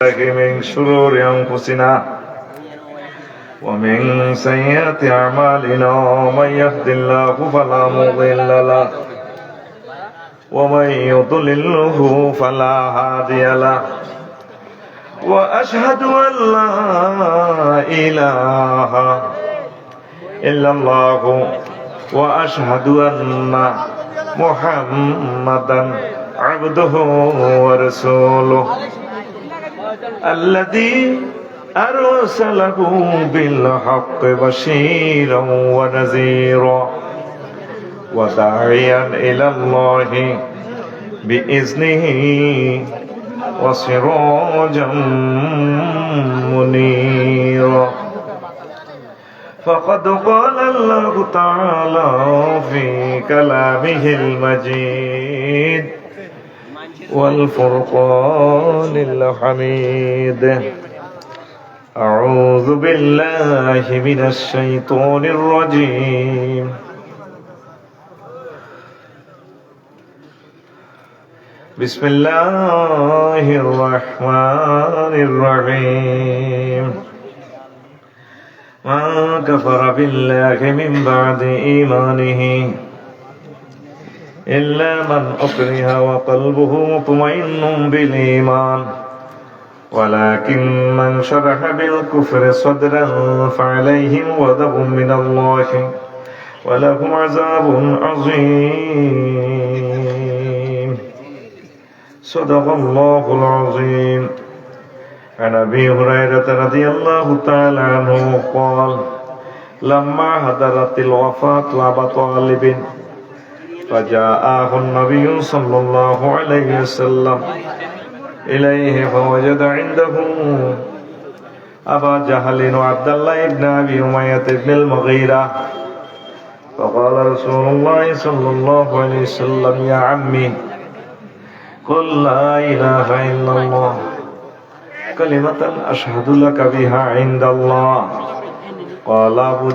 من شرور أنفسنا ومن سيئات أعمالنا من يهد الله فلا مضل له ومن يضلله فلا هادي له وأشهد أن لا إله إلا الله وأشهد أن محمدا عبده ورسوله الذي أرسله بالحق بشيرا ونذيرا وداعيا إلى الله بإذنه وسراجا منيرا فقد قال الله تعالى في كلامه المجيد والفرقان الحميد أعوذ بالله من الشيطان الرجيم بسم الله الرحمن الرحيم من كفر بالله من بعد إيمانه إلا من أكره وقلبه مطمئن بالإيمان ولكن من شرح بالكفر صدرا فعليهم غضب من الله ولهم عذاب عظيم صدق الله العظيم. عن أبي هريرة رضي الله تعالى عنه قال لما حضرت الوفاة أبا طالب فجاءه النبي صلى الله عليه وسلم إليه فوجد عنده أبا جهل وعبد الله بن أبي أمية بن المغيرة فقال رسول الله صلى الله عليه وسلم يا عمي قل لا إله إلا الله كلمة أشهد لك بها عند الله. قال أبو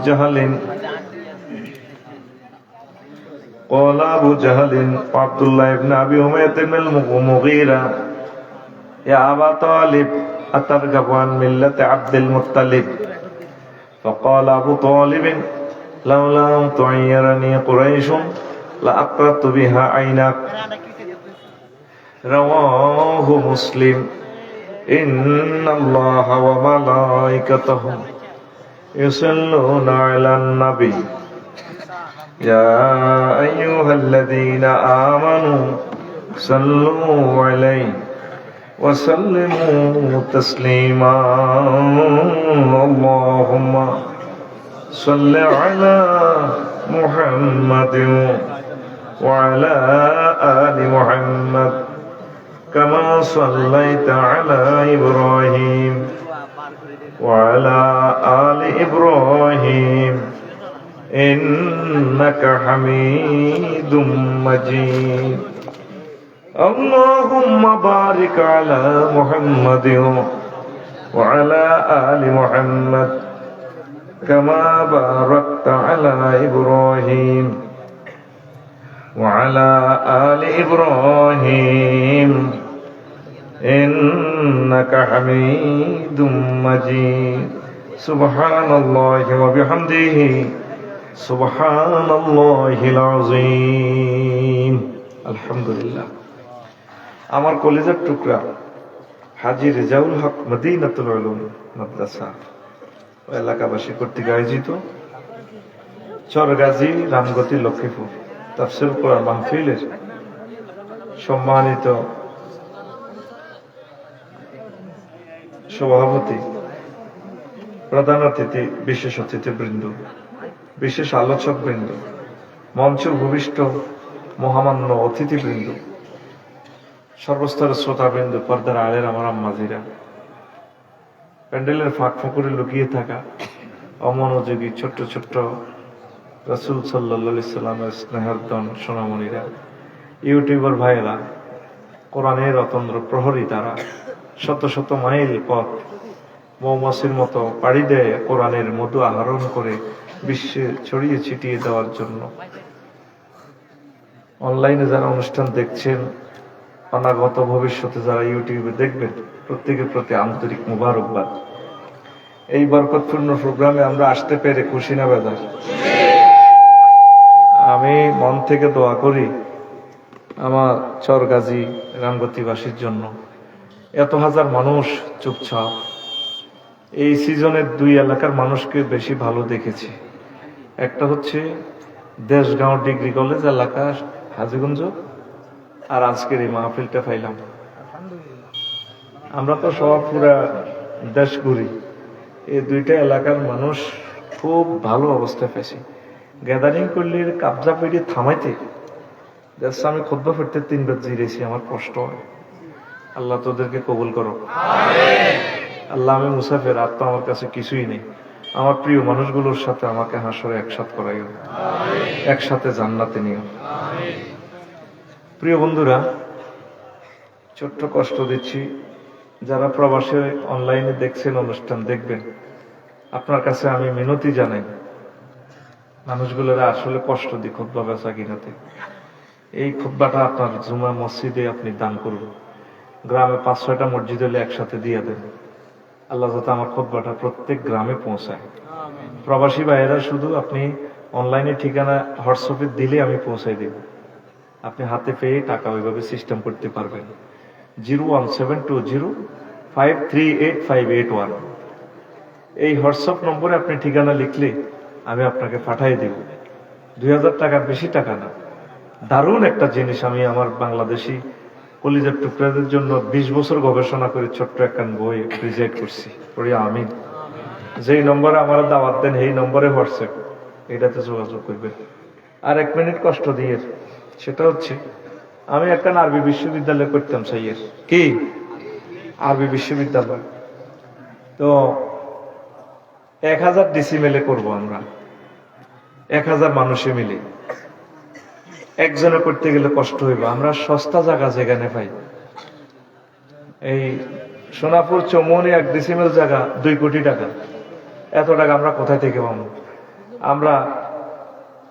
جهل وعبد الله بن أبي أمية بن المغيرة يا أبا طالب أترغب عن ملة عبد المطلب؟ فقال أبو طالب لولا أن تعيرني قريش لأقرضت بها عينك. رواه مسلم. إن الله وملائكته يصلون على النبي يا أيها الذين آمنوا صلوا عليه وسلموا تسليما. اللهم صل على محمد وعلى آل محمد كما صليت على إبراهيم وعلى آل إبراهيم إنك حميد مجيد. اللهم بارك على محمد وعلى آل محمد كما باركت على إبراهيم وعلى آل إبراهيم إنك حميد مجيد. سبحان الله وبحمده سبحان الله العظيم. الحمدلله. আমার কলিজার টুকরা হাজী রেজাউল হক মদিনাতুল উলুম মাদ্রাসা ও এলাকাবাসী কর্তৃক আয়োজিত চরগাজী রামগতি লক্ষ্মীপুর তাফসীর কোরআন মাহফিলের সম্মানিত সভাপতি, প্রধান অতিথি, বিশেষ অতিথিবৃন্দ, বিশেষ আলোচকবৃন্দ, মঞ্চ ভূমিষ্ঠ মহামান্য অতিথিবৃন্দ, সর্বস্তরের শ্রোতাবৃন্দ, পর্দার আড়ের আমার আম্মাজিরা, প্যান্ডেলের ফাঁক ফোকরে লুকিয়ে থাকা অমনোযোগী ছোট্ট ছোট্ট রাসূল সাল্লাল্লাহু আলাইহি সাল্লামের স্নেহধন সোনামণিরা, ইউটিউবার ভাইয়েরা, কোরআনের অতন্দ্র প্রহরী তারা শত শত মাইল পথ মৌমাছির মতো পাড়ি দেয় কোরআনের মধু আহরণ করে বিশ্বে ছড়িয়ে ছিটিয়ে দেওয়ার জন্য। অনলাইনে যারা অনুষ্ঠান দেখছেন, অনাগত ভবিষ্যতে যারা ইউটিউবে দেখবেন, প্রত্যেকের প্রতি আন্তরিক মুবারকবাদ। এই বরকতপূর্ণ প্রোগ্রামে আমরা আসতে পেরে খুশি না বেজার? আমি মন থেকে দোয়া করি আমার চরগাজী রামগতিবাসীর জন্য। এত হাজার মানুষ চুপচাপ, এই সিজনের দুই এলাকার মানুষকে বেশি ভালো দেখেছি। একটা হচ্ছে দেশগাঁও ডিগ্রি কলেজ এলাকা হাজীগঞ্জ, আর আজকের এই মাহফিলটা পাইলাম। আমরা তো সব পুরা দেশ ঘুরি, এই দুইটা এলাকার মানুষ খুব ভালো অবস্থায় পেয়েছি। গ্যাদারিং করলে কাবজা পেড়ে থামাইতে দেশে আমি খুতবা ফিরতে 3 বার জিরেছি, আমার কষ্ট হয়। আল্লাহ তোদেরকে কবুল করো। আল্লাহ, আমি মুসাফির, আর তো আমার কাছে কিছুই নেই। আমার প্রিয় মানুষগুলোর সাথে আমাকে হাসরে একসাথে করাইও, একসাথে জান্নাতে নিও। প্রিয় বন্ধুরা, ছোট্ট কষ্ট দিচ্ছি, যারা প্রবাসে অনলাইনে দেখছেন, অনুষ্ঠান দেখবেন, আপনার কাছে আমি মিনতি জানাই, মানুষগুলোরা আসলে কষ্ট দিই খুতবা বেচা কিনাতে। এই খুতবাটা আপনার জুমা মসজিদে আপনি দান করুন, গ্রামে 5-6টা মসজিদ হলে একসাথে দিয়ে দেন। আল্লাহ যাতে আমার খুতবাটা প্রত্যেক গ্রামে পৌঁছায়। প্রবাসী ভাইয়েরা শুধু আপনি অনলাইনে ঠিকানা হোয়াটসঅ্যাপে দিলে আমি পৌঁছাই দেব, আপনি হাতে পেয়ে টাকা ওইভাবে সিস্টেম করতে পারবেন। 01720538581 এই হোয়াটসঅ্যাপ নম্বরে আপনি ঠিকানা লিখলে আমি আপনাকে পাঠিয়ে দেব। 2000 টাকার বেশি টাকা না। দারুণ একটা জিনিস আমি আমার বাংলাদেশি কলিজার টুকরাদের জন্য 20 বছর গবেষণা করে ছোট্ট একটা বই প্রেজেন্ট করছি। আমি যেই নম্বরে আমার দাওয়াত দেন এই নম্বরে হোয়াটসঅ্যাপ, এটাতে যোগাযোগ করবেন। আর 1 মিনিট কষ্ট দিয়ে, সেটা হচ্ছে আমি একটা আরবি বিশ্ববিদ্যালয় করতাম সাইয়ের, কি আরবি বিশ্ববিদ্যালয়। তো 1000 ডিসিমেলে করব আমরা, 1000 মানুষে মিলে। একজনে করতে গেলে কষ্ট হইব। আমরা সস্তা জায়গা যেখানে পাই, এই সোনাপুর চৌমনি 1 ডিসিমেল জায়গা 2 কোটি টাকা। এত টাকা আমরা কোথায় থেকে পাবো? আমরা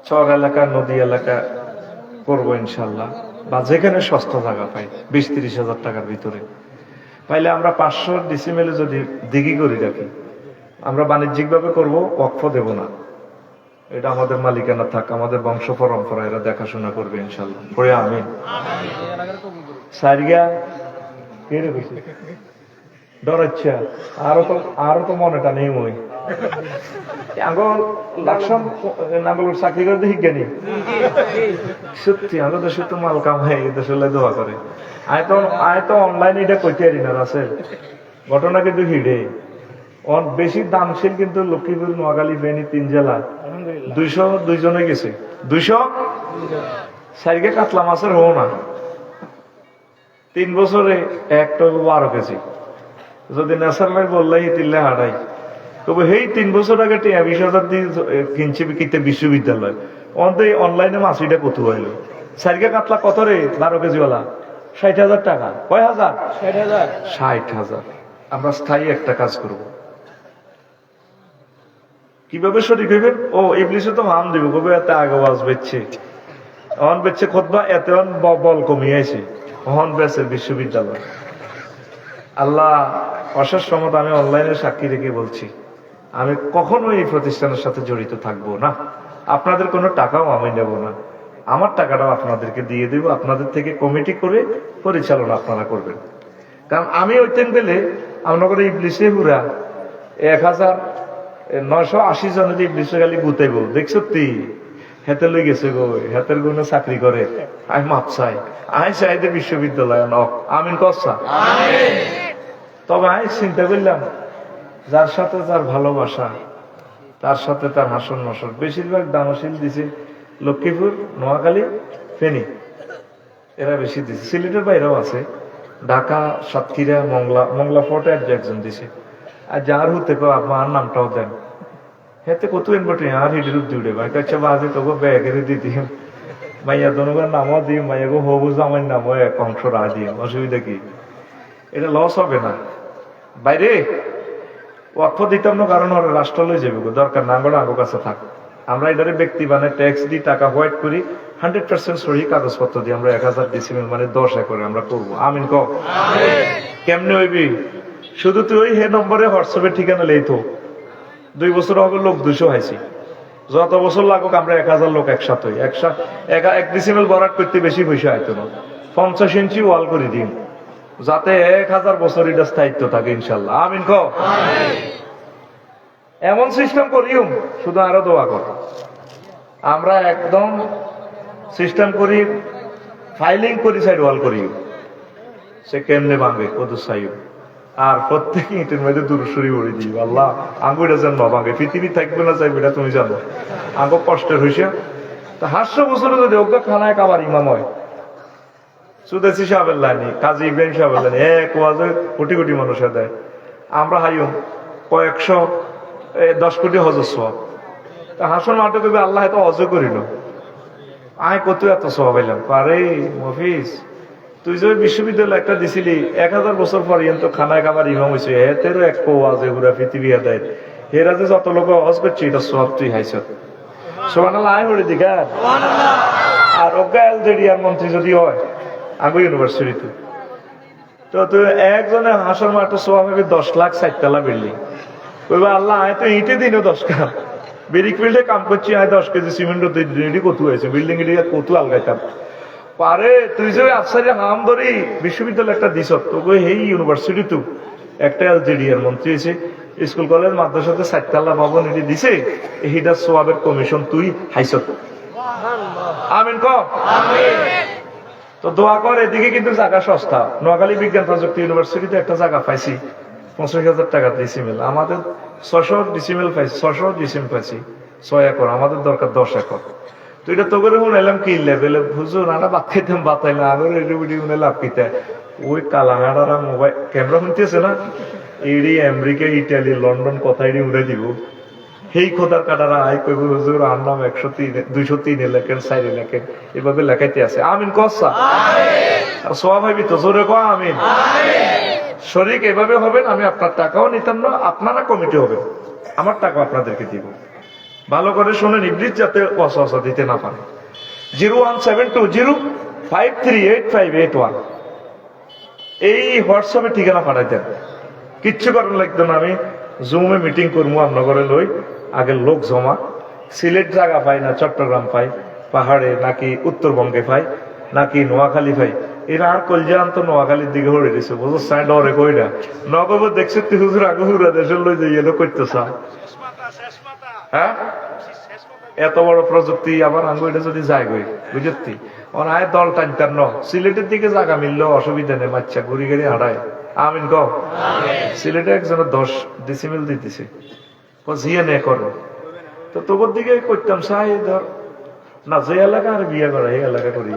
চর এলাকা, নদী এলাকা করবো ইনশাল্লাহ, বা যেখানে সস্তা জায়গা পাই 20-30 হাজার টাকার ভিতরে পাইলে আমরা 500 ডিসিমেলে যদি দিঘি করি রাখি, আমরা বাণিজ্যিক ভাবে করবো, ওয়াকফ দেব না। এটা আমাদের মালিকানা থাক, আমাদের বংশ পরম্পরা এরা দেখাশোনা করবে ইনশাল্লাহ। পড়ে আমি সারিয়া ডরাচ্ছা আরো তো মনেটা নেই। মই আঙ্গল লাকসাম নাঙ্গলের চাকরি করে দেখি জ্ঞানী সত্যি আমাদের দেশে তো মাল কাম হয়, দেশে দোয়া করে। আয় তো অনলাইনে এটা কইতে পারি না। আছে ঘটনা কিন্তু হিডে বেশি দামশীল, কিন্তু লক্ষ্মীপুর, নোয়াখালী, ফেনী 3 জেলা 202 জনে গেছে। 200 সাইকে কাতলা মাছের হো না, 3 বছরে একটা 12 কেজি। যদি নেশার লাই বললাই তিনলে হাঁটাই, তবে সেই 3 বছর আগে 20,000 দিয়ে কিনছে কিনতে বিশ্ববিদ্যালয়। অনলাইনে মাছিটা কত হইল? সাইকে কাতলা কত রে? 12 কেজিওয়ালা 60,000 টাকা। কয় হাজার? 60,000। আমরা স্থায়ী একটা কাজ করব। কিভাবে শরীর হইবেন? ইবলিসে তো মান দিব, কবে এত আগাজ বেচছে, অন বেচছে খুতবা, এত বল কমিয়েছে, অহন বেচে বিশ্ববিদ্যালয়। আল্লাহ অশেষ সমত আমি অনলাইনে সাক্ষী রেখে বলছি, আমি কখনো এই প্রতিষ্ঠানের সাথে জড়িত থাকবো না। আপনাদের কোনো টাকাও আমি নেব না, আমার টাকাটাও আপনাদেরকে দিয়ে দেব। আপনাদের থেকে কমিটি করে পরিচালনা আপনারা করবেন। কারণ আমি ওইতেন গেলে আপনার ইবলিসে পুরা 1980 জনে যে ইবলিসে গালি গুতাইব, দেখছ তুই হেতে লই গেছে গো, হেতের গুলো চাকরি করে। আমি মাপ চাই, আমি চাইতে বিশ্ববিদ্যালয় নক। আমিন কসা। তবে আমি চিন্তা করলাম, যার সাথে যার ভালোবাসা, তার সাথে তার হাসন নসন। বেশিরভাগ দানশীল দিছে লক্ষ্মীপুর, নোয়াখালী, ফেনী, এরা বেশি দিছে। সিলেটের বাইরেও আছে, ঢাকা, সাতক্ষীরা, মংলা ফোর্টে একজন দিছে। আর যার হতে আপনার নামটাও দেন, হেতে কত ইনবটে আর হিডির উঠে ভাই কাছে বাজে তোকে ব্যাগের দিতে মাইয়া দনগর নামও দিই, মাইয়াকে হবু জামাই নামও 1 অংশ রা দিই। অসুবিধা কি? এটা লস হবে না। বাইরে ওয়াকফ দিতাম না, কারণ ওরা রাষ্ট্র লই যাবে, দরকার না, আমরা আগো কাছে থাক। আমরা এটারে ব্যক্তি বানায় ট্যাক্স দিই, টাকা হোয়াইট করি, 100% সহি কাগজপত্র দিয়ে আমরা 1000 ডিসিমেল মানে 10 একরে আমরা করবো। আমিন ক কেমনে হইবি? শুধু তুই ওই হে নম্বরে হোয়াটসঅ্যাপের ঠিকানা লেই তো 2 বছর হবে লোক 200 হয়েছি, যত বছর লাগুক আমরা 1000 লোক একসাথে হই। এক ডিসিমেল বরাদ করতে বেশি পয়সা হয়তো না, 50 ইঞ্চি ওয়াল করে দিন যাতে 1000 বছর এটা স্থায়িত্ব থাকে ইনশাল্লাহ। আমিন ক এমন সিস্টেম করিও, শুধু আরো দোয়া কর। আমরা একদম সিস্টেম করি, ফাইলিং করি, সাইড ওয়াল করিও, সে কেমনে ভাঙবে কত চাইও। আর প্রত্যেক ইটের মধ্যে দূরসরি উড়ে দিই, আল্লাহ আঙ্গুটা যেন ন ভাঙে, পৃথিবী থাকবে না চাইবে এটা তুমি জানো। আঙ্গু কষ্টের হইছে তা 500 বছরে যদি অজ্ঞ খানায় কাবার ইমাম হয়, সুদেশি সাহেবের লাইনি, কাজী ইব্রাহিম সাহেবের লাইনি, এক ওয়াজে কোটি কোটি মানুষের দেয়। আমরা হাইও কয়েকশো 10 কোটি হজর সব। তা হাসন মাঠে কবি আল্লাহ এত হজ করিল, আয় কত এত সব এলাম। আরে মফিজ, তুই যে বিশ্ববিদ্যালয় একটা দিছিলি 1000 বছর পর্যন্ত খানায় খাবার ইমাম হয়েছে, হেতেরও এক ওয়াজে ঘুরা পৃথিবী দেয়, হেরা যে যত লোক হজ করছে এটা সব তুই হাইছ। সুবহানাল্লাহ আয় হরে দিঘা। আর অজ্ঞা এলজেডিয়ার মন্ত্রী যদি হয় আগে ইউনিভার্সিটিতে, তো তুই একজনে হাসর মাঠে সব হবে 10 লাখ 60 তলা বিল্ডিং। কইবা আল্লাহ আয় তো ইটে দিনও 10 কাপ বেরিক ফিল্ডে কাম করছি, আয় 10 কেজি সিমেন্ট রেডি কত হয়েছে, বিল্ডিং এটি কত আলগাইতাম পারে। তুই যে আফসারি হাম ধরি বিশ্ববিদ্যালয় একটা দিস, তোকে এই ইউনিভার্সিটি তো একটা এলজেডিয়ার মন্ত্রী হয়েছে, স্কুল কলেজ মাদ্রাসাতে 60 তলা ভবন এটি দিছে, এইটা সোয়াবের কমিশন তুই হাইছ। আমিন ক তো দোয়া কর। এদিকে কিন্তু জায়গা সস্তা, নোয়াখালী বিজ্ঞান প্রযুক্তি ইউনিভার্সিটিতে একটা জায়গা পাইছি 85,000 টাকা ডিসিমেল। আমাদের 600 ডিসিমেল পাইছি, 600 ডিসিম পাইছি 6 একর, আমাদের দরকার 10 একর। তো এটা তো করে শুনাইলাম কি লেভেলে হুজুর আনা বাদ খাইতাম বাতাইলাম আগের এডিবিডি শুনে লাভ কিতা ওই কালাঙাড়ারা মোবাইল ক্যামেরা শুনতেছে না, এডি আমেরিকা ইটালি লন্ডন কথা এডি উড়ে দিব। সেই খোদার কাটারা আই কইব হুজুর আর নাম 103 203 লেখেন 4 লেখেন এভাবে লেখাইতে আছে। আমিন কসা আর সওয়াব হইবি তো জোরে কো আমিন। শরীক এভাবে হবেন, আমি আপনার টাকাও নিতাম না, আপনারা কমিটি হবে, আমার টাকা আপনাদেরকে দিব। ভালো করে শুনেন, ইবলিস যাতে ওয়াসওয়াসা দিতে না পারে। 01720538581 এই হোয়াটসঅ্যাপে ঠিকানা পাঠাই দেন, কিচ্ছু করার লাগতো না। আমি জুমে মিটিং করবো আমনগরে লই, আগে লোক জমা, সিলেট জায়গা পাই না চট্টগ্রাম পাই, পাহাড়ে নাকি উত্তরবঙ্গে পাই নাকি নোয়াখালী পাই, এরা আর কলজান তো নোয়াখালীর দিকে হয়ে দিছে বুঝো সাইড ডরে কইরা নগব দেখছে তুই হুজুর আগে হুরা দেশের লই যাই এলো করতেছ। হ্যাঁ এত বড় প্রযুক্তি আবার আঙ্গু এটা যদি যায় গই বুঝতি ওর আয় দল টানতার ন সিলেটের দিকে জায়গা মিললো অসুবিধা নেই, বাচ্চা ঘুরি গাড়ি হাঁটায়। আমিন ক সিলেটে একজনের 10 ডিসিমেল দিতেছে জিয়ে নে করো, তো তোর দিকে করতাম সাই ধর না যে এলাকা আর বিয়ে করা এই এলাকা করি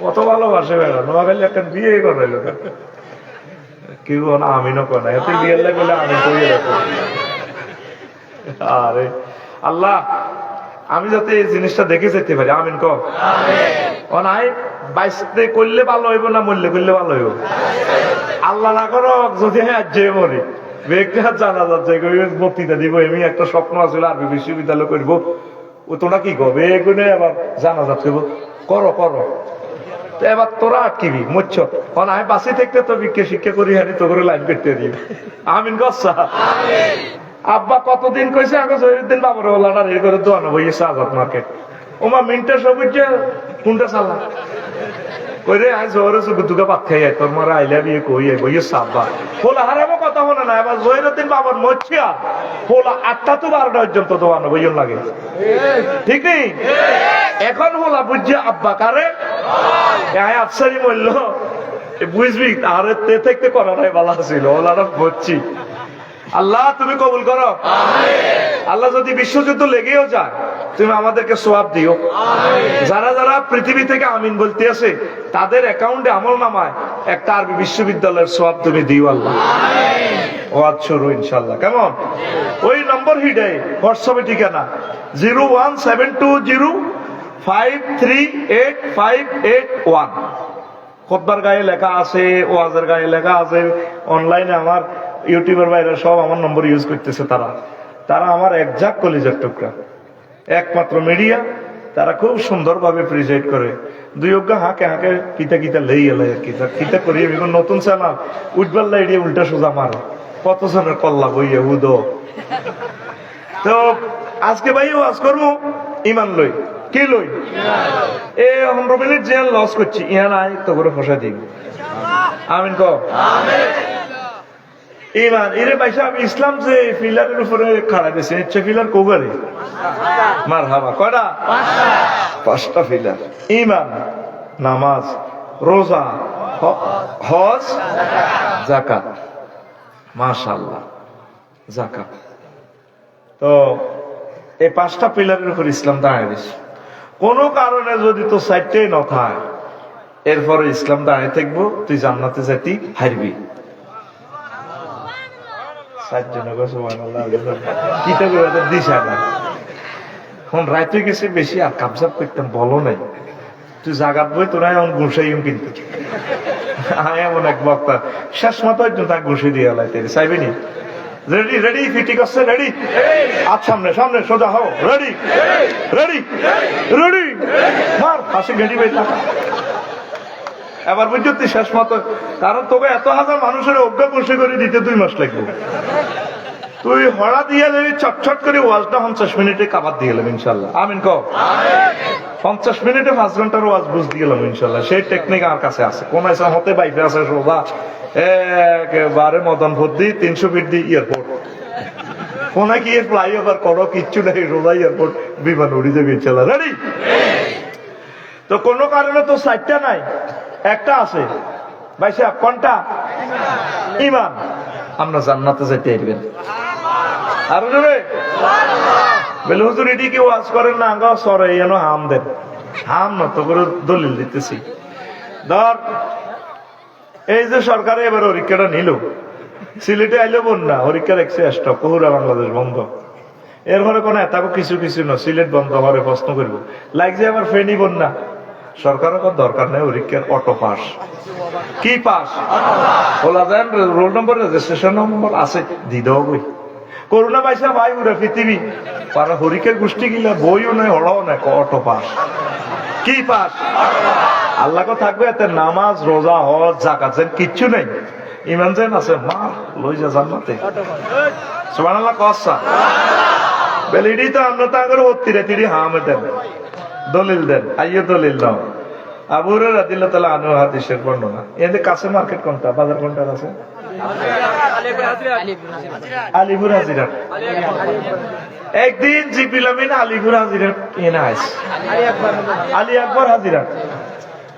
কত ভালোবাসে বেড়া নোয়াখালী একটা বিয়ে করাইলো কেউ না আমিনও কর এত বিয়ে লাগলে আমি করিয়ে রাখো। আরে আল্লাহ আমি যাতে এই জিনিসটা দেখে যেতে পারি। আমিন ক নাই বাইসতে করলে ভালো হইব না মরলে করলে ভালো হইব, আল্লাহ না করো যদি আজ মরি ব্যক্তি হাত জানা যাচ্ছে বক্তৃতা দিব, এমনি একটা স্বপ্ন আছিল আরবি বিশ্ববিদ্যালয় করব, ও তোরা কি করবে এগুলো আবার জানা যাচ্ছে করো করো, তো এবার তোরা আটকিবি মরছ আমি বাঁচি থাকতে তো বিক্ষে শিক্ষা করি হানি তো করে লাইন করতে দিই। আমিন গসা আব্বা কতদিন কইছে আগে জহিরুদ্দিন বাবার ওলাটা রেল করে দোয়ানো বইয়েছে আজাদ মার্কেট ওমা মিনটা সবুজ কোনটা চালা কইরে আজ জোরে দুগা পাত খাই তোর মারা আইলা বিয়ে কই বইয়েছে আব্বা ফোলা হারামো কথা হলো না। এবার জহিরুদ্দিন বাবার মরছিয়া ফোলা 8টা তো 12টা পর্যন্ত দোয়ানো বইয়ের লাগে, ঠিক নেই? এখন হলা বুঝছে আব্বা কারে আফসারি মরল বুঝবি আরে তে থাকতে করা নাই ভালো ছিল ওলাটা বলছি। আল্লাহ তুমি কবুল করো। আল্লাহ যদি বিশ্বযুদ্ধ লেগেও যায় তুমি আমাদেরকে সোয়াব দিও। যারা যারা পৃথিবী থেকে আমিন বলতে আছে তাদের অ্যাকাউন্টে আমল নামায় একটা আরবি বিশ্ববিদ্যালয়ের সোয়াব তুমি দিও আল্লাহ। ওয়াজ শুরু ইনশাআল্লাহ কেমন? ওই নম্বর হিডে হোয়াটসঅ্যাপে ঠিকানা 01720538581। খুতবার গায়ে লেখা আছে, ওয়াজের গায়ে লেখা আছে, অনলাইনে আমার ইউটিউবের বাইরে সব আমার নম্বর ইউজ করতেছে। তারা আমার একজাক্ট কলিজার টুকরা, একমাত্র মিডিয়া তারা খুব সুন্দরভাবে প্রিজাইড করে। দুই অজ্ঞা হাঁকে হাঁকে কিতা কিতা লেই এলাই আর কিতা কিতা করি এখন নতুন চ্যানেল উঠবার লাইডিয়ে উল্টা সোজা মারো কত জনের কল্লা বইয়া উদ। তো আজকে ভাই ওয়াজ করবো ইমান লই কি লই এ 15 মিনিট যে লস করছি ইয়া নাই তো করে ফসা দিই আমিন ক ইমান এরে পয়সা আমি ইসলাম যে ফিলারের উপরে খাড়া দিয়েছে ইচ্ছে ফিলার কোগারে মার হাবা কয়টা 5টা ফিলার ইমান নামাজ রোজা হজ যাকাত মাশাআল্লাহ যাকাত। তো এই 5টা পিলারের উপর ইসলাম দাঁড়িয়ে দিছে। কোন কারণে যদি তো 4টাই না থাকে এরপরে ইসলাম দাঁড়িয়ে থাকবো তুই জান্নাতে যেতে হারবি। রাইতে গেছে বেশি আর কাবজাব করতাম বলো নাই তুই জাগাত বই তোরা এমন ঘুষাইম কিন্তু এমন এক বক্তা শেষ মাথায় তাকে ঘুষে দিয়ে লাইতে চাইবে নি রেডি রেডি ফিটি করছে রেডি আর সামনে সামনে সোজা হও রেডি রেডি রেডি মার পাশে গেড়ি বেটা এবার বুঝছো তুই শেষ মতো কারণ তোকে এত হাজার মানুষের অজ্ঞা বসে করে দিতে 2 মাস লাগবে। তুই হড়া দিয়ে যাবি চটচট করে ওয়াজটা 50 মিনিটে কাবার দিয়ে গেলাম ইনশাল্লাহ আমিন ক 50 মিনিটে 5 ঘন্টার ওয়াজ বুঝ দিয়ে গেলাম ইনশাল্লাহ। সেই টেকনিক আমার কাছে আছে কোন এসে হতে বাইফে আছে সোজা একেবারে মদন ভর্তি 300 ফিট দিয়ে এয়ারপোর্ট কোনা কি ফ্লাইওভার করো কিচ্ছু নাই সোজা এয়ারপোর্ট বিমান উড়ি যাবে ইনশাল্লাহ রেডি। তো কোনো কারণে তো 4টা নাই একটা আছে ভাই সাহেব কোনটা ইমান আমরা জান্নাতে যেতে পারবেন আরো জোরে বলে হুজুর এটি কি ওয়াজ করেন না আঙ্গা সরে এন হাম দেন হাম না তো করে দলিল দিতেছি। ধর এই যে সরকারে এবার পরীক্ষাটা নিল সিলেটে আইলো বন্যা পরীক্ষার এক্সেস্ট কহুরা বাংলাদেশ বন্ধ এরপরে কোনো এতাকো কিছু কিছু না সিলেট বন্ধ হওয়ার প্রশ্ন করবো লাগছে আবার ফেনি বন্যা সরকারের কোনো দরকার নেই পরীক্ষার অটো পাস কি পাস বলা যায় রোল নম্বর রেজিস্ট্রেশন নম্বর আছে দিদাও বই করোনা পয়সা ভাই উড়ে পৃথিবী পারা হরিকের গোষ্ঠী গিলা বইও নাই হড়াও নাই অটো পাস কি পাস আল্লাহ কো থাকবে এতে নামাজ রোজা হজ যাকাত যেন কিচ্ছু নেই ইমান যেন আছে মা লই যা জান্নাতে সুবহানাল্লাহ কসা বেলিডি তো আমরা তো আগের হত্তিরে তিরি হামে দেন দলিল দেন আইয়ো দলিল দাও আবু হুরায়রা রাদিয়াল্লাহু তাআলা আনহু হাদিসের বর্ণনা এদের কাছে মার্কেট কোনটা বাজার কোনটা আছে আলিপুর হাজিরা একদিন জিবরিল আমিন আলিপুর হাজিরা এনে আইছে আলী আকবর হাজিরা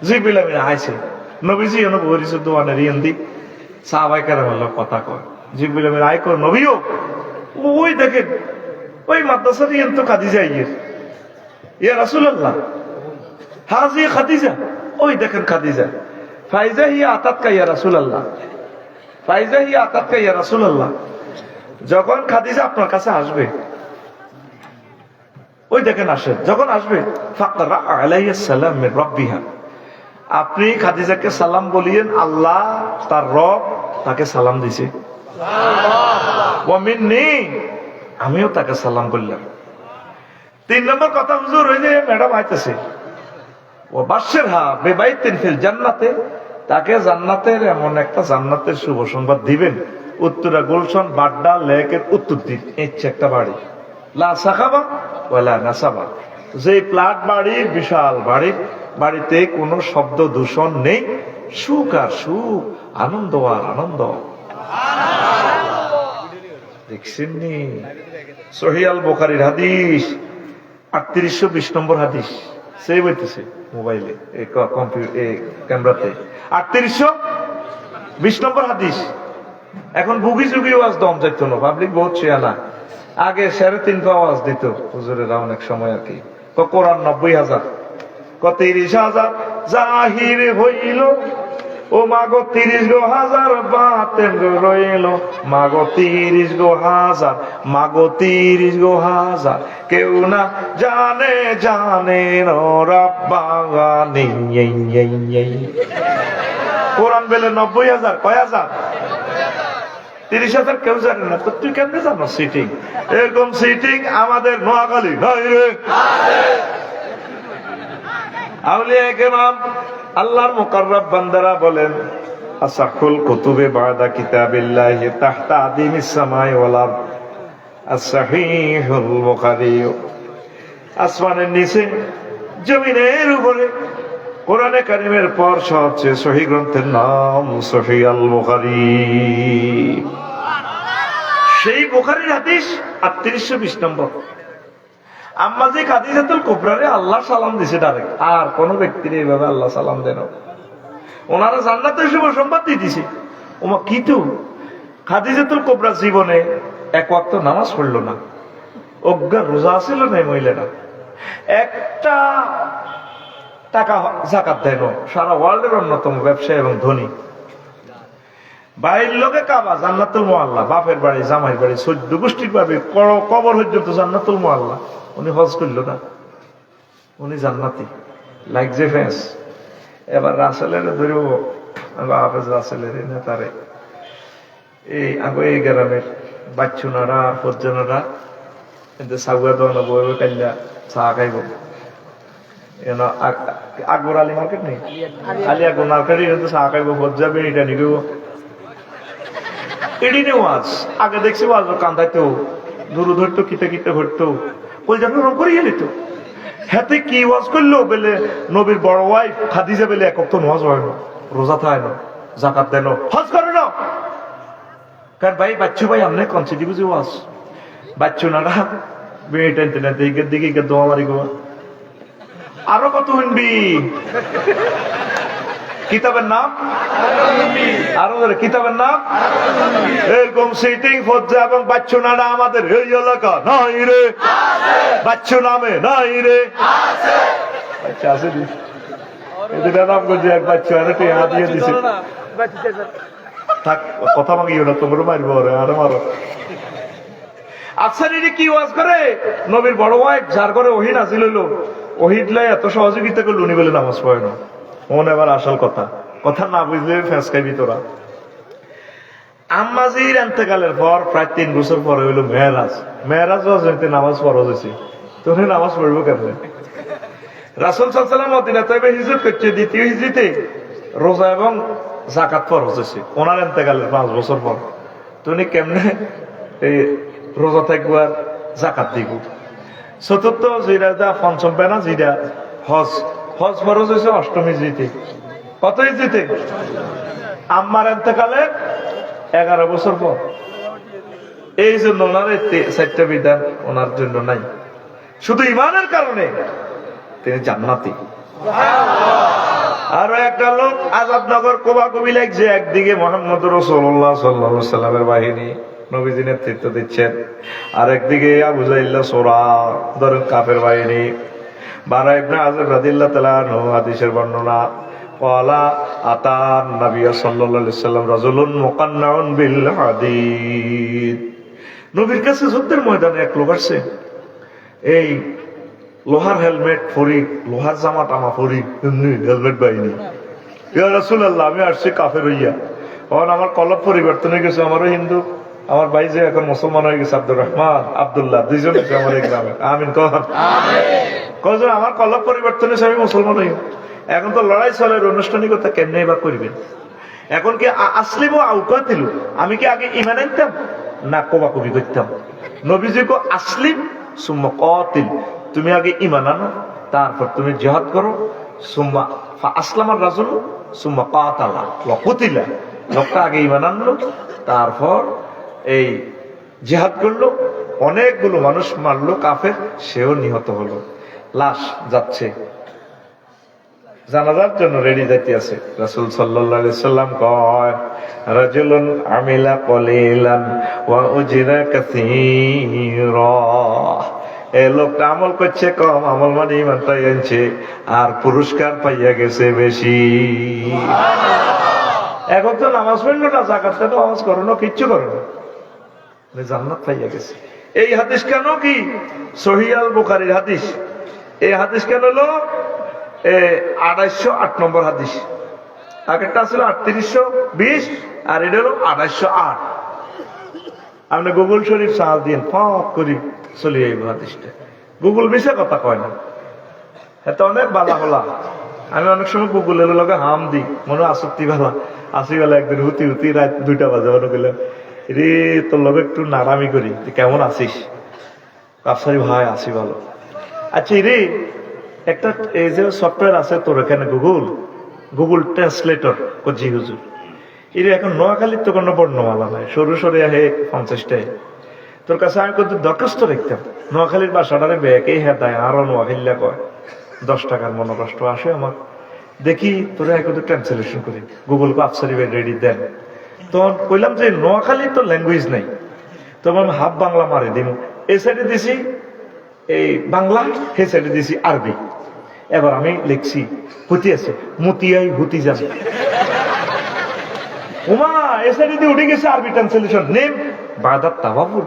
জিবরিল আমিন আইছে নবীজি এনে বরিছে দোয়ানের ইন্দি সাহাবায়ে কেরামের কথা কয় জিবরিল আমিন আই কর নবীও ওই দেখেন ওই মাদ্রাসার ইন তো খাদিজা ইয়া রাসূলুল্লাহ হাজি খাদিজা ওই দেখেন খাদিজা ফাইজা হিয়া আতাতকা ইয়া রাসূলুল্লাহ ফাইজা হিয়া আতাতকা ইয়া রাসূলুল্লাহ যখন খাদিজা আপনার কাছে আসবে ওই দেখেন আসে যখন আসবে ফাকরা আলাইহিস সালাম মির রাব্বিহা আপনি খাদিজাকে সালাম বলিয়েন আল্লাহ তার রব তাকে সালাম দিয়েছে সুবহানাল্লাহ ওয়া মিন্নি আমিও তাকে সালাম বললাম। 3 নম্বর কথা হুজুর ওই যে ম্যাডাম আইতেছে ও বাশশিরহা বিবাইতিন ফিল জান্নাতে তাকে জান্নাতের এমন একটা জান্নাতের শুভ সংবাদ দিবেন উত্তরা গুলশন বাড্ডা লেকের উত্তর দিক ইচ্ছে একটা বাড়ি লা সাখাবা ওয়ালা নাসাবা যে প্লাট বাড়ি বিশাল বাড়ি বাড়িতে কোনো শব্দ দূষণ নেই সুখ আর সুখ আনন্দ আর আনন্দ দেখছেন নি সহিহ আল বুখারীর হাদিস 3820 নম্বর হাদিস সেই বলতেছে মোবাইলে কম্পিউটার ক্যামেরাতে 3820 নম্বর হাদিস। এখন বুগি যুগি ওয়াজ দম যাইতো না পাবলিক বহুত শেয়ানা আগে 3.5 আওয়াজ দিত হুজুরেরা অনেক সময় আর কি কোরআন 90,000 30,000 জাহির হইল ও মাগো 30,000 বাতেন রইল মাগো 30,000 মাগো 30,000 কেউ না জানে জানে রব্বানি কোরআন বেলে 90,000 কয় হাজার 30,000 কেউ জানে না তো তুই কেমনে জানো সিটিং এরকম সিটিং আমাদের নোয়াখালী নাই রে আউলিয়া কেরাম আল্লাহর মুকাররব বান্দারা বলেন আসাহুল কুতুবে বাদা কিতাবিল্লাহি তাহতা আদিমিস সামাই ওয়াল আরদ as-sahihul বুখারী। আসমানের নিচে জমিনের উপরে কোরআনে কারিমের পর সবচেয়ে সহিহ গ্রন্থের নাম সহিহ আল বুখারী। সেই বুখারীর হাদিস 3820 নম্বর। আম্মাজি খাদিজাতুল কুবরারে আল্লাহ সালাম দিছে ডাইরেক্ট, আর কোন ব্যক্তির এইভাবে আল্লাহ সালাম দেন ওনারা জান্নাতের শুভ সংবাদ দিয়েছে। ওমা কিন্তু খাদিজাতুল কুবরা জীবনে এক ওয়াক্ত নামাজ পড়লো না, অজ্ঞা রোজা ছিল না মহিলারা, একটা টাকা যাকাত দেন, সারা ওয়ার্ল্ডের অন্যতম ব্যবসায়ী এবং ধনী, বাইরের লোকে কাবা জান্নাতুল মুআল্লা, বাপের বাড়ি জামাইয়ের বাড়ি 14 গোষ্ঠীর ভাবে কবর পর্যন্ত জান্নাতুল মুআল্লা। উনি হজ করল না, উনি জান্নাতি লাইক যে ফেন্স। এবার রাসেলের ধরব হাফেজ রাসেলের নেতারে এই আগে এই গ্রামের বাচ্চুনারা ফজ্জনারা কিন্তু সাগুয়া দোকানে বইবে কাল্লা চা খাইব। আকবর আলী মার্কেট নেই, আলী আকবর মার্কেট কিন্তু চা খাইব, ফজ্জা বেড়িটা নিব। এডি নে ওয়াজ আগে দেখছি ওয়াজ কান্দাইতো, দূর ধরতো, কিতে কিতে ভরতো, ওই যখন রং করে গেলি তো হাতে কি ওয়াজ করলো বলে নবীর বড় ওয়াইফ খাদিজা বলে এক তো নামাজ হয় না, রোজা থাকে না, যাকাত দেন, হজ করে না। কারণ ভাই বাচ্চু ভাই আমনে কনসিডি বুঝি ওয়াজ বাচ্চু না বেড়ে টেনতে না দিকের দিকে দোয়া মারি গো। আরো কত শুনবি কিতাবের নাম, আরো কিতাবের নাম এরকম সিটিং ফজ্জা এবং বাচ্চু নানা আমাদের এই এলাকা নাই রে, বাচ্চু নামে নাই রে, বাচ্চা আছে এদের নাম করছে এক বাচ্চু দিয়ে দিছে। থাক কথা মাগিও না, তোমরা মারবো আরে মারো। আফসার কি ওয়াজ করে নবীর বড় ওয়াইফ যার ঘরে ওহী নাযিল হইল, ওহীদ লাই এত সহযোগিতা করলো, উনি বলে নামাজ পড়ে না। মনে এবার আসল কথা, কথা না বুঝলে ফেঁসকাইবি তোরা। আম্মাজির এন্তেকালের পর প্রায় 3 বছর পরে হইল মেহরাজ। মেহরাজ হইতে নামাজ ফরজ হয়েছে, তোরে নামাজ পড়বো কেমনে? রাসূল সাল্লাল্লাহু আলাইহি ওয়াসাল্লাম মদিনা তাইবা হিজরত করছে, দ্বিতীয় হিজরতে রোজা এবং যাকাত ফরজ হয়েছে ওনার এন্তেকালের 5 বছর পর। তুমি কেমনে এই রোজা থাকবো আর যাকাত দিব? চতুর্থ যেটা পঞ্চম বেনা যেটা হজ, হজ ফরজ হয়েছে 8ম হিজরিতে। কত হিজরিতে? আম্মার এন্তেকালে 11 বছর পর। এই জন্য ওনার 4টা বিধান ওনার জন্য নাই, শুধু ইমানের কারণে তিনি জান্নাতি। আরো একটা লোক আজাদনগর কোবাকুবি লাগছে, একদিকে মোহাম্মদ রাসূলুল্লাহ সাল্লাল্লাহু আলাইহি ওয়াসাল্লামের বাহিনী নবীজি নেতৃত্ব দিচ্ছেন, আর একদিকে আবু জাহিল সোরা ধরেন কাফের বাহিনী। বারা ইবনে আযিব রাদিয়াল্লাহু তাআলা আনহু হাদিসের বর্ণনা ক্বালা আতান নবী সাল্লাল্লাহু আলাইহি ওয়াসাল্লাম রাজুলুন মুকান্নাউন বিল হাদীদ। নবীর কাছে যুদ্ধের ময়দানে এক লোক আসছে, এই লোহার হেলমেট পরি, লোহার জামা টামা পরি, হেলমেট বাহিনী। ইয়া রাসূলুল্লাহ আমি আসছি কাফের হইয়া, কারণ আমার কলব পরিবর্তন হয়ে গেছে, আমারও হিন্দু, আমার ভাই যে এখন মুসলমান হয়ে গেছে আব্দুর রহমান আব্দুল্লাহ, দুইজন আছে আমার এই গ্রামে। আমিন কজন আমার কলব পরিবর্তন হয়েছে, আমি মুসলমান হই। এখন তো লড়াই চলের আনুষ্ঠানিকতা কেমনে বা করবেন? এখন কি আসলিম ও আউকাতিল, আমি কি আগে ইমান আনতাম না কোবাকুবি করতাম? নবীজি কো আসলিম সুম্মা কাতিল, তুমি আগে ইমান আনো তারপর তুমি জিহাদ করো। সুম্মা আসলামার রাজুল সুম্মা কাতালা ওয়া কুতিলা, লোকটা আগে ইমান আনলো তারপর এই জিহাদ করলো, অনেকগুলো মানুষ মারলো কাফের, সেও নিহত হলো। লাশ যাচ্ছে জানাজার জন্য রেডি যাইতে আছে। রাসূল সাল্লাল্লাহু আলাইহি সাল্লাম কয় রাজুলুন আমিলা কলিলান ওয়া উজরা কাসীরা, এই লোকটা আমল করছে কম, আমল মানে ইমানটাই আনছে, আর পুরস্কার পাইয়া গেছে বেশি। এখন তো নামাজ পড়লো না, যাকাত তো নামাজ করো না, কিচ্ছু করো না, জান্নাত পাইয়া গেছে। এই হাদিস কেন কি সহিহ আল বুখারীর হাদিস। এই হাদিস কেন হলো 2808 নম্বর হাদিস। আগেরটা ছিল 3820 আর এটা হলো 2808। আপনি গুগল শরীফ সাহায্য দিন, ফট করি চলে যাইব হাদিসটা। গুগল মিশা কথা কয় না, এত অনেক বালা হলা। আমি অনেক সময় গুগলের লগে হাম দি মনে আসক্তি বালা আসি বেলা একদিন হুতি হুতি রাত 2টা বাজে মনে গেলাম রে তোর লগে একটু নারামি করি, তুই কেমন আছিস? আফসারি ভাই আসি ভালো। আচ্ছা রে একটা এই যে সফটওয়্যার আছে তোর এখানে গুগল ট্রান্সলেটর করছি হুজুর, এর এখন নোয়াখালীর তো কোনো বর্ণমালা নাই, সরু সরে আহে 50টায়। তোর কাছে আমি কত দরখাস্ত রাখতাম, নোয়াখালীর বাসাটারে ব্যাগেই হ্যাঁ দেয়, আরো নোয়াখালীলা কয় 10 টাকার মনে কষ্ট আসে আমার। দেখি তোরা এখন ট্রান্সলেশন করি গুগল কো আফসারি ভাই রেডি দেন। তখন কইলাম যে নোয়াখালীর তো ল্যাঙ্গুয়েজ নাই, তখন আমি হাফ বাংলা মারি দিম, এই সাইডে দিছি এই বাংলা, সে সাইডে দিছি আরবি। এবার আমি লিখছি হুতি আছে মুতিয়াই হুতি যাবে, উমা এ সাইডে দিয়ে উঠে গেছে আরবি ট্রান্সলেশন নেম বাদাত তাওয়াবুর।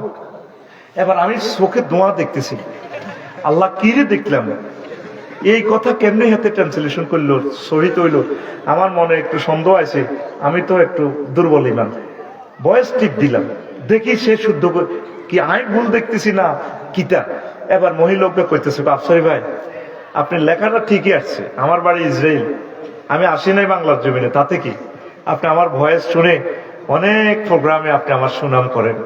এবার আমি চোখে দোয়া দেখতেছি, আল্লাহ কি রে দেখলাম, এই কথা কেমনে হাতে ট্রান্সলেশন করলো শহীদ হইল। আমার মনে একটু সন্দেহ আছে, আমি তো একটু দুর্বল ইমান, বয়স টিপ দিলাম, দেখি সে শুদ্ধ কি আমি ভুল দেখতেছি না কিতা। এবার মহিলাকে কইতেছে আফসারি ভাই আপনি লেখাটা ঠিকই আসছে, আমার বাড়ি ইসরায়েল, আমি আসি নাই বাংলার জমিনে, তাতে কি আপনি আমার ভয়েস শুনে অনেক প্রোগ্রামে আপনি আমার সুনাম করেন,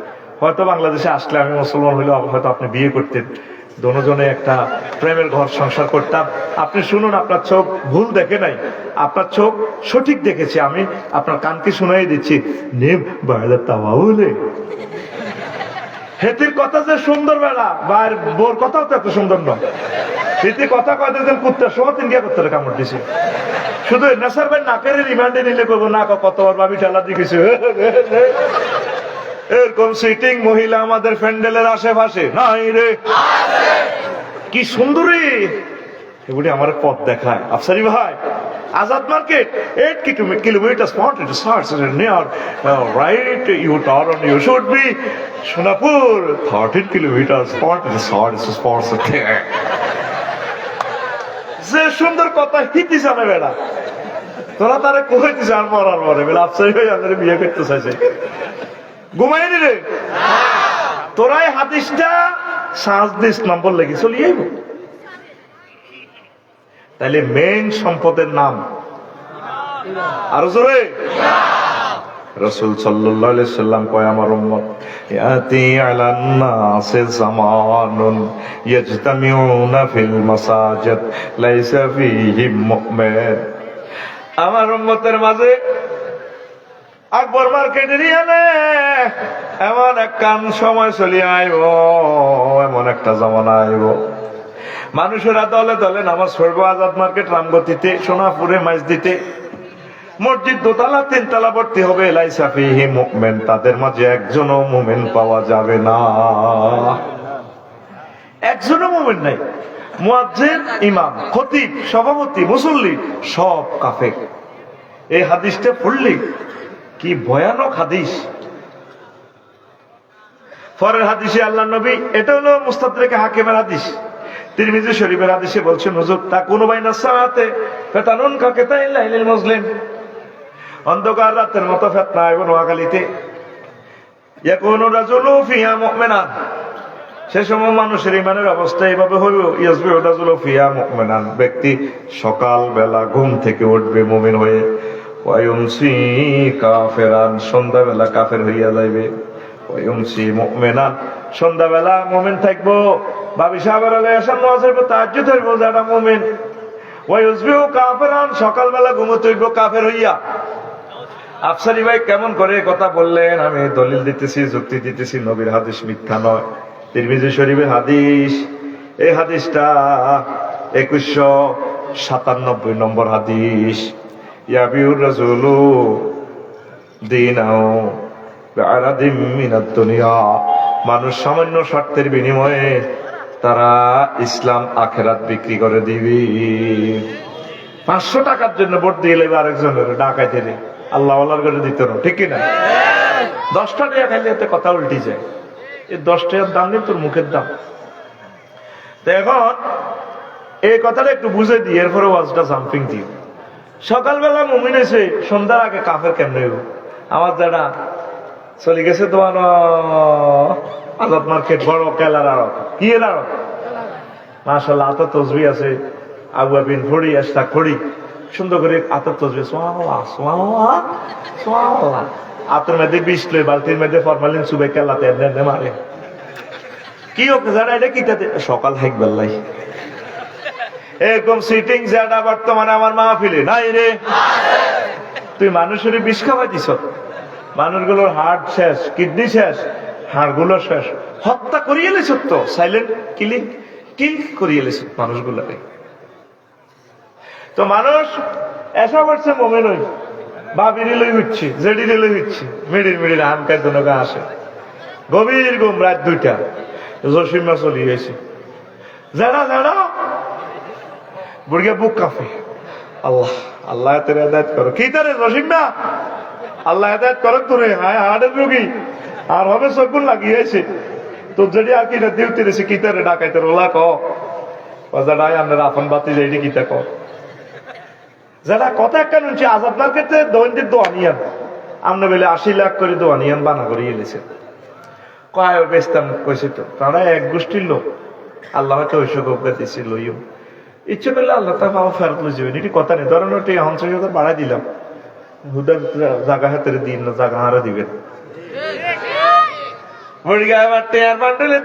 হয়তো বাংলাদেশে আসলে আমি মুসলমান হইলে হয়তো আপনি বিয়ে করতেন, দোনোজনে একটা প্রেমের ঘর সংসার করতাম। আপনি শুনুন, আপনার চোখ ভুল দেখে নাই, আপনার চোখ সঠিক দেখেছে, আমি আপনার কানকে শুনাই দিচ্ছি নেম বাইরে তাওয়াউলে। হেতির কথা যে সুন্দর বেড়া বাইর বোর কথাও তো এত সুন্দর নয়, হেতি কথা কয়তে দিন কুত্তার সহ 3 গিয়া কুত্তারে কামড় দিছে। শুধু নেসার ভাই নাকের রিমান্ডে নিলে করবো না কতবার ভাবি ঠেলা দিয়েছে। এরকম সিটিং মহিলা আমাদের প্যান্ডেলের আশেপাশে নাই রে, কি সুন্দরী এগুলি আমার পথ দেখায়। আফসারি ভাই Azad market 8 kilometers spot it starts near right you turn you should be Sonapur 13 kilometers spot it sports there. যে সুন্দর কথা হিতি জানে বেড়া, তোরা তারে কইতে জান মরার পরে বলে আফসারি ভাই আমাদের বিয়ে করতে চাইছে, ঘুমাই নি রে তোরাই হাদিসটা 7 নম্বর লেগে চলি যাইব। তাইলে মেইন সম্পদের নাম আরো জোরে রাসূল সাল্লাল্লাহু আলাইহি সাল্লাম কয় আমার উম্মত ইয়াতি আলান নাসি জামানুন ইয়াজতামিউনা ফিল মাসাজিদ লাইসা ফীহি মুমিন। আমার উম্মতের মাঝে আকবর মার্কেটের ইয়ানে এমন একখান সময় চলি আইব, এমন একটা জামানা আইব মানুষেরা দলে দলে নামাজ পড়বো আজাদ মার্কেট রামগতিতে সোনাপুরে মাইজদিতে, মসজিদ 2 তলা 3 তলা ভর্তি হবে, লাইসা ফীহি মুমিন, তাদের মাঝে একজনও মুমিন পাওয়া যাবে না, একজনও মুমিন নাই। মুয়াজ্জিন, ইমাম, খতিব, সভাপতি, মুসল্লি সব কাফের। এই হাদিসটা পড়লি কি ভয়ানক হাদিস। পরের হাদিসে আল্লাহ নবী, এটা হলো মুস্তাদরিক হাকিমের হাদিস, তিরমিজি শরীফের হাদিসে বলছেন হুজুর তা কোন বাইনা সালাতে ফাতানুন কাকেতাইল লাইলিল মুসলিম, অন্ধকার রাতের মতো ফিতনা আইব নোয়াখালীতে, ইয়াকুনু রাজুলু ফিহা মুমিনান, সে সময় মানুষের ইমানের অবস্থা এইভাবে হইব, ইয়াসবিহু রাজুলু ফিহা মুমিনান, ব্যক্তি সকাল বেলা ঘুম থেকে উঠবে মুমিন হয়ে, ওয়া ইউমসি কাফিরান, সন্ধ্যাবেলা কাফের হইয়া যাইবে, ওয়া ইউমসি মুমিনান, সন্ধ্যাবেলা মুমিন থাকবো, ভাবি সাহাবারা এসে নামাজের পর তাহাজ্জুদ হইব যারা মুমিন, ওয়া ইউসবিহু কাফিরান, সকালবেলা ঘুমোতে হইব কাফের হইয়া। আফসারি ভাই কেমন করে কথা বললেন, আমি দলিল দিতেছি, যুক্তি দিতেছি, নবীর হাদিস মিথ্যা নয়, তিরমিজি শরীফের হাদিস। এই হাদিসটা 2197 নম্বর হাদিস। ইয়াবিউর রাজুলু দীনাহু বিআরাদিম মিনাদ দুনিয়া, মানুষ সামান্য স্বার্থের বিনিময়ে তারা ইসলাম আখেরাত বিক্রি করে দিবি। 500 টাকার জন্য ভোট দিয়ে লেবে আরেকজনের ডাকাইতে রে আল্লাহ আল্লাহর করে দিত না, ঠিক কিনা? 10 টাকা খাইলে এতে কথা উল্টি যায়, এই 10 টাকার দাম নেই তোর মুখের দাম। তো এখন এই কথাটা একটু বুঝে দিই, এরপরে ওয়াজটা জাম্পিং দিও। সকালবেলা মুমিন এসে সন্ধ্যার আগে কাফের কেমনে হইব? আমার যারা চলে গেছে তোমার আজাদ মার্কেট বড় কেলার আড়ত, কি এর আড়ত? মাশাআল্লাহ, হাতে তসবিহ আছে, আগুয়াবিন ফড়ি আস্তা খড়ি সুন্দর করে আতর তসবে সোয়া সোয়া আতর মধ্যে বিষ লই বালতির মধ্যে ফরমালিন সুবে কেলাতে এনে মারে কি হোক জানা এটা কিটাতে সকাল হাইক বেল্লাই এরকম সিটিং যেটা বর্তমানে আমার মাহফিলে নাই রে। তুই মানুষের বিষ খাওয়াই দিছ, মানুষগুলোর হার্ট শেষ, কিডনি শেষ, হাড়গুলো শেষ, হত্যা করিয়ে এলেছ তো, সাইলেন্ট কিল করিয়ে এলেছ মানুষগুলোকে। তো মানুষ এসা করছে মোমেন হই বাবিরি লই উঠছি, জেডিরে লই উঠছি, মিডির হামকার দনগা আসে গভীর ঘুম রাত 2টা জসিমা চলি গেছে যারা বুড়িয়া বুক কাঁপে। আল্লাহ আল্লাহ তোর হেদায়েত করো। কি তারে জসিমা আল্লাহ হেদায়েত করো তোরে, হায় হাড়ের রোগী আর হবে চকুন লাগিয়েছে তোর যদি আর কিনা দিউতে রেছে কি তারে ডাকাইতে ওলা কাই আপনার আপন বাতি যাইনি কিতা ক যারা কথা একটা নুনছি আজাদ মার্কেটে দৈনিক দোয়ানিয়ান আপনি বলে 80 লাখ করে দোয়ানিয়ান বানা করে এলেছে কয় বেচতাম কইছে তো তারা এক গোষ্ঠীর লোক আল্লাহ হয়তো ঐশ্বর্য দিয়েছে লইও ইচ্ছে করলে আল্লাহ তা বাবা ফেরত লই যাবেন এটি কথা নেই। ধরেন ওটি 50,000 বাড়াই দিলাম হুদার জায়গা হাতে দিন না জায়গা হারা দিবেন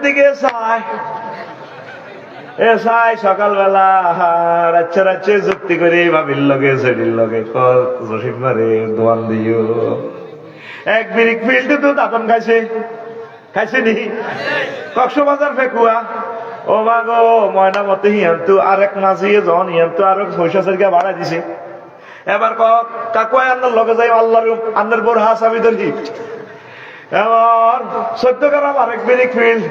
দিকে চাই সকালবেলা রাচ্ছে যুক্তি করে ভাবির লগে সেটির লগে জসিম মারে দোয়ান দিও এক বিরিক ফিল্ডে তো দাতন খাইছে নি কক্সবাজার ফেকুয়া ও মাগো ময়না মতে হিয়ান্তু আর এক মাঝিয়ে জন হিয়ান্তু আর পয়সা সেরকে বাড়াই দিছে। এবার কাকুয়াই আন্নার লগে যাই আল্লাহর আন্নার বোর হাস আমি ধরি এবার 14 গ্রাম আরেক বিরিক ফিল্ড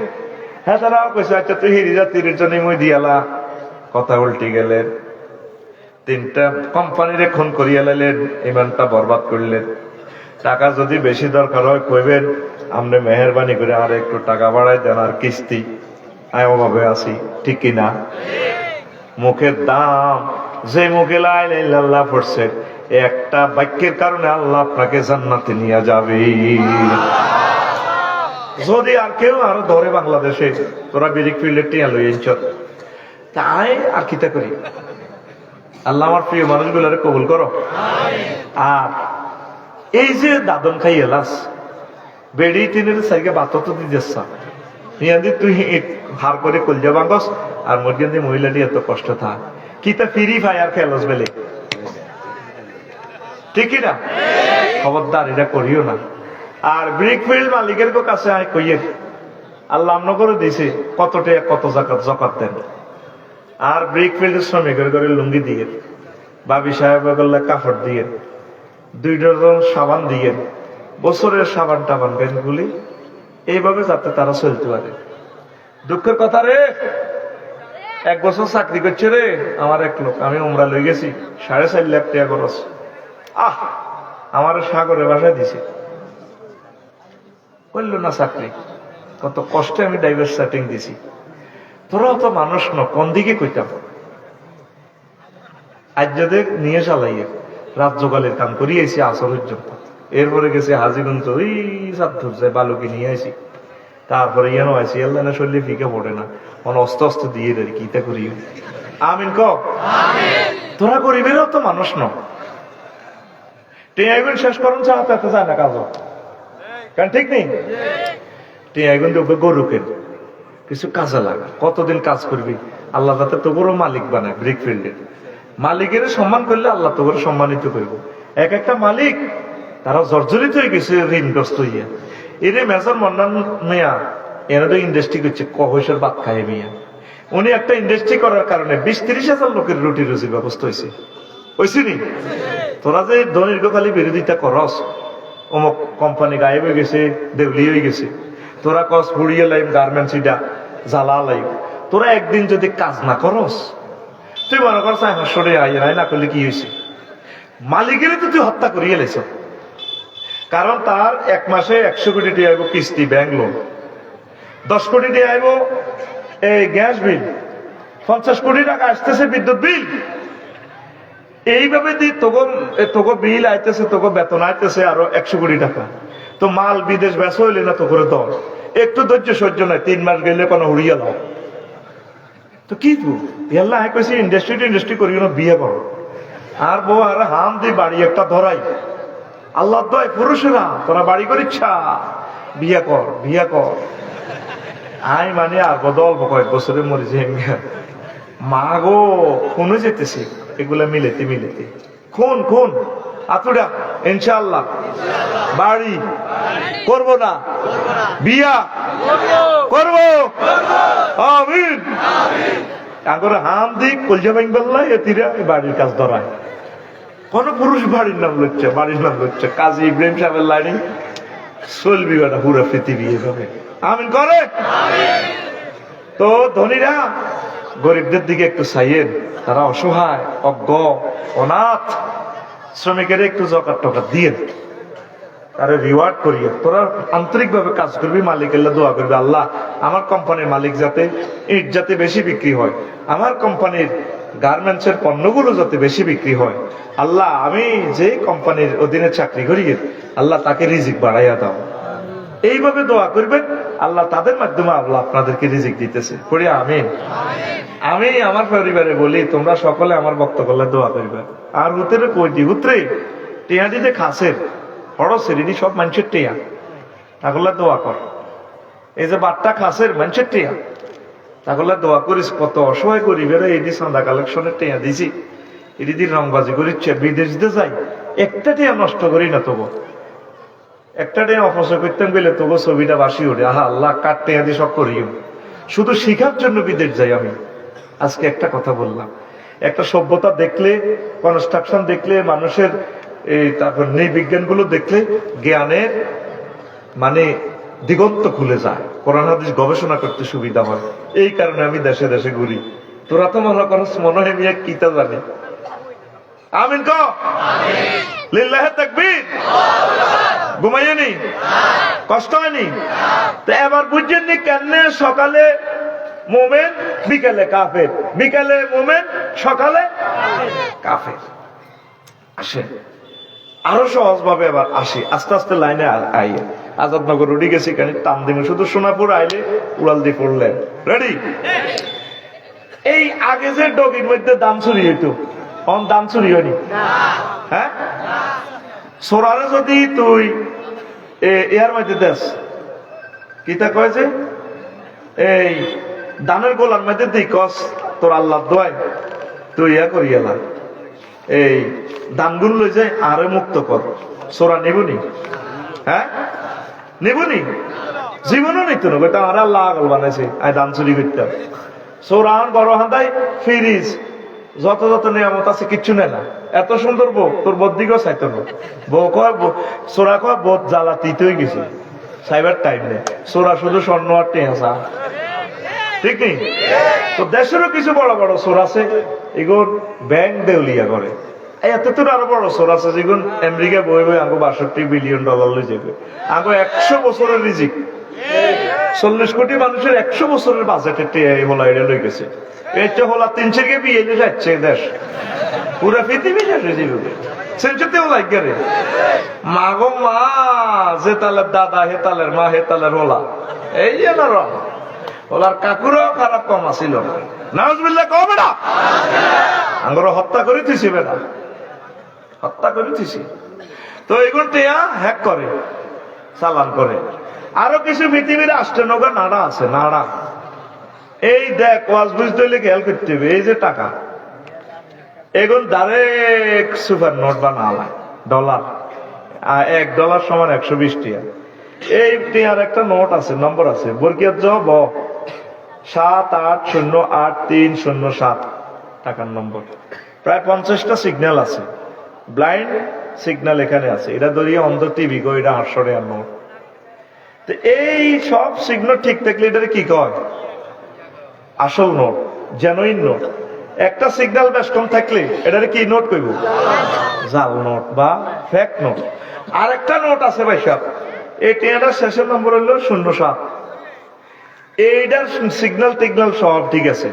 হ্যাঁ তারাও কইছে আচ্ছা তুই হিরিজা 30 জনই মই দিয়ালা কথা উল্টি গেলেন 3টা কোম্পানিরে খুন করিয়া লাইলেন ইমানটা বরবাদ করলেন। টাকা যদি বেশি দরকার হয় কইবেন আপনি মেহরবানি করে আর একটু টাকা বাড়াই দেন আর কিস্তি আয়ভাবে আসি ঠিক কিনা। মুখের দাম যে মুখে লা ইলাহা ইল্লাল্লাহ পড়ছে একটা বাক্যের কারণে আল্লাহ আপনাকে জান্নাতে নিয়ে যাবে। যদি আর কেউ আরো ধরে বাংলাদেশে তোরা বিরিক ফিল্ডের টিয়া লই আনছ তাই আর কিতা করি আল্লাহ আমার প্রিয় মানুষগুলোরে কবুল করো। আর এই যে দাদন খাই এলাস বেড়ি টিনের সাইকে বাতত দিয়েছা নিয়াদি তুই হার করে কলজা বাঙ্গস আর মর্যাদি মহিলাটি এত কষ্ট থাক কিতা ফিরি ফায়ার খেলস বেলে ঠিকই না। খবরদার এটা করিও না। আর ব্রিকফিল্ড মালিকের কাছে আয় কইয়ে আল্লাহ আমন করে দিছে কত টাকা কত জাকাত দেন আর ব্রিকফিল্ডের শ্রমিকের করে লুঙ্গি দিয়ে বাবি সাহেব করলে কাপড় দিয়ে 2 ডজন সাবান দিয়ে বছরের সাবান টাবান ব্যাংকগুলি এইভাবে যাতে তারা চলতে পারে। দুঃখের কথা রে 1 বছর চাকরি করছে রে আমার এক লোক আমি উমরা লই গেছি 4.5 লাখ টাকা খরচ আমার সাগরে বাসায় দিছে করল না চাকরি কত কষ্টে আমি ডাইভার্স সেটিং দিছি। তোরাও তো মানুষ ন কোন দিকে কইতাম আজ যদি নিয়ে চালাইয়ে রাত জোগালের কাম করিয়েছি আসর পর্যন্ত এরপরে গেছে হাজিগঞ্জ ওই সাতধুর বালুকে নিয়ে আসি তারপরে ইয়ানো আছি আল্লাহ না শরীরে ফিকে পড়ে না অস্ত দিয়ে দেয় কিতা করি আমিন ক তোরা গরিবেরও তো মানুষ ন টেয়াগুন শেষ করুন চাওয়াতে এত যায় না কাজ কারণ ঠিক নেই টেয়াগুন গরুকে কিছু কাজে লাগা কতদিন কাজ করবি আল্লাহ তাতে তোরও মালিক বানায় ব্রিকফিল্ডের মালিকের সম্মান করলে আল্লাহ তোর সম্মানিত করবো। এক একটা মালিক তারা জর্জরিত হয়ে গেছে ঋণগ্রস্ত হইয়া এরে মেজর মন্নান মেয়া এরা তো ইন্ডাস্ট্রি করছে কহসের বাদ খায় মিয়া উনি একটা ইন্ডাস্ট্রি করার কারণে 20-30 হাজার লোকের রুটি রুজির ব্যবস্থা হয়েছে নি। তোরা যে দীর্ঘকালী বিরোধিতা করস অমুক কোম্পানি গায়েব হয়ে গেছে দেউলি হয়ে গেছে তোরা কস পুড়িয়ে লাইম গার্মেন্টস ইটা জ্বালা লাইম তোরা একদিন যদি কাজ না করস তুই মনে করছ আমার সরে আই না করলে কি হয়েছে মালিকের তো তুই হত্যা করিয়ে লেছ। কারণ তার 1 মাসে 100 কোটি টাকা আইব কিস্তি ব্যাংক লোন 10 কোটি টাকা আইব এই গ্যাস বিল 50 কোটি টাকা আসতেছে বিদ্যুৎ বিল এইভাবে দি তোকে বিল আইতেছে তোকে বেতন আইতেছে আরো 100 কোটি টাকা তো মাল বিদেশ বেচা হইলে না তো করে দর একটু ধৈর্য সহ্য নয় 3 মাস গেলে কোনো উড়িয়ে লাও তো কি তু ইয়াল্লা কইছি ইন্ডাস্ট্রি করিও না, বিয়ে করো। আর বউ আর হাম দি বাড়ি একটা ধরাই, আল্লাহ দয় পুরুষেরা তোরা বাড়ি করিচ্ছা, বিয়ে কর বিয়ে কর। আই মানে আর বদল কয়েক বছরে মরে যে মা গো খুনে যেতেছি, এগুলা মিলেতে মিলেতে খুন খুন আতুরা ইনশাআল্লাহ বাড়ি করব না, বিয়া করব, আমিন। আগর হাম দিক কলজা ভাঙ বললাই এতিরা বাড়ির কাজ ধরায়। কোন পুরুষ বাড়ির নাম লচ্ছে কাজী ইব্রাহিম সাহেবের লাইনে চলবি বেটা পুরা পৃথিবী এভাবে, আমিন করে। তো ধনীরা গরিবদের দিকে একটু চাইয়েন, তারা অসহায় অজ্ঞ অনাথ, শ্রমিকের একটু জকাত টকাত দিয়ে তারা রিওয়ার্ড করিয়ে তোরা আন্তরিক ভাবে কাজ করবি, মালিক আল্লাহ দোয়া করবি, আল্লাহ আমার কোম্পানির মালিক যাতে ইট যাতে বেশি বিক্রি হয়, আমার কোম্পানির গার্মেন্টসের পণ্যগুলো যাতে বেশি বিক্রি হয়, আল্লাহ আমি যে কোম্পানির অধীনে চাকরি করি আল্লাহ তাকে রিজিক বাড়াইয়া দাও। এইভাবে দোয়া করবেন, আল্লাহ তাদের মাধ্যমে আল্লাহ আপনাদেরকে রিজিক দিতেছে। পড়ি আমিন। আমি আমার পরিবারে বলি তোমরা সকলে আমার বক্তব্য দোয়া করবে। আর হুতেরে কইটি হুতরে টিয়া দিতে খাসের বড় শ্রেণী সব মানুষের টিয়া, তাহলে দোয়া কর। এই যে বাট্টা খাসের মানুষের টিয়া, তাহলে দোয়া করিস। কত অসহায় গরিবেরা এটি চাঁদা কালেকশনের টিয়া দিছি, এটি দিয়ে রংবাজি করিচ্ছে, বিদেশ দিয়ে যাই একটা টিয়া নষ্ট করি না, তবু একটা টিয়া অপচয় করতাম গেলে তবু ছবিটা বাসি ওঠে, আহা আল্লাহ কার টিয়া দিয়ে সব করিও, শুধু শিখার জন্য বিদেশ যাই আমি। আজকে একটা কথা বললাম, একটা সভ্যতা দেখলে, কনস্ট্রাকশন দেখলে, মানুষের এই তারপর বিজ্ঞানগুলো দেখলে জ্ঞানের মানে দিগন্ত খুলে যায়, কোরআন হাদিস গবেষণা করতে সুবিধা হয়। এই কারণে আমি দেশে দেশে ঘুরি। তোরা তো মনে করস মনে হয় আমি কিতা জানি। আমিন ক লিল্লাহে তাকবীর। ঘুমাইনি, কষ্ট হয়নি? তো এবার বুঝছেননি কেন সকালে মোমেন বিকালে কাফের, বিকালে মোমেন সকালে কাফের। আসে আরো সহজ ভাবে এবার আসি, আস্তে আস্তে লাইনে আইয়ে। আজাদনগর উঠে গেছি কেন টান দিন, শুধু সোনাপুর আইলে উড়াল দিয়ে পড়লেন। রেডি? এই আগে যে ডগির মধ্যে দাম চুরি হইতো, অন দাম চুরি হয়নি? হ্যাঁ, সোরারে যদি তুই এর মধ্যে দেশ কিতা কয় যে এই দানের গোলার মধ্যে দিই কস তোর আল্লাহ দোয়াই তুই ইয়া করি এলা এই দানগুলো লই যায় আরে মুক্ত কর, সোরা নিবনি? হ্যাঁ নিবনি? জীবনও নিত না, বেটা আরে আল্লাহ আগল বানাইছে আই দান চুরি করতাম। সোরান বড় হান্দাই ফিরিজ যত যত নিয়ামত আছে কিচ্ছু নেয় না। এত সুন্দর বউ, তোর বদিকেও চাইতো না। বউ কয় সোরা কয় বোধ জ্বালা তিতই গেছে, সাইবার টাইম নেই। সোরা শুধু স্বর্ণ আর টেঁচা, ঠিক নেই? তো দেশেরও কিছু বড় বড় সোর আছে, এগুলো ব্যাংক দেউলিয়া করে। এত তোর আরো বড় সোর আছে যেগুলো আমেরিকা বই বই আগে $62 বিলিয়ন লই যাবে। আগে 100 বছরের রিজিক, 40 কোটি মানুষের 100 বছরের বাজেটের হোলা এটা লই গেছে। এটা হোলা 300 কে বিয়ে যাচ্ছে দেশ, পুরা পৃথিবী যাচ্ছে জীবনে সেঞ্চুরিতেও লাগে রে। মা গো মা, যে তালের দাদা হে তালের মা, হে তালের হোলা, এই যে না রং ওলার কাকুরও খারাপ কম আছিল। নাউজুবিল্লাহ কও বেটা, আঙ্গুর হত্যা করে দিছি বেটা, হত্যা করে দিছি। তো এগুলো টেয়া হ্যাক করে, চালান করে। আরো কিছু পৃথিবীর আষ্টনগর নাড়া আছে, নাড়া। এই দেখ ওয়াজ বুঝতে হইলে খেয়াল করতে হবে, এই যে টাকা এগুলো ডাইরেক্ট সুপার নোট বানালায়, ডলার। $1 সমান 120 টিয়া। এই টিয়ার একটা নোট আছে, নম্বর আছে, বর্গীয় জ ব 78083007 টাকার নম্বর। প্রায় 50টা সিগন্যাল আছে, ব্লাইন্ড সিগন্যাল এখানে আছে। এটা ধরিয়ে অন্ধ টিভি গো, এটা 800 টাকার নোট। তো এই সব সিগন্যাল ঠিক থাকলে এটা কি কয়? আসল নোট, জেনুইন নোট। একটা সিগন্যাল বেশ কম থাকলে এটা কি নোট কইব? জাল নোট বা ফেক নোট। আর একটা নোট আছে ভাই সাহেব, এই টিয়াটার শেষের নম্বর হলো 07। এইটার সিগন্যাল টিগন্যাল সব ঠিক আছে।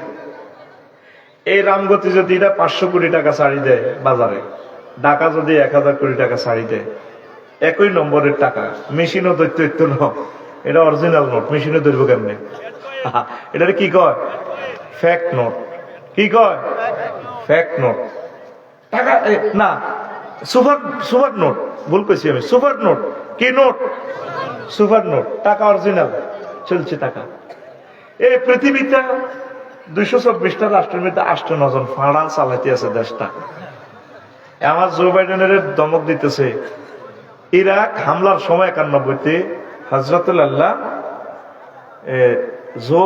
এই রামগতি যদি এটা 500 কোটি টাকা ছাড়ি দেয় বাজারে, ঢাকা যদি 1000 কোটি টাকা ছাড়ি দেয়, একই নম্বরের টাকা, মেশিনও দৈত্য ন, এটা অরিজিনাল নোট, মেশিনে ধরবো কেমনে? এটার কি কয়? Fake note. কি কয়? Fake note. টাকা না, সুপার সুপার নোট, ভুল কইছি আমি, সুপার নোট। কি নোট? Super note. টাকা অরিজিনাল চলছে টাকা। এই পৃথিবীতে 224টা রাষ্ট্রের মধ্যে 8-9 জন ফাঁড়া চালাইতে আছে দেশটা। আমার জো বাইডেনের দমক দিতেছে। ইরাক হামলার সময় 91-তে হযরতুল্লাহ জো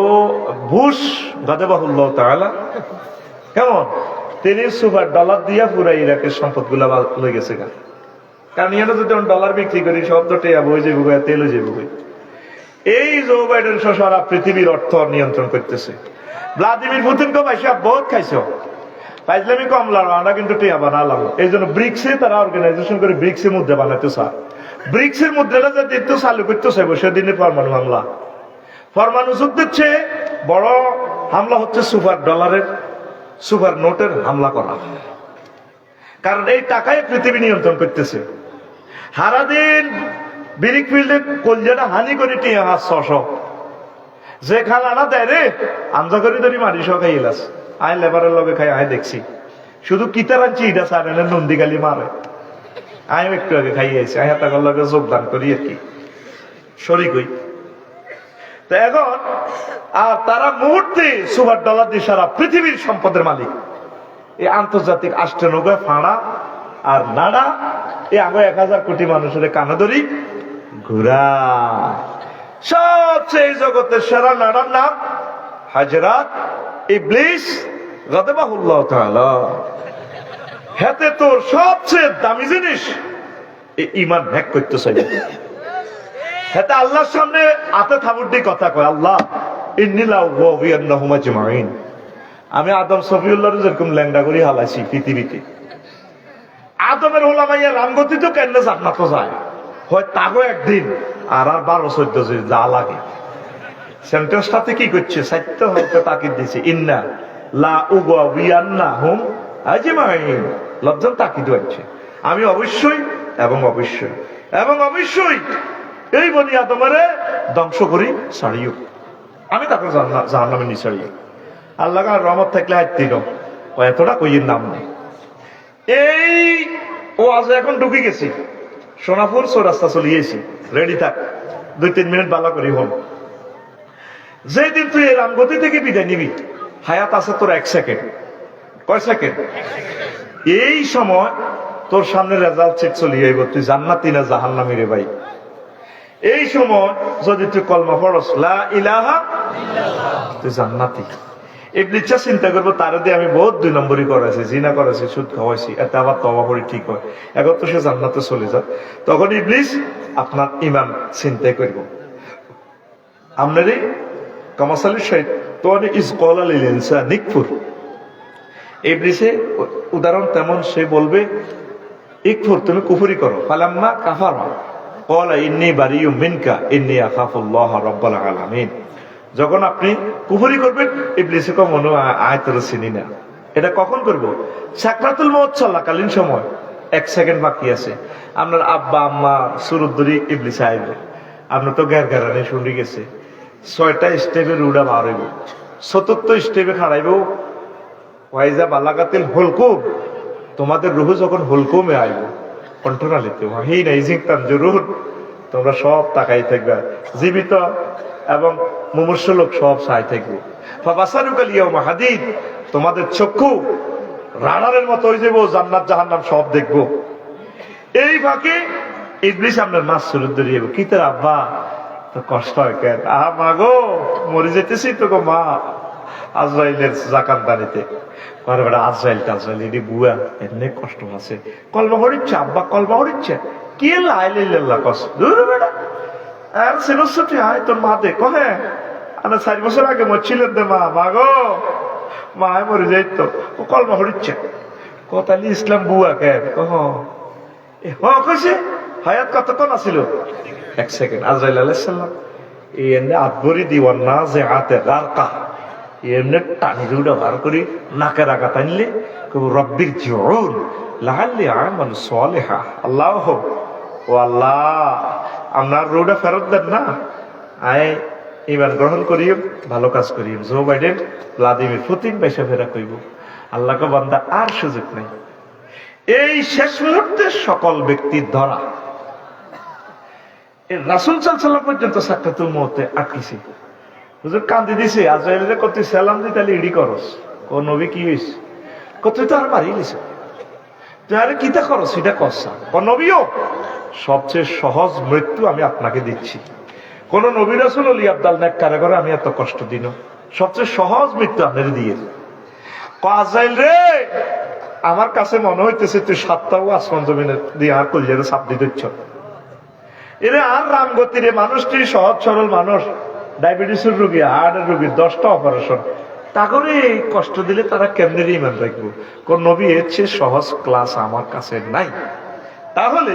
বুশ গাদাবাহুল্লাহ তাআলা কেমন তিনি সুপার ডলার দিয়া পুরা ইরাকের সম্পদ গুলা লয়ে গেছে। কারণ এটা যদি ডলার বিক্রি করি সব তো টেয়া বই যাবো, তেল হয়ে যাবো। এই জো বাইডেন সারা পৃথিবীর অর্থ নিয়ন্ত্রণ করতেছে। ভ্লাদিমির পুতিনকে পয়সা বহুত খাইছ, পাইজলামি কম আমরা কিন্তু টেয়া বানালাম। এই জন্য ব্রিক্সে তারা অর্গানাইজেশন করে ব্রিক্সের মুদ্রা বানাইতে চায়। ব্রিক্সের মুদ্রাটা যে দিতে চালু করতে চাইবো সেদিনে পরমাণু হামলা। পরমাণু যুদ্ধের চেয়ে বড় হামলা হচ্ছে সুপার ডলারের, সুপার নোটের হামলা করা। কারণ এই টাকায় পৃথিবী নিয়ন্ত্রণ করতেছে। সারাদিন বিরিক ফিল্ডে কলজাটা হানি করে টিয়া হাত 600 যে খানাটা দেয় রে আমজা করে ধরি মারি সব খাইলাস। আই লেবারের লগে খাই আয় দেখছি শুধু কিতার আনছি এটা সারেনের নন্দীগালি মারে। আমি একটু আগে খাইয়েছি আয় তার লগে যোগদান করি আর কি শরিক হই। তো এখন আর তারা মুহূর্তে সুপার ডলার দিয়ে সারা পৃথিবীর সম্পদের মালিক। এই আন্তর্জাতিক আষ্টনৌকা ফাঁড়া আর নাড়া এই আগে 1000 কোটি মানুষের কানাদরি ঘুরা। সবচেয়ে জগতের সেরা নাড়ার নাম হাজরাত ইবলিস গাদাবাহুল্লাহ তাআলা। হাতে তোর সবচেয়ে দামি জিনিস ঈমান হ্যাক করতে চাইবে। হাতে আল্লাহর সামনে হাতে থাবুর দিয়ে কথা কয়, আল্লাহ ইন্নী লা উযবিয়ান্নাহুম আজমাইন। আমি আদম সফিউল্লাহর যেরকম ল্যাংডা করি হালাইছি পৃথিবীতে। আদমের ওলামাইয়া রামগতি তো কেন জান্নাত যায় হয় তাগো একদিন আর 12-14 যা লাগে। সেন্টেন্সটাতে কি করছে? সাহিত্য হয়তো তাকিদ দিছে, ইন্না লা উযবিয়ান্নাহুম আজমাইন। লজ্জন তাকিদ হচ্ছে আমি অবশ্যই এবং অবশ্যই এবং অবশ্যই এই বনি আদমের ধ্বংস করি ছাড়িও, আমি তাকে জাহান্নামে নি ছাড়িও। আল্লাহ রহমত থাকলে হাইতিল ও এতটা কইয়ের নাম নেই। এই ও আজ এখন ঢুকে গেছি সোনাপুর রাস্তা চলিয়েছি, রেডি থাক 2-3 মিনিট বালা করি হল। যেদিন তুই এই রামগতি থেকে বিদায় নিবি হায়াত আছে তোর 1 সেকেন্ড। কয় সেকেন্ড? এই সময় তোর সামনে রেজাল্ট চেক চলিয়ে আইব তুই জান্নাতি না জাহান্নামী রে ভাই। এই সময় যদি তুই কলমা পড়স লা ইলাহা ইল্লাল্লাহ তুই জান্নাতি। ইবলিস চিন্তা করবো তার দিয়ে আমি বহুত 2 নম্বরই করাইছি, জিনা করাইছি, সুদ খাওয়াইছি, এতে আবার তওবা করে ঠিক হয়, এখন তো সে জান্নাতে চলে যায়। তখন ইবলিস আপনার ঈমান চিন্তা করব। আপনারই কামাসালি শাইতান ইজ ক্বালা লিল ইনসানি ইকফুর। ইবলিসে উদাহরণ তেমন, সে বলবে ইকফুর তুমি কুফরি করো। ফালাম্মা কাফারা ক্বালা ইন্নী বারিয়ুম মিনকা ইন্নী আখাফুল্লাহ রাব্বাল আলামিন। যখন আপনি কুফরি করবেন ইবলিসে কো মনে আয় তোর চিনি না। এটা কখন করব? সাকরাতুল মউত চলাকালীন সময় 1 সেকেন্ড বাকি আছে। আপনার আব্বা আম্মা সুরুদ্দুরি ইবলিস আইবে, আপনি তো গ্যারগারানি শুনি গেছে 6টা স্টেপে রুডা বার হইব, চতুর্থ স্টেপে খাড়াইব ওয়াইজা বালাগাতিল হুলকুম। তোমাদের রুহ যখন হুলকুমে আইব কণ্ঠনালীতে ওয়াহি নাইজিং তানজুরুন, তোমরা সব তাকাই থাকবে, জীবিত এবং মুমূর্ষু লোক সব চাই থাকবে। ফাবাসারুকাল ইয়াউমা হাদিদ, তোমাদের চক্ষু রাডারের মতো হয়ে যাবো, জান্নাত জাহান্নাম সব দেখবো। এই ফাঁকে ইবলিস আপনার মাছ সুরুদ ধরিয়ে কি তোর আব্বা তো কষ্ট হয় কেন? আহা মা গো মরে যেতেছি তো গো মা আজরাইলের জাকাত দানিতে। পরে বেটা আজরাইল টাজরাইল এটি বুয়া এমনি কষ্ট আছে। কলমা হরিচ্ছে আব্বা, কলমা হরিচ্ছে কে লাইল্লাহ কষ্ট দূর বেটা আর সিনসটি আয় তোর মা দে কহে আনা 4 বছর আগে মরছিলেন দে মা, মা গো মা মরে যাইতো ও কলমা হরিচ্ছে কতালি ইসলাম বুয়া কেন কহ কইছে হায়াত কতক্ষণ আছিল? 1 সেকেন্ড। আজরাইল আলাইহিস সালাম এমনি আদবরি দিওয়ান না যে হাতে গারকা এমনি টানি রুডা বার করি নাকের আগা টানলে কব রব্বির জিউন লাআল্লি আমাল সালিহা। আল্লাহ ও আল্লাহ আপনার রুডা ফেরত দেন না, আয় ইমান গ্রহণ করিও, ভালো কাজ করিও। জো বাইডেন, ভ্লাদিমির পুতিন পয়সা ফেরা কইব, আল্লাহকে বান্দা আর সুযোগ নেই। এই শেষ মুহূর্তে সকল ব্যক্তির ধরা রাসূল সাল্লাল্লাহু আলাইহি ওয়াসাল্লাম পর্যন্ত সাকরাতুল মউতে আটকেছে। হুজুর কান্দি দিছে, আজরাইলে কত সালাম দিতে ইডি করস, ও নবী কি হইছে, কত তো আর মারি দিছে, তাহলে কিতা করো সেটা কসা। নবীও সবচেয়ে সহজ মৃত্যু আমি আপনাকে দিচ্ছি। কোন নবী রাসূল ওলি আব্দাল নেককারে করে আমি এত কষ্ট দিন, সবচেয়ে সহজ মৃত্যু আপনার দিয়ে। আজরাইল রে, আমার কাছে মনে হইতেছে তুই 7টাও আসমান জমিনে দিয়ে আর কলিজারে চাপ দিতেছ। এরে আর রামগতিরে মানুষটি সহজ সরল মানুষ, ডায়াবেটিসের রোগী, হার্টের রোগী, 10টা অপারেশন, তা করে কষ্ট দিলে তারা কেমনে ইমান রাখবো? কোন নবী এর চেয়ে সহজ ক্লাস আমার কাছে নাই। তাহলে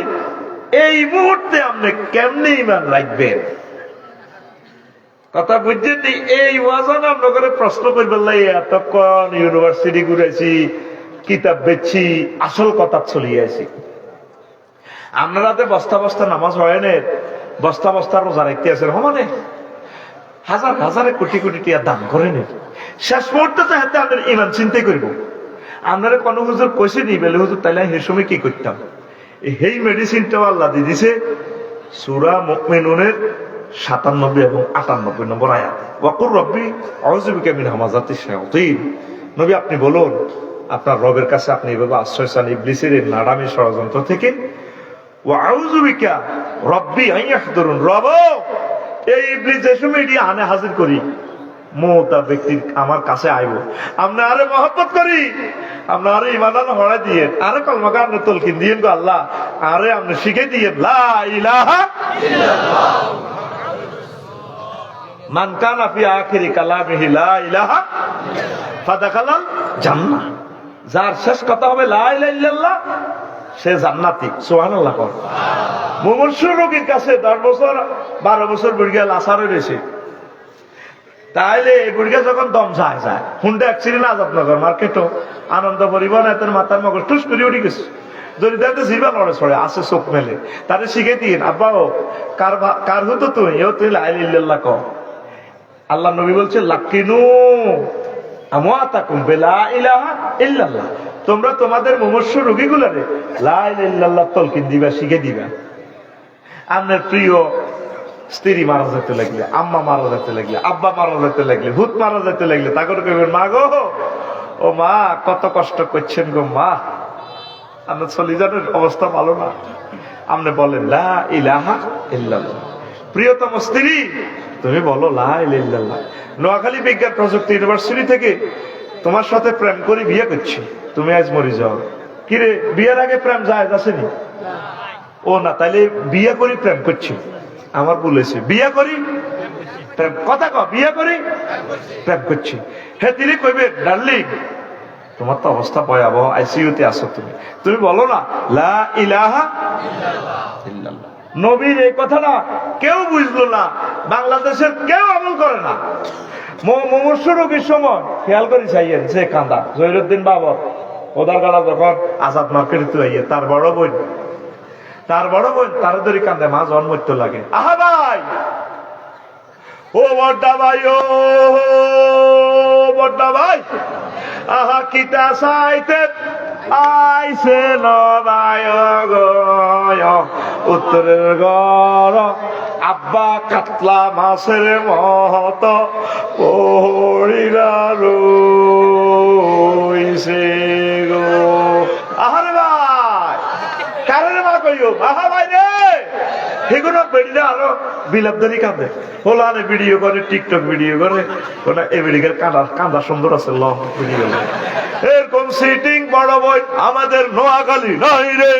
এই মুহূর্তে আপনি কেমনে ইমান রাখবেন? কথা বুঝছেন? এই ওয়াজন আপনাকে প্রশ্ন করবেন, এতক্ষণ ইউনিভার্সিটি ঘুরেছি, কিতাব বেচছি, আসল কথা চলিয়ে আছি। আপনারা বস্তা বস্তা নামাজ হয় না, বস্তা বস্তা রোজা রাখতে আছেন, মানে হাজার হাজারে কোটি কোটি টিয়া দান করেন। শেষ মুহূর্তে তো হাতে আপনার ইমান চিন্তাই করবো। আপনারা কোনো হুজুর কইছে নি বেলে হুজুর, তাইলে সেই সময় কি করতাম? এই মেডিসিনটাও আল্লাহ দিয়ে দিছে সূরা মুমিনুনের 97 এবং 98 নম্বর আয়াত। ওয়াকুর রব্বি আউযু বিকা মিন হামাযাতিশ শায়াতিন। নবী আপনি বলুন আপনার রবের কাছে আপনি এভাবে আশ্রয় চান ইবলিসের নাড়ামি ষড়যন্ত্র থেকে। ওয়া আউযু বিকা রব্বি আন ইয়াহদুরুন। রব, এই ইবলিস যে সময় এটি আনে হাজির করি, মওতা ব্যক্তি আমার কাছে আইব, আমরা আরে মহব্বত করি, আমরা আরে ইমানান হড়াই দিয়ে, আরে কলমাকে আপনি তলকিন দিয়েন গো আল্লাহ, আরে আপনি শিখে দিয়ে লা ইলাহা ইল্লাল্লাহ মান কানা ফি আখিরি কালামিহি লা ইলাহা ফাদাখালাল জান্নাহ। যার শেষ কথা হবে লা ইলাহা ইল্লাল্লাহ, সে জান্নাতি। সুবহানাল্লাহ। মুমূর্ষু রোগীর কাছে 10 বছর 12 বছর বুড়িয়া লাসারে রয়েছে, তাইলে এই বুড়িয়া যখন দম যায় হুন্ডা অ্যাক্সিডেন্ট আজাদনগর মার্কেটও আনন্দ পরিবহন এত মাথার মগজ টুস করে উঠে গেছে, যদি দেখতে জিবা লড়ে ছড়ে আসে চোখ মেলে, তারে শিখে দিন আব্বা ও কার হতো তুই, এও তুই লা ইলাহা ইল্লাল্লাহ ক। আল্লাহ নবী বলছে লাকিনু আমওয়াতাকুম বিলা ইলাহা ইল্লাল্লাহ, তোমরা তোমাদের মুমূর্ষু রোগীগুলোরে লা ইলাহা ইল্লাল্লাহ তলকিন দিবা, শিখে দিবা। আপনার প্রিয় স্ত্রী মারা যেতে লাগলে, আম্মা মারা যেতে লাগলে, আব্বা মারা যেতে লাগলে, ভূত মারা যেতে লাগলে, তা করে কইবেন মা গো, ও মা কত কষ্ট করছেন গো মা, আপনার চলিজানের অবস্থা ভালো না, আপনি বলেন লা ইলাহা ইল্লাল্লাহ। প্রিয়তম স্ত্রী তুমি বলো লা ইলাহা ইল্লাল্লাহ। নোয়াখালী বিজ্ঞান প্রযুক্তি ইউনিভার্সিটি থেকে তোমার সাথে প্রেম করে বিয়ে করছি, তুমি আজ মরি যাও। কিরে বিয়ের আগে প্রেম যায় আসেনি? ও না, তাইলে বিয়ে করি প্রেম করছি, আমার ভুল হয়েছে, বিয়ে করি প্রেম, কথা কও, বিয়ে করি প্রেম করছি। হে তিনি কইবে ডার্লিং তোমার তো অবস্থা ভয়াবহ, আইসিইউতে আছো তুমি, তুমি বলো না লা ইলাহা ইল্লাল্লাহ। নবীর এই কথাটা কেউ বুঝলো না, বাংলাদেশের কেউ আমল করে না। মুমূর্ষু রোগীর সময় খেয়াল করি চাইয়েন সে কান্দা জহিরুদ্দিন বাবর ওদার গালা যখন আজাদ মার্কেটে তুই আইয়ে, তার বড় বোন তাড়াতাড়ি কান্দে, মা জন্মত্য লাগে। আহা ভাই, ও বড়দা ভাই, ও বড়দা ভাই, আহা কিতা চাইতে আইছে নবায় উত্তরের গড়, আব্বা কাতলা মাছের মহত পড়িরা রইছে গো। আহারে ভাই, কারণে মা কইও আহা ভাই রে, সেগুলো বেড়িরা আরো বিলাপদারি কাঁদে, হোলানে ভিডিও করে, টিকটক ভিডিও করে, ওনা এমেরিকার কান্দা সুন্দর আছে, লং ভিডিও। এরকম সিটিং বড় বই আমাদের নোয়াখালী নাই রে,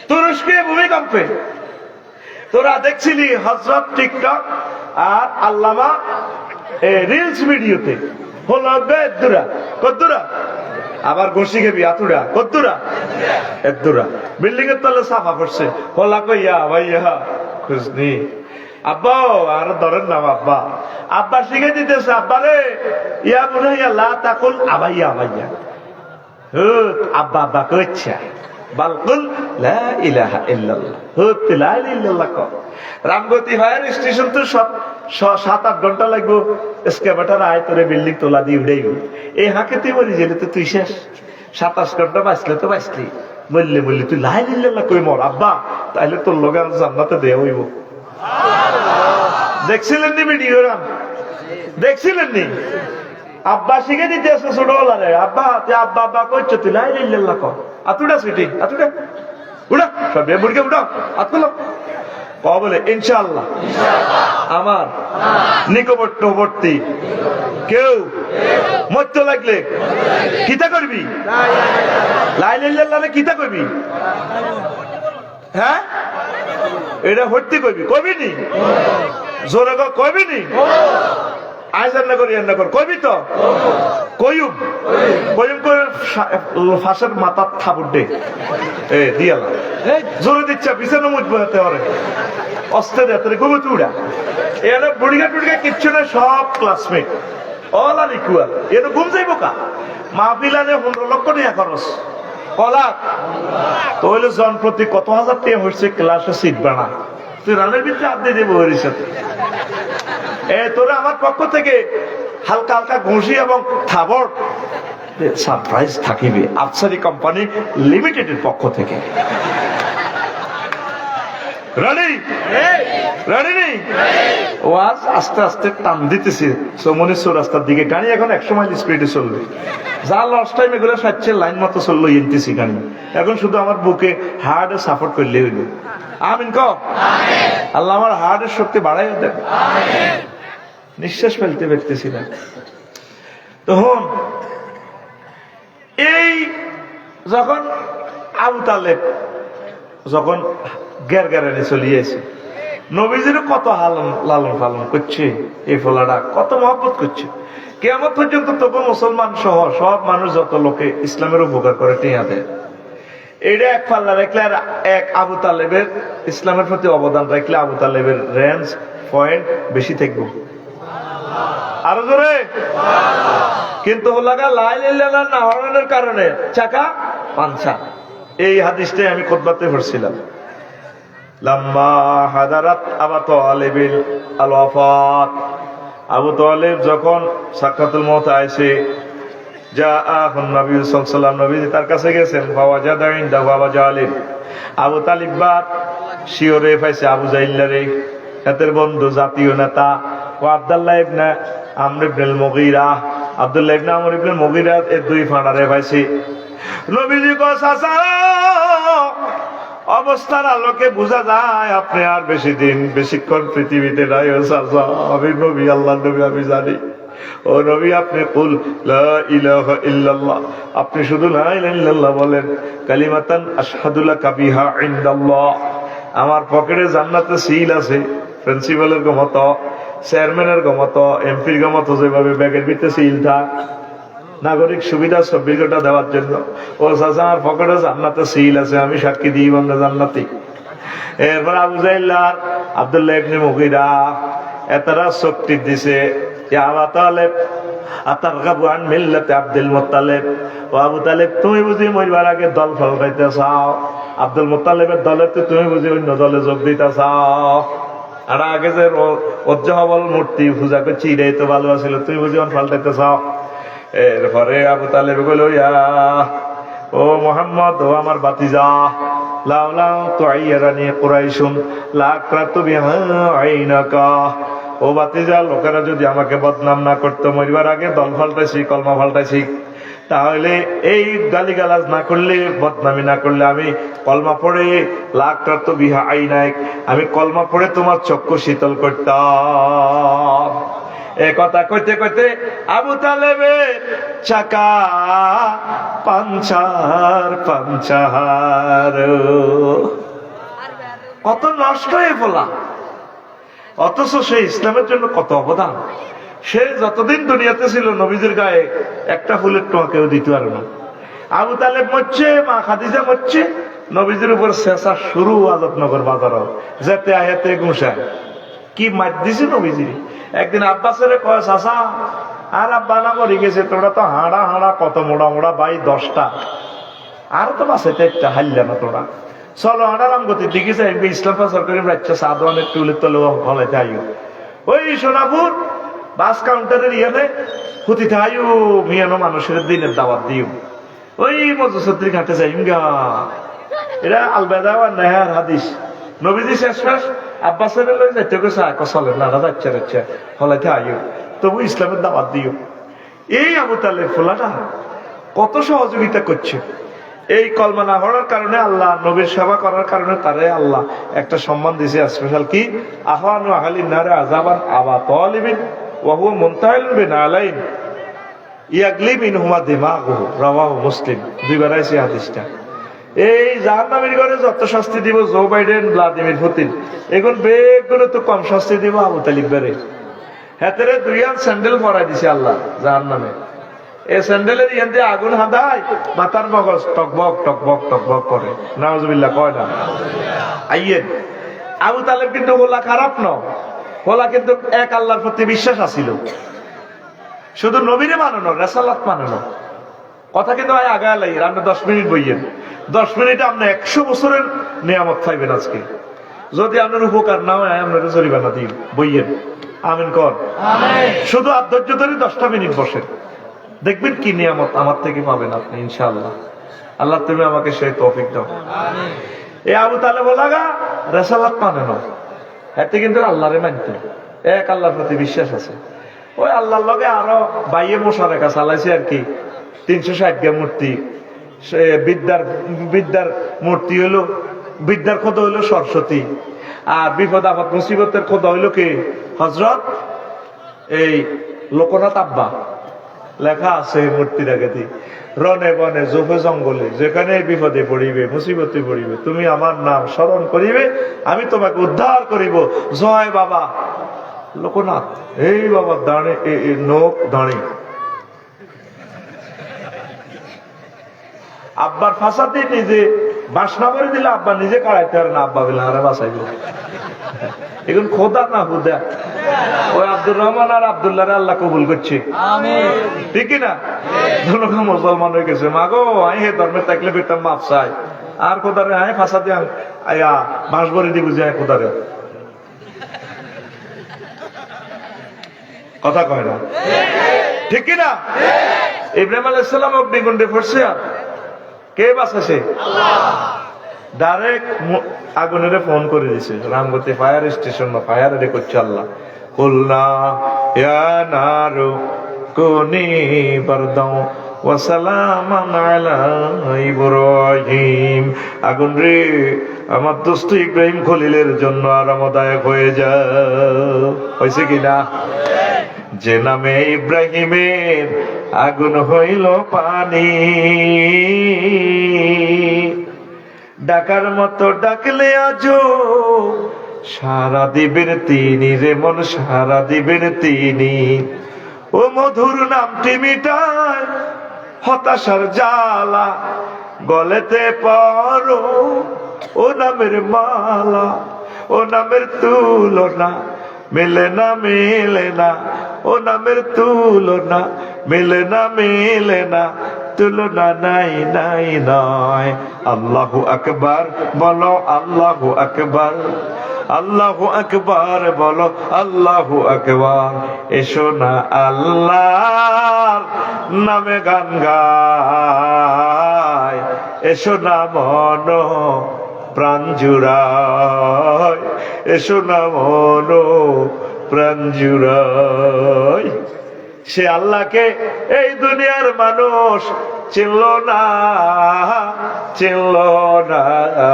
তুরস্কে ভূমিকম্পে তোরা দেখছিলি হযরত টিকটক আর আল্লামা রিলস ভিডিওতে হলো বেদুরা কদ্দুরা, আবার ঘষি খেবি আতুরা কদ্দুরা এদুরা, বিল্ডিং এর তলে সাফা করছে, হোলা কইয়া ভাইয়া খুঁজনি আব্বা আর ধরেন নাম আব্বা, আব্বা শিখে দিতেছে আব্বা রে ইয়া বুনাইয়া লা তাকুল আবাইয়া আবাইয়া, আব্বা আব্বা কইছে বালকুল লা ইলাহা ইল্লাল্লাহ, হতে লা ইলাহা ইল্লাল্লাহ কও। রামগতি ফায়ার স্টেশন তো 7-8 ঘন্টা লাগবো, এসকেভেটর আয় তোরে বিল্ডিং তোলা দিয়ে উড়াইব। এই হাঁকে তুই মরি গেলে তো তুই শেষ। 27 ঘন্টা বাঁচলে তো বাঁচলি, বললে তুই লা ইলাহা ইল্লাল্লাহ কই মর আব্বা, তাহলে তোর লগে জান্নাতে দেয়া হইব। দেখছিলেন নি ভিডিও? দেখছিলেন নি? আব্বা শিখে দিতে আছে ছোটবেলারে, আব্বা আব্বা আব্বা করছো তুই লা ইলাহা ইল্লাল্লাহ কও। আতুডা সুইটি আতুডা উড়া, সব মুরগি উড়া, আতুলো ক বলে ইনশাআল্লাহ আমার নিকটবর্তী কেউ মরতে লাগলে কিতা করবি? লা ইলাহা ইল্লাল্লাহ কিতা করবি? হ্যাঁ, এটা হত্যি কবি, কবি নি জোরে কবি নি, আজ রান্না করি রান্না কর কবি তো কয়ুম কয়ুম করে ফাঁসের মাথার থাপুর দে এ দিয়াল জোরে দিচ্ছা বিছানো মুজতে পারে অস্তে দেয় কবি তুড়া এর বুড়িগা টুড়িগা কিচ্ছু না, সব ক্লাসমেট অল আর ইকুয়াল। এর ঘুম যাইব কা মাহফিলানে 15 লক্ষ টাকা খরচ কলাক তো হইলে জন প্রতি কত হাজার টাকা হচ্ছে, ক্লাসে সিট বানা তুই রানের ভিতরে হাত দিয়ে দেবো ওর সাথে। তোরা আমার পক্ষ থেকে হালকা হালকা ঘুষি এবং থাবর সারপ্রাইজ থাকিবে আফসারি কোম্পানি লিমিটেডের পক্ষ থেকে। রানি রানি নেই ওয়াজ আস্তে আস্তে টান দিতেছে চৌমনেশ্বর রাস্তার দিকে। গাড়ি এখন 100 মাইল স্পিডে চলবে, যা লস টাইম এগুলো 60 লাইন মতো চললো এনটিসি গাড়ি। এখন শুধু আমার বুকে হার্টে সাপোর্ট করলে হইল। আমিন কও আল্লাহ আমার হার্টের শক্তি বাড়াইয়া দেন। নিঃশ্বাস ফেলতে পারতেছি না। তখন এই যখন আবু তালেব যখন গেরগারানি চলিয়েছে, নবীজির কত লালন পালন করছে, এই ফলাটা কত মহব্বত করছে। কিয়ামত পর্যন্ত তবু মুসলমান সহ সব মানুষ যত লোকে ইসলামের উপকার করে টিয়া দেয়। এটা এক পাল্লা রাখলে আর এক আবু তালেবের ইসলামের প্রতি অবদান রাখলে আবু তালেবের রেঞ্জ পয়েন্ট বেশি থাকবে। আরো জোরে কিন্তু লাগা লা ইলাহা ইল্লাল্লাহ না হওয়ার কারণে চাকা পাঞ্চা। এই হাদিসটাই আমি খুতবাতে পড়ছিলাম। লাম্মা হাদারাত আবু তালেবিল আল ওয়াফাত, আবু তালেব যখন সাকরাতুল মউত আইছে, জাআহুন নবী সাল্লাল্লাহু আলাইহি ওয়াসাল্লাম, নবী তার কাছে গেছেন, ফাওয়াজাদা ইনদাহু আবু জাহলিন, আবু তালিব বাদ শিওরে পাইছে আবু জাহিল্লারে, এদের বন্ধু জাতীয় নেতা। ও আব্দুল্লাহ ইবনে আমর ইবনে মুগীরা, আব্দুল্লাহ ইবনে আমর ইবনে মুগীরা এর দুই ফাঁড়ারে পাইছে। নবীজি কয় চাচা অবস্থার আলোকে বোঝা যায় আপনি আর বেশিক্ষণ পৃথিবীতে নাই। ও চাচা আমি নবী, আল্লাহর নবী, আমি জানি। ও নবী আপনি কুল লা ইলাহা ইল্লাল্লাহ, আপনি শুধু লা ইলাহা ইল্লাল্লাহ বলেন, কালিমাতান আশহাদু লাকা বিহা ইনদাল্লাহ। আমার পকেটে জান্নাতে সিল আছে, প্রিন্সিপালের মতো, চেয়ারম্যানের মতো, এমপির মতো যেভাবে ব্যাগের ভিতরে সিল থাক নাগরিক সুবিধা 24 ঘন্টা দেওয়ার জন্য। ও চাচা আমার পকেটে জান্নাতে সিল আছে, আমি সাক্ষী দিই বন্ধ জান্নাতি। এরপর আবু জাহিল আর আব্দুল্লাহ ইবনে মুগীরা এতরা শক্তি দিছে, আবু তালেব আতারগাবু আন মিল্লাতে আব্দুল মুত্তালিব। ও আবু তালেব তুমি বুঝি মরবার আগে দল পাল্টাইতে চাও, আব্দুল মুত্তালিবের দলে তুমি বুঝি অন্য দলে যোগ দিতে চাও। আর আগে যে অজ্জহবল মূর্তি পূজা করছি এটাই তো ভালো আছিল, তুমি বুঝি পাল্টাইতে চাও। এরপরে আবু তালেব কইল, ইয়া ও মুহাম্মদ, ও আমার বাতিজা, লাউলা তুআইরানি কুরাইশুন লাকরাতু বিহা আইনাকা। ও বাতিজা, লোকেরা যদি আমাকে বদনাম না করতো, মরিবার আগে দল পাল্টাইছি, কলমা পাল্টাইছি, তাহলে এই গালিগালাজ না করলে, বদনামি না করলে, আমি কলমা পড়ে লাকরাতু বিহা আইনাক, আমি কলমা পড়ে তোমার চক্ষু শীতল করতাম। এ কথা কইতে কইতে আবু তালেবের চাকা পাঞ্চার পাঞ্চার, কত নষ্ট হয়ে বলা। অথচ সে ইসলামের জন্য কত অবদান। সে যতদিন দুনিয়াতে ছিল নবীজির গায়ে একটা ফুলের টোয়া কেউ দিতে পারে না। আবু তালেব মরছে, মা খাদিজা মরছে, নবীজির উপর শেষা শুরু আজতনগর বাজার যেতে আয়াতে গুঁসা কি মার দিছে নবীজির। একদিন আব্বাসের কয়, চাচা আর আব্বা না মরে গেছে, তোমরা তো হাঁড়া হাঁড়া কত মোড়া মোড়া ভাই 10টা, আর তো বাসাইতে একটা হাল্লা না তোরা চলো আনারাম গতির দিকে যাই ইসলাম প্রচার করি রাজ্য সাধারণের টুলের তলে হলে যাইও ওই সোনাপুর বাস কাউন্টারের ইয়ানে হুতি থাইও মিয়ানো মানুষের দিনের দাওয়াত দিও ওই মজুসদ্দির ঘাটে যাই গা এরা আলবেদা আর নেহার হাদিস নবীজি শেষ শেষ আব্বাসের লই যাইতে গেছে কসলের না যাচ্ছে হলাইতে আইও তবু ইসলামের দাওয়াত দিও এই আবু তালেব ফোলাটা কত সহযোগিতা করছে এই কলমা না পড়ার কারণে আল্লাহ নবীর সেবা করার কারণে তারে আল্লাহ একটা সম্মান দিয়েছে স্পেশাল কি আহওয়ানু আহলিন নারে আযাবান আবা তালিবিন ওয়া হুয়া মুনতাহিলুন বিনালাইন ইয়াগলি মিনহুমা দিমাগুহু রাওয়াহু মুসলিম দুইবার আছে হাদিসটা এই জাহান্নামের ঘরে যত শাস্তি দিব জো বাইডেন ভ্লাদিমির পুতিন এখন বেগুলো তো কম শাস্তি দিব আবু তালিব বেরে হাতেরে দুইয়ান স্যান্ডেল পরাই দিছে আল্লাহ জাহান্নামে এই স্যান্ডেলের ইয়ান দিয়ে আগুন হাদায় মাথার মগজ টকবক টকবক টকবক করে নাউজুবিল্লাহ কয় না আইয়েন আবু তালেব কিন্তু ওলা খারাপ ন ওলা কিন্তু এক আল্লাহর প্রতি বিশ্বাস আছিল শুধু নবীরে মানানো রেসালাত মানানো কথা কিন্তু ভাই আগে লাই আপনি 10 মিনিট বইয়েন 10 মিনিটে আপনি 100 বছরের নিয়ামত পাইবেন আজকে যদি আপনার উপকার না হয় আপনার জরিমানা দিন বইয়েন আমিন কর শুধু আর ধৈর্য ধরে 10টা মিনিট বসেন দেখবেন কি নিয়ামত আমার থেকে পাবেন আপনি ইনশাআল্লাহ আল্লাহ তুমি আমাকে সেই তৌফিক দাও এই আবু তালেব লাগা রেসালাত মানে না এতে কিন্তু আল্লাহরে মানতে এক আল্লাহর প্রতি বিশ্বাস আছে ওই আল্লাহর লগে আরো বাইয়ে মোশারেকা চালাইছে আর কি 360 গা মূর্তি বিদ্যার মূর্তি হইলো বিদ্যার খোদা হইলো সরস্বতী আর বিপদ আপদ মুসিবতের খোদা হইলো কে হযরত এই লোকনাথ আব্বা লেখা আছে মূর্তির আগে রনে বনে জোফে জঙ্গলে যেখানে বিপদে পড়িবে মুসিবতে পড়িবে তুমি আমার নাম স্মরণ করিবে আমি তোমাকে উদ্ধার করিব জয় বাবা লোকনাথ এই বাবা দাঁড়ে নোক দাঁড়ে আব্বার ফাঁসাতে নিজে বাসনা করে দিলে আব্বা নিজে কাড়াইতে পারে না আব্বা বলে আরে বাসাইব এখন খোদা না হুদা ওই আব্দুর রহমান আর আব্দুল্লাহ আল্লাহ কবুল করছে ঠিক না দুটো মুসলমান হয়ে গেছে মাগো আই হে ধর্মের থাকলে বেতাম মাপ চাই আর খোদারে আয় ফাঁসা দিয়ে আয়া বাঁশ ভরে দি বুঝে খোদারে কথা কয় না ঠিক কিনা ইব্রাহিম আলাইহিস সালাম অগ্নিকুণ্ডে পড়ছে আর কে বাঁচাছে ডাইরেক্ট আগুনের ফোন করে দিছে রামগতি ফায়ার স্টেশন না ফায়ার রে করছে আল্লাহ কুলনা ইয়া নারু কুনি বারদাও ওয়া সালামান আলা ইব্রাহিম আগুন রে আমার দোস্ত ইব্রাহিম খলিলের জন্য আরামদায়ক হয়ে যা হইছে কিনা যে নামে ইব্রাহিমের আগুন হইল পানি ডাকার মতো ডাকলে আজো সারা দিবেন তিনি রে মন সারা দিবেন তিনি ও মধুর নামটি মিটায় হতাশার জ্বালা গলেতে পরো ও নামের মালা ও নামের তুলনা মিলে না ও নামের তুলনা মিলে না তুলনা নাই নয় আল্লাহু আকবার বলো আল্লাহু আকবার আল্লাহু আকবার বলো আল্লাহু আকবার এসো না আল্লাহর নামে গান গায় এসো না মন প্রাণ জুড়ায় এসো না মন প্রাণ জুড়ায় সে আল্লাহকে এই দুনিয়ার মানুষ চিনল না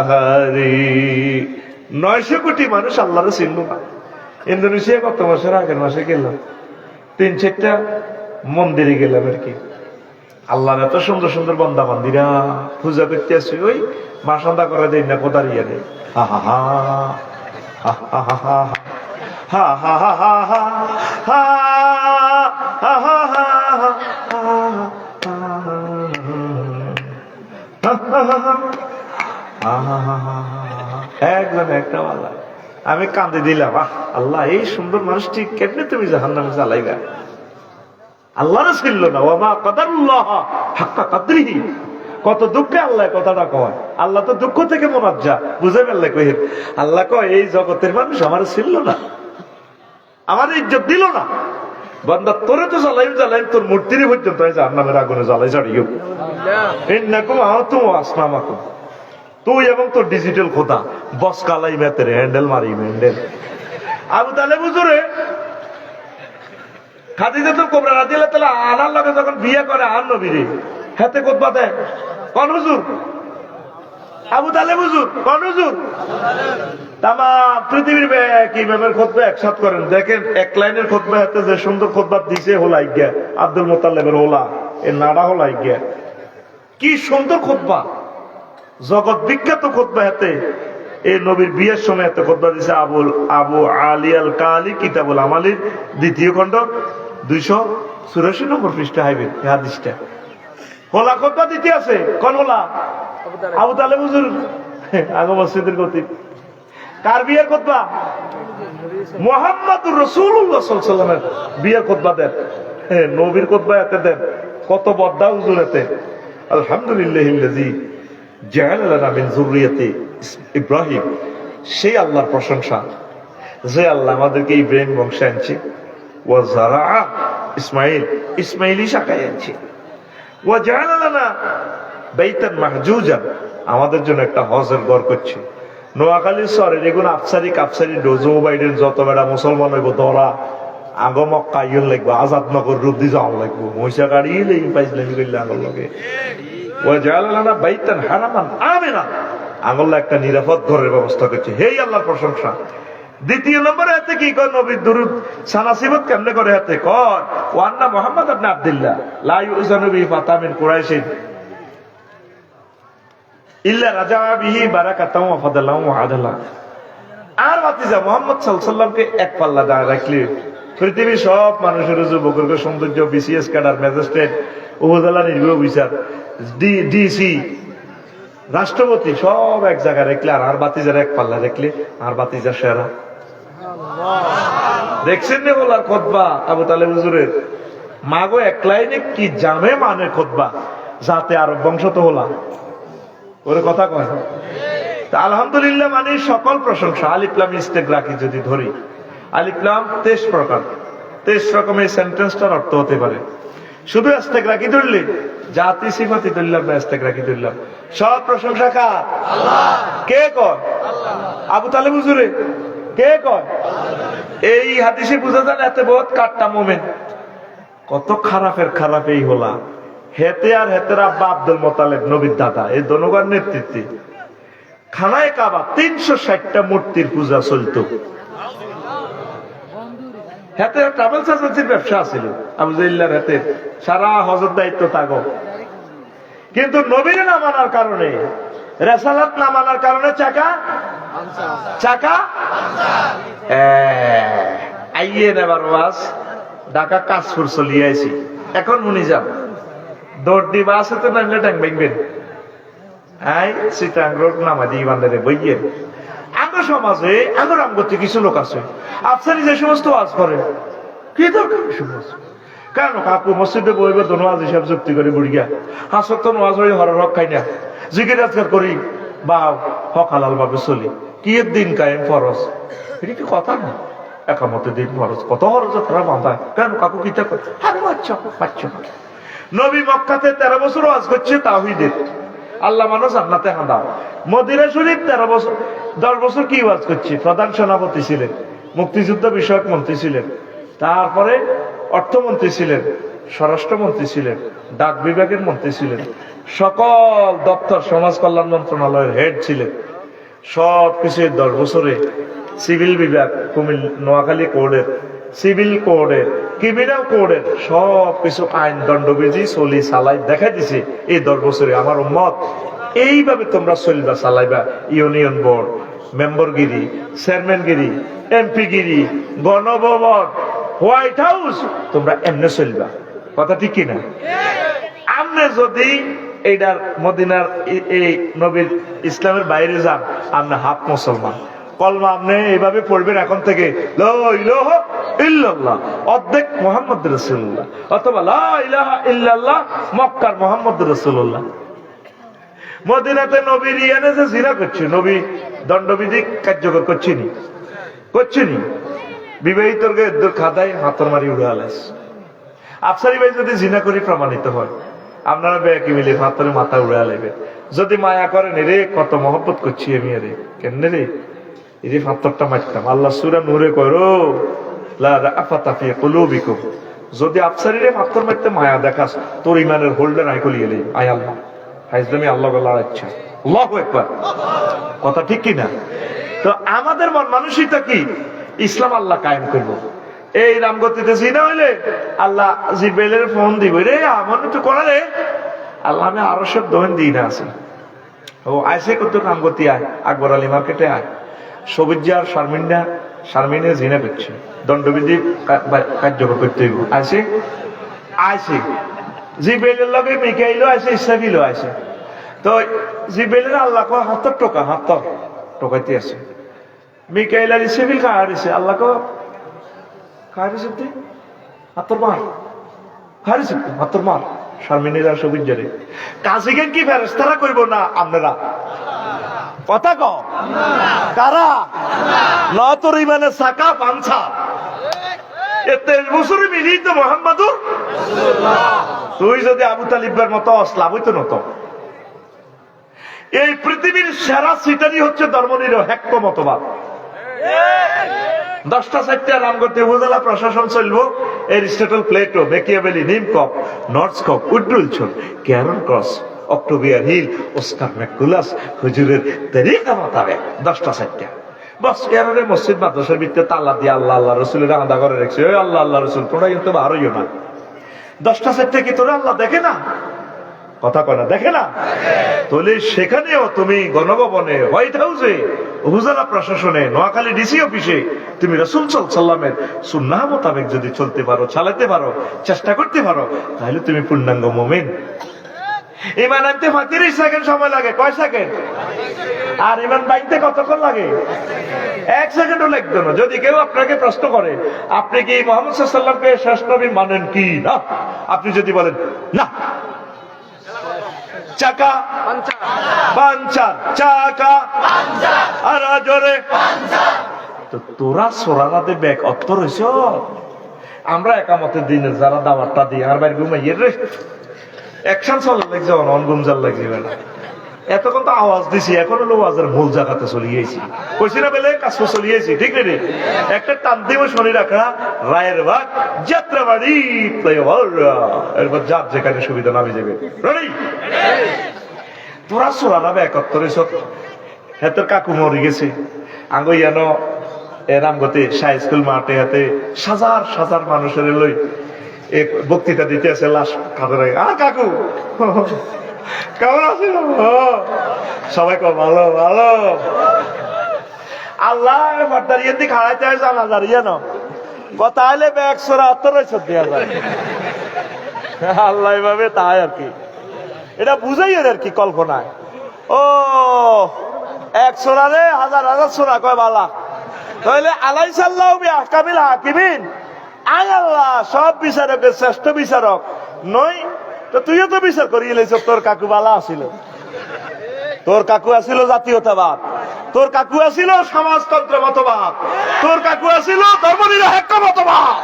হারি 900 কোটি মানুষ আল্লাহরে চিনল না ইন্দোনেশিয়া কত মাসের আগের মাসে গেলাম 3-4টা মন্দিরে গেলাম আর কি আল্লাহর এত সুন্দর সুন্দর বান্দা বান্দিরা পূজা করতে আসছে ওই মাসান্দা করে দেয় না কোদার ইয়ে নেই হা হা হা হা হা হা হা হা হা হা হা একজন একটা আল্লাহ আমি কান্দে দিলাম আল্লাহ এই সুন্দর মানুষটি কেমনে তুমি জাহান্নামে চালাইবা আল্লাহর ছিল না ওয়া মা কাদারুল্লাহ হাক্কা কাদরিহি কত দুঃখে আল্লাহ কথাটা কয়। আল্লাহ তো দুঃখ থেকে মোনাজ্জা, বুঝে ফেললে কই আল্লাহ কয় এই জগতের মানুষ আমার ছিল না, আমার ইজ্জত দিল না। বান্দা তোরে তো জ্বালাই জ্বালাই তোর মূর্তির পর্যন্ত জাহান্নামের আগুনে জ্বালাই ছাড়িও। ইন্নাকুম আতুম আসনামাকুম, তুই এবং তোর ডিজিটাল খোদা বস কালাই মেতেরে হ্যান্ডেল মারি হ্যান্ডেল। আবু তালেব হুজুরে খাদিজাতুল কুবরা রাদিয়াল্লাহু তাআলা আনার লগে যখন বিয়ে করে আর নবীরে হাতে খুতবা দেয় কোন হুজুর? আবু তালেব হুজুর। কোন হুজুর? তামাম পৃথিবীর কি ইমামের খুতবা একসাথ করেন, দেখেন এক লাইনের খুতবা হাতে যে সুন্দর খুতবা দিছে হোলাই গিয়া আব্দুল মুত্তালিবের হোলা, এর নাড়া হোলাই গিয়া কি সুন্দর খুতবা, জগৎ বিখ্যাত খুতবা হাতে। এই নবীর বিয়ের সময় এত খুতবা দিছে আবু আলী আল কালি কিতাবুল আমালির 2য় খণ্ড 284 নম্বর পৃষ্ঠা হাইবে হাদিসটা। হোলা খুতবা দিতে আছে কোন হোলা? আবু তালেব হুজুর আগে মসজিদের খতিব। কার বিয়ের খুতবা? মুহাম্মদুর রাসূলুল্লাহ সাল্লাল্লাহু আলাইহি ওয়াসাল্লামের বিয়ের খুতবা দেন, নবীর খুতবা এতে দেন। কত বদ্দা হুজুর এতে। আলহামদুলিল্লাহিল্লাযী জাআলা লানা মিন যুররিয়াতি ইব্রাহিম, সেই আল্লাহর প্রশংসা যে আল্লাহ আমাদেরকে ইব্রাহিম বংশে আনছে। ওয়া যারাআ ইসমাঈল, ইসমাঈলি শাখায় আনছে। ওয়া জাআলা লানা বাইতান মাহজুজান, আমাদের জন্য একটা হজের ঘর করছে। নোয়াখালীর শহরে এগুলো আফসারি কাপসারি ডোজো বাইডেন যত বেড়া মুসলমান হইব ধরা আগ মক্কা ইয়ন লাগবো, আজাদ নগর রূপ দিয়ে যাওয়া লাগবো, মহিষা গাড়ি পাইছিলাম করলে আগর লগে। ও জালালানা বাইতান হারামান আমিনা, আগল্লা একটা নিরাপদ ঘরের ব্যবস্থা করছে। হেই আল্লাহর প্রশংসা। 2 নম্বরে হাতে কি কয়? নবীর দুরূদ সানাসিবত কেমনে করে হাতে কয়? ওয়ান্না মুহাম্মদ ইবনে আব্দুল্লাহ লা ইউজানু বিহি ফাতামিন কুরাইশিন ইল্লা রাজা বিহি বারাকাতাম ওয়া ফাদালাম ওয়া আদালা। আর ভাতিজা মুহাম্মদ সাল্লাল্লাহু আলাইহি ওয়াসাল্লামকে এক পাল্লা দাঁড় রাখলে পৃথিবীর সব মানুষের যুবকের সৌন্দর্য, বিসিএস ক্যাডার, ম্যাজিস্ট্রেট, উপজেলা নির্বাহী অফিসার, ডিসি, রাষ্ট্রপতি সব এক জায়গায় রাখলে আর বাতিজার এক পাল্লা রাখলে আর বাতিজা সেরা। দেখছেন নি বলার খুতবা আবু তালেব হুজুরের? মাগো এক লাইনে কি জামে মানে খুতবা, যাতে আরব বংশ তো হলা ওরে কথা কয়। তা আলহামদুলিল্লাহ মানে সকল প্রশংসা। আলিফ লাম ইস্তেগরাকি যদি ধরি, আলিফ লাম 23 প্রকার, 23 রকমের সেন্টেন্সটার অর্থ হতে পারে। শুধু ইস্তেগরাকি ধরলে জাতি সিফাতি ধরলাম না, ইস্তেগরাকি ধরলাম। সব প্রশংসা কার? আল্লাহ। কে কয়? আল্লাহ। আবু তালেব হুজুরে কে কয়? এই হাদিসে বুঝা যায় এত বহুত কাট্টা মোমেন। কত খারাপের খারাপ এই হলা। হেতে আর হেতের আব্বা আব্দুল মুত্তালিব নবীর দাদা, এই দনগণ নেতৃত্বে খানায় কাবা 360টা মূর্তির পূজা চলত। হাতে ট্রাভেলস এজেন্সির ব্যবসা ছিল আবু জাইল্লার হাতে, সারা হজের দায়িত্ব থাকো। কিন্তু নবীর না মানার কারণে, রেসালাত না মানার কারণে চাকা আইয়ে নেবার ওয়াজ ঢাকা কাশফুর চলিয়ে আইছি। এখন উনি যান দৌড় দিবা আছে তো নামলে ট্যাং ভাঙবেন। আই সিটাং রোড নামা দিয়ে বান্দারে বইয়ে আঙ্গ সমাজে আগর আমগতে কিছু লোক আছে আফসারি যে সমস্ত ওয়াজ করে কি দরকার সমাজ কেন কাকু মসজিদে বইবে দোনোয়াজ হিসাব যুক্তি করে বুড়িয়া হাসক তো নোয়াজ হয়ে হর রক খাই না জিকির আজকার করি বা হক হালাল ভাবে চলি কি দিন কায়েম ফরজ, এটা কি কথা না? একামতে দিন ফরজ, কত ফরজ তারা বাঁধায় কেন কাকু কিতা করে? আরে বাচ্চা নবী মক্কাতে 13 বছর ওয়াজ করছে তাওহীদের, আল্লাহ মানুষ জান্নাতে হাঁদা। মদিনা শরীফ 13 বছর 10 বছর কি ওয়াজ করছে? প্রধান সেনাপতি ছিলেন, মুক্তিযুদ্ধ বিষয়ক মন্ত্রী ছিলেন, তারপরে অর্থমন্ত্রী ছিলেন, স্বরাষ্ট্রমন্ত্রী ছিলেন, ডাক বিভাগের মন্ত্রী ছিলেন, সকল দপ্তর সমাজ কল্যাণ মন্ত্রণালয়ের হেড ছিলেন। সব কিছু 10 বছরে সিভিল বিভাগ, নোয়াখালী কোর্টের সিভিল কোর্টের, ক্রিমিনাল কোর্টের সব কিছু আইন দণ্ডবিধি চলি চালাই দেখা দিছে। এই 10 বছরে আমার উম্মত এইভাবে তোমরা চলবা চালাইবা। ইউনিয়ন বোর্ড মেম্বরগিরি, চেয়ারম্যানগিরি, এমপিগিরি, গণভবন, হোয়াইট হাউস, তোমরা এমনে চলবা। কথা ঠিক কিনা? আমনে যদি এইটার মদিনার এই নবীর ইসলামের বাইরে যান, আপনি হাফ মুসলমান। কলমা আপনি এইভাবে পড়বেন এখন থেকে, লা ইলাহা ইল্লাল্লাহ অর্ধেক মুহাম্মদ রাসূলুল্লাহ, অথবা লা ইলাহা ইল্লাল্লাহ মক্কার মুহাম্মদ রাসূলুল্লাহ। মদিনাতে নবীর ইয়ানে যে জিনা করছে, নবী দণ্ডবিধি কার্যকর করছেনি, বিবাহিতর খাদায় হাতর মারি উড়ে আলাস। আফসারি ভাই যদি জিনা করি প্রমাণিত হয়, আপনারা বেয়াকি মিলে হাতরে মাথা উড়ে আলাইবে। যদি মায়া করেন, রে কত মহব্বত করছি আমি, রে কেন রে এই হাতরটা মারতাম। আল্লাহ সূরা নূরে কয়রো লা রাফাতা ফি কুলুবিকুম, যদি আফসারিরে হাতর মারতে মায়া দেখাস, তোর ইমানের হোল্ডার আই কলিয়ে লে আয় আল্লাহ হাইজদামি আল্লাহ বলার ইচ্ছা। আল্লাহু আকবার, কথা ঠিক কি না? তো আমাদের মন মানসিকতা কি? ইসলাম আল্লাহ কায়েম করব। এই রামগতিতে জিনা হইলে আল্লাহ জিব্রাইলের ফোন দিব, রে আমার একটু করা রে, আল্লাহ আমি আরো সব দোহেন দিই না আছি। ও আইসে কত রামগতি আয়, আকবর আলী মার্কেটে আয়, সবুজা আর শারমিনে জিনা করছে, দণ্ডবিধি কার্যকর করতে হইব। আইসে জিব্রাইলের লগে মিকাইলও আইসে, ইসরাফিলও আইসে। তো জিব্রাইলের আল্লাহ কো হাতর টোকা, হাতর টোকাইতে আছে। মিকাইল আর ইসরাফিল কায়া দিছে, আল্লাহ কো কায়া দিছে তুই হাতর মার, হারিছে হাতর মার শারমিনের আর সবুজারে। কাজী জ্ঞান কি ফেরেশতারা করব না আপনারা? কথা কও কারা? না তোর ইমানে সাকা পাঞ্ছা, এ 23 বছরে মিলিয়ে তো মোহাম্মদুর রাসূলুল্লাহ। তুই যদি আবু তালিবের মতো অসলাম হইতো না তো। এই পৃথিবীর সেরা সিটারি হচ্ছে ধর্মনিরপেক্ষ মতবাদ। 10টা 4টা রামগতি উপজেলা প্রশাসন চলবো, এরিস্টটল, প্লেটো, মেকিয়াভেলি, নিমকক, নর্থস্কপ, উড্রুলছন, ক্যারন ক্রস, অক্টোবিয়ার হিল, অস্কার ম্যাকুলাস হুজুরের তরিকা মোতাবেক 10টা 4টা বস। ক্যারনে মসজিদ মাদ্রাসার ভিতরে তালা দিয়ে আল্লাহ আল্লাহ রসুলের আদা করে রেখেছে। ওই আল্লাহ আল্লাহ রসুল তোমরা কিন্তু বারোইও না। 10টা 4টা কি তোরা আল্লাহ দেখে না? কথা কয় না, দেখে না? তাহলে সেখানেও তুমি গণভবনে, হোয়াইট হাউসে, উপজেলা প্রশাসনে, নোয়াখালী ডিসি অফিসে তুমি রাসূল সাল্লাল্লাহু আলাইহি ওয়াসাল্লামের সুন্নাহ মোতাবেক যদি চলতে পারো, চালাতে পারো, চেষ্টা করতে পারো, তাহলে তুমি পূর্ণাঙ্গ মুমিন। ইমান আনতে 35 সেকেন্ড সময় লাগে। কয় সেকেন্ড? আর ইমান বাইতে কতক্ষণ লাগে? 1 সেকেন্ডও লাগবে না। যদি কেউ আপনাকে প্রশ্ন করে আপনি কি মুহাম্মদ সাল্লাল্লাহু আলাইহি ওয়াসাল্লামকে শেষ নবী মানেন কি না, আপনি যদি বলেন না, চাকা পাঞ্চার, চাকা আর জোরে তো তোরা সোরারাতে ব্যাগ অত্তর হইছ। আমরা একামতের দিনে যারা দাওয়াতটা দিই আর বাইরে ঘুমাইয়ে রে অ্যাকশন চলা লাগছে, অনগুমজাল লাগছে না। এতক্ষণ তো আওয়াজ দিছি, এখন হলো আওয়াজের মূল জায়গাতে চলে গিয়েছি। কইছি না বেলে কাজ চলে গিয়েছি, ঠিক রে? একটা টান দিব শনি রাখা রায়ের বাগ যাত্রাবাড়ি, এরপর যার যেখানে সুবিধা নামে যাবে। রেডি? তোরা চোরা নামে 71 হেতের কাকু মরে গেছে। আঙ্গ ইয়ানো রামগতি শাহ স্কুল মাঠে হাতে হাজার হাজার মানুষের লই এক বক্তৃতা দিতে আছে, লাশ কাঁধে রাখে। আর কাকু কেমন আছে? সবাই কো ভালো ভালো। আল্লাহ দাঁড়িয়ে দিক হারাইতে হয় জানা দাঁড়িয়ে ন কথা হলে 174 দেওয়া যায়। আল্লাহ এভাবে তাই আর কি, এটা বুঝাই আর কি কল্পনায়। ও 100 রে হাজার হাজার সোরা কয় বালা, তাহলে আলাইসাল্লাহু বিআহকামিল হাকিমিন, আয় আল্লাহ সব বিচারকের শ্রেষ্ঠ বিচারক নই তো তুইও তো বিচার করিয়ে লেছ। তোর কাকু বালা আসিল, তোর কাকু আসিল জাতীয়তাবাদ, তোর কাকু আসিল সমাজতন্ত্র মতবাদ, তোর কাকু আসিল ধর্মনিরপেক্ষ মতবাদ,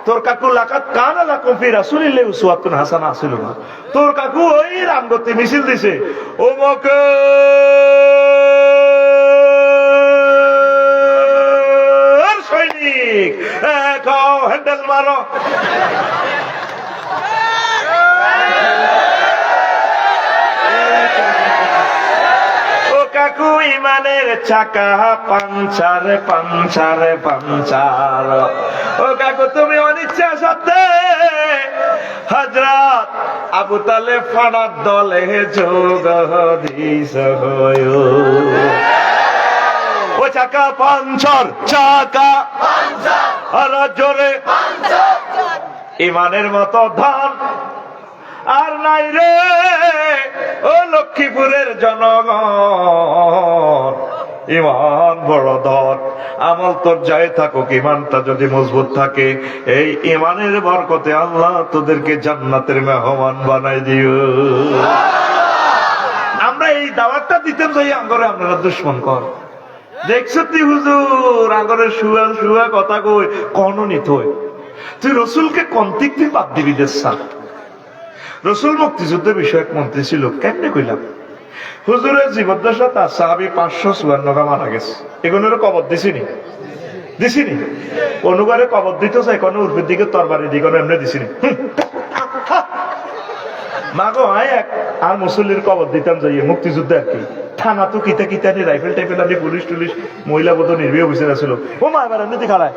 তোর কাকু লাকাত কানা লাকুম ফি রাসূলিল্লাহি উসওয়াতুন হাসানাহ আসিল না। তোর কাকু ওই রামগতি মিছিল দিছে, ওমকে সৈনিক হ্যান্ডেল মারো। কাকু ইমানের চাকা পাঞ্চার পাঞ্চার পাঞ্চার। ও কাকু তুমি অনিচ্ছা সত্ত্বে হযরত আবু তালেব ফাড়ার দলে যোগ দিস। ও চাকা পাঞ্চার, চাকা আর জোরে ইমানের মতো ধান আর নাই রে ও লক্ষ্মীপুরের জনগণ। ইমান বড় ধন, আমল তোর যাই থাকুক, ইমানটা যদি মজবুত থাকে, এই ইমানের বরকতে আল্লাহ তোদেরকে জান্নাতের মেহমান বানাই দিও। দাওয়াতটা দিতেন যাই আঙ্গরে আপনারা দুশ্মন কর দেখছ তুই হুজুর আঙ্গরে শুয়া শুয়া কথা কই কন নিত তুই রসুলকে কন্তিক তুই বাদ দিবি দেশা রসুল মুক্তিযুদ্ধের বিষয়ক মন্ত্রী ছিল কেমনে কইলাম হুজুরের জীবদ্দশা তার সাহাবি 554 মারা গেছে এগুলোর কবর দিছিনি অনুগারে কবর দিতে চাই কোনো উর্ফের দিকে তরবারি দিকে এমনি দিছিনি মাগো আয় এক আর মুসল্লির কবর দিতাম যাইয়ে মুক্তিযুদ্ধে আর কি থানা তো কিতা কিতা নি রাইফেল টাইফেল আনি পুলিশ টুলিশ মহিলা বোধ নির্বাহী অফিসার ছিল ও মা এবার এমনি খাড়ায়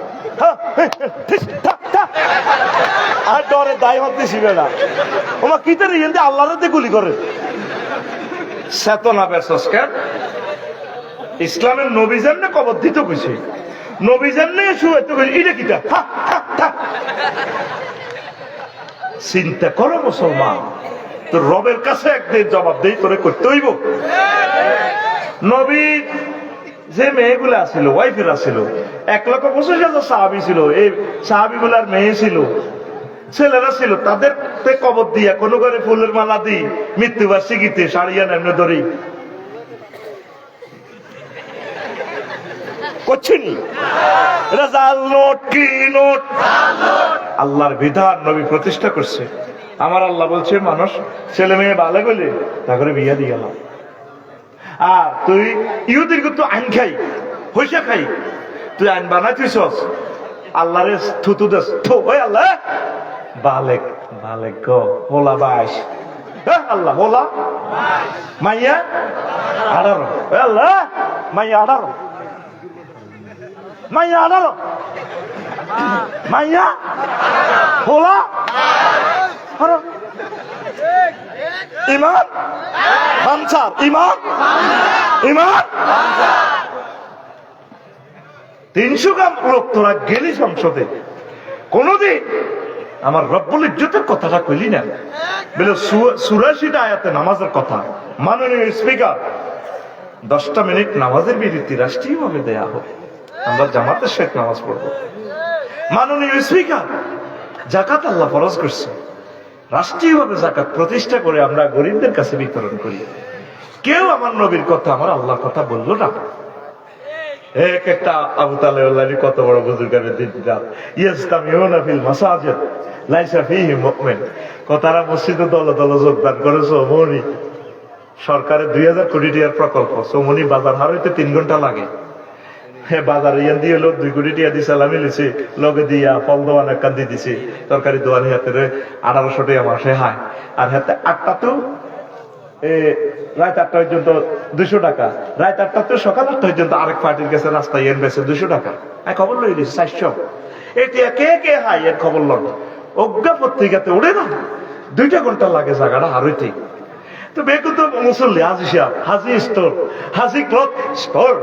আর ডরে দায় হাত দিছি বেড়া ওমা কিতা রে এনতে আল্লাহরে গুলি করে চেতনা বেসস্কার ইসলামের নবী জাননে কবর দিতে কইছে নবী জাননে শুয়াইতে কইছে এটা কিটা চিন্তা করো মুসলমান তো রবের কাছে একদিন জবাব দেই তোরে করতে হইব নবী যে মেয়েগুলো আছিল ওয়াইফেরা ছিল 1,25,000 সাহাবী ছিল এই সাহাবীগুলার মেয়ে ছিল ছেলেরা ছিল তাদের কবর দিয়া কোনো ঘরে ফুলের মালা দিই মৃত্যুবার্ষিকীতে সারিয়া নেমনে ধরি করছিনি রেজাল নোট কি নোট আল্লাহর বিধান নবী প্রতিষ্ঠা করছে আমার আল্লাহ বলছে মানুষ ছেলে মেয়ে ভালো গেলে তা করে বিয়া দিয়ে গেলাম আর তুই ইহুদির তো আইন খাই পয়সা খাই তুই আইন বানাইছিস আল্লাহরে থুতু দেস থু ওই আল্লাহ বালেক বালেক গো হোলা বাইশ আল্লাহ হোলা মাইয়া 18 আল্লাহ মাইয়া 18 মাইয়া 18 মাইয়া হোলা ইমান বানসার ইমান ইমান 300 গ্রাম লোক তোরা গেলি সংসদে কোনদিন আমার রব্বুল ইজ্জতের কথাটা কইলি না বলে 84টা আয়াতে নামাজের কথা মাননীয় স্পিকার 10টা মিনিট নামাজের বিরতি রাষ্ট্রীয়ভাবে দেয়া হোক আমরা জামাতের শেষ নামাজ পড়বো মাননীয় স্পিকার যাকাত আল্লাহ ফরজ করছে রাষ্ট্রীয়ভাবে যাকাত প্রতিষ্ঠা করে আমরা গরিবদের কাছে বিতরণ করি কেউ আমার নবীর কথা আমার আল্লাহর কথা বললো না এক একটা আবু তালেব কত বড় বুজুর্গের দিনদার ইয়াস্তামিউনা ফিল মাসাজিদ লাইসা ফীহি মুমিন কথারা মসজিদে দল দল যোগদান করেছো মনি সরকারের 2000 কোটি টাকার প্রকল্প সোমনি বাজার হারাইতে 3 ঘন্টা লাগে হ্যাঁ বাজারে ইয়ান দিয়ে লোক 2 কোটি টাকা দিয়ে সালামি লিছে লগে দিয়া ফল দোয়ান কান্দি দিছে তরকারি দোয়ানি হাতে 1800 টাকা মাসে হয় আর হাতে 8টা তো রাত 8টা পর্যন্ত 200 টাকা রাত 8টা তো সকাল 8টা পর্যন্ত আরেক পার্টির কাছে রাস্তায় এন বেছে 200 টাকা খবর লই দিছে 400 এটা কে কে হাই এর খবর লন অজ্ঞা পত্রিকাতে উড়ে না 2 ঘন্টা লাগে জায়গাটা হারইতে তো বেকু তো মুসল্লি হাজি সাহেব হাজি স্টোর হাজি ক্লথ স্টোর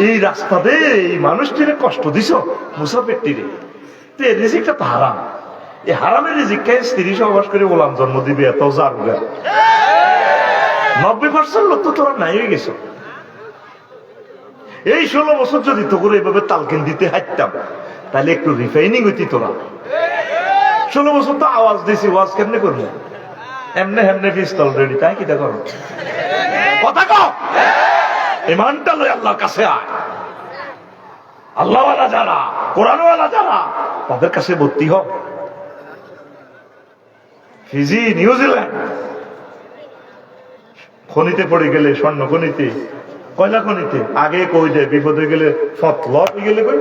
এই রাস্তাতে এই মানুষটিরে কষ্ট দিছ মুসাফিরটিরে তো এই রিজিকটা তো হারাম এই হারামের রিজিককে স্ত্রী সহবাস করে বললাম জন্ম দিবে এত জারুগা 90% লোক তো তোরা নাই হয়ে গেছো এই 16 বছর যদি তো করে এইভাবে তালকিন দিতে হাঁটতাম তাহলে একটু রিফাইনিং হইতি তোরা 16 বছর তো আওয়াজ দিছি ওয়াজ কেমনে করবো এমনে হেমনে পিস্তল রেডি তাই কিটা করো কথা কও ইমানটা লই আল্লাহর কাছে আয় আল্লাহওয়ালা যারা কোরআনওয়ালা যারা তাদের কাছে ভর্তি হ ফিজি নিউজিল্যান্ড খনিতে পড়ে গেলে স্বর্ণ খনিতে কয়লা খনিতে আগে কই দেয় বিপদ হয়ে গেলে ফতল হয়ে গেলে কই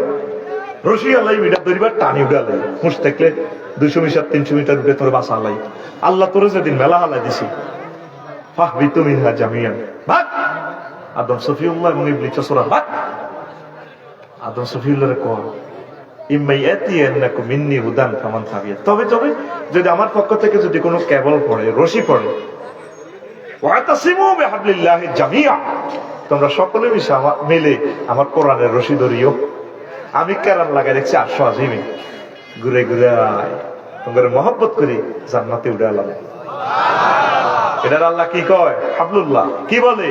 রশি আলাই বিটা ধরিবার টানি উড়ালে হুঁশ থাকলে 200 মিটার 300 মিটার ভেতরে বাসা আলাই আল্লাহ তোরে যেদিন মেলা হালাই দিছি ফাহবিতু মিনহা জামিয়ান ভাগ আদম সফিউল্লাহ এবং ইবলিস সূরা ভাগ আদম সফিউল্লাহর কল ইম্মাইয়াতিয়ান্নাকুম মিন্নি হুদান ফামান তাবিয়া তবে যদি আমার পক্ষ থেকে যদি কোনো কেবল পড়ে রশি পড়ে ওয়াতাসিমু বিহাবলিল্লাহি জামিয়া তোমরা সকলে মিলে আমার কোরআনের রশি ধরিও আমি কেরাম লাগাই দেখছি 800 আজিমে ঘুরে ঘুরে তোমাদের মহব্বত করি জান্নাতে উঠে এলাম এটার আল্লাহ কি কয় হাবলুল্লাহ কি বলে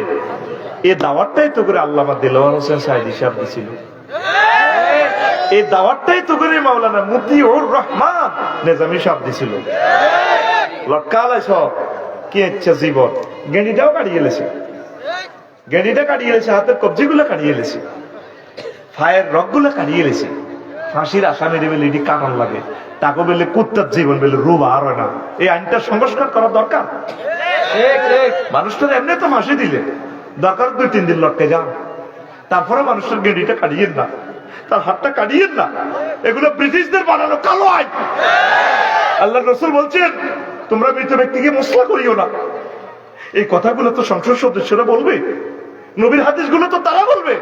এই দাওয়াতটাই তো করে আল্লামা দিলওয়ার হোসেন সাইদি সাহেব দিছিল এই দাওয়াতটাই তো করে মাওলানা মতিউর রহমান নেজামি সাহেব দিছিল লটকালাই সব কি ইচ্ছা জীবন গেঁড়িটাও কাটিয়ে গেলেছে, গেঁড়িটা কাটিয়ে গেলেছে, হাতের কবজিগুলো কাটিয়ে গেলেছে, ফায়ের রগগুলো কাটিয়ে গেলেছে। ফাঁসির আসামি দেবে লিডি কাটান লাগে, তাকে বলে কুত্তার জীবন বলে রূপ আর হয় না। এই আইনটা সংস্কার করা দরকার। মানুষটা এমনি তো ফাঁসি দিলে দরকার 2-3 দিন লটকে যান, তারপরে মানুষের গেঁড়িটা কাটিয়েন না, তার হাতটা কাটিয়েন না। এগুলো ব্রিটিশদের বানানো কালো আইন। আল্লাহ রসুল বলছেন তোমরা মৃত ব্যক্তিকে মশলা করিও না। এই কথাগুলো তো সংসদ সদস্যরা বলবে, নবীর হাদিসগুলো তো তারা বলবে।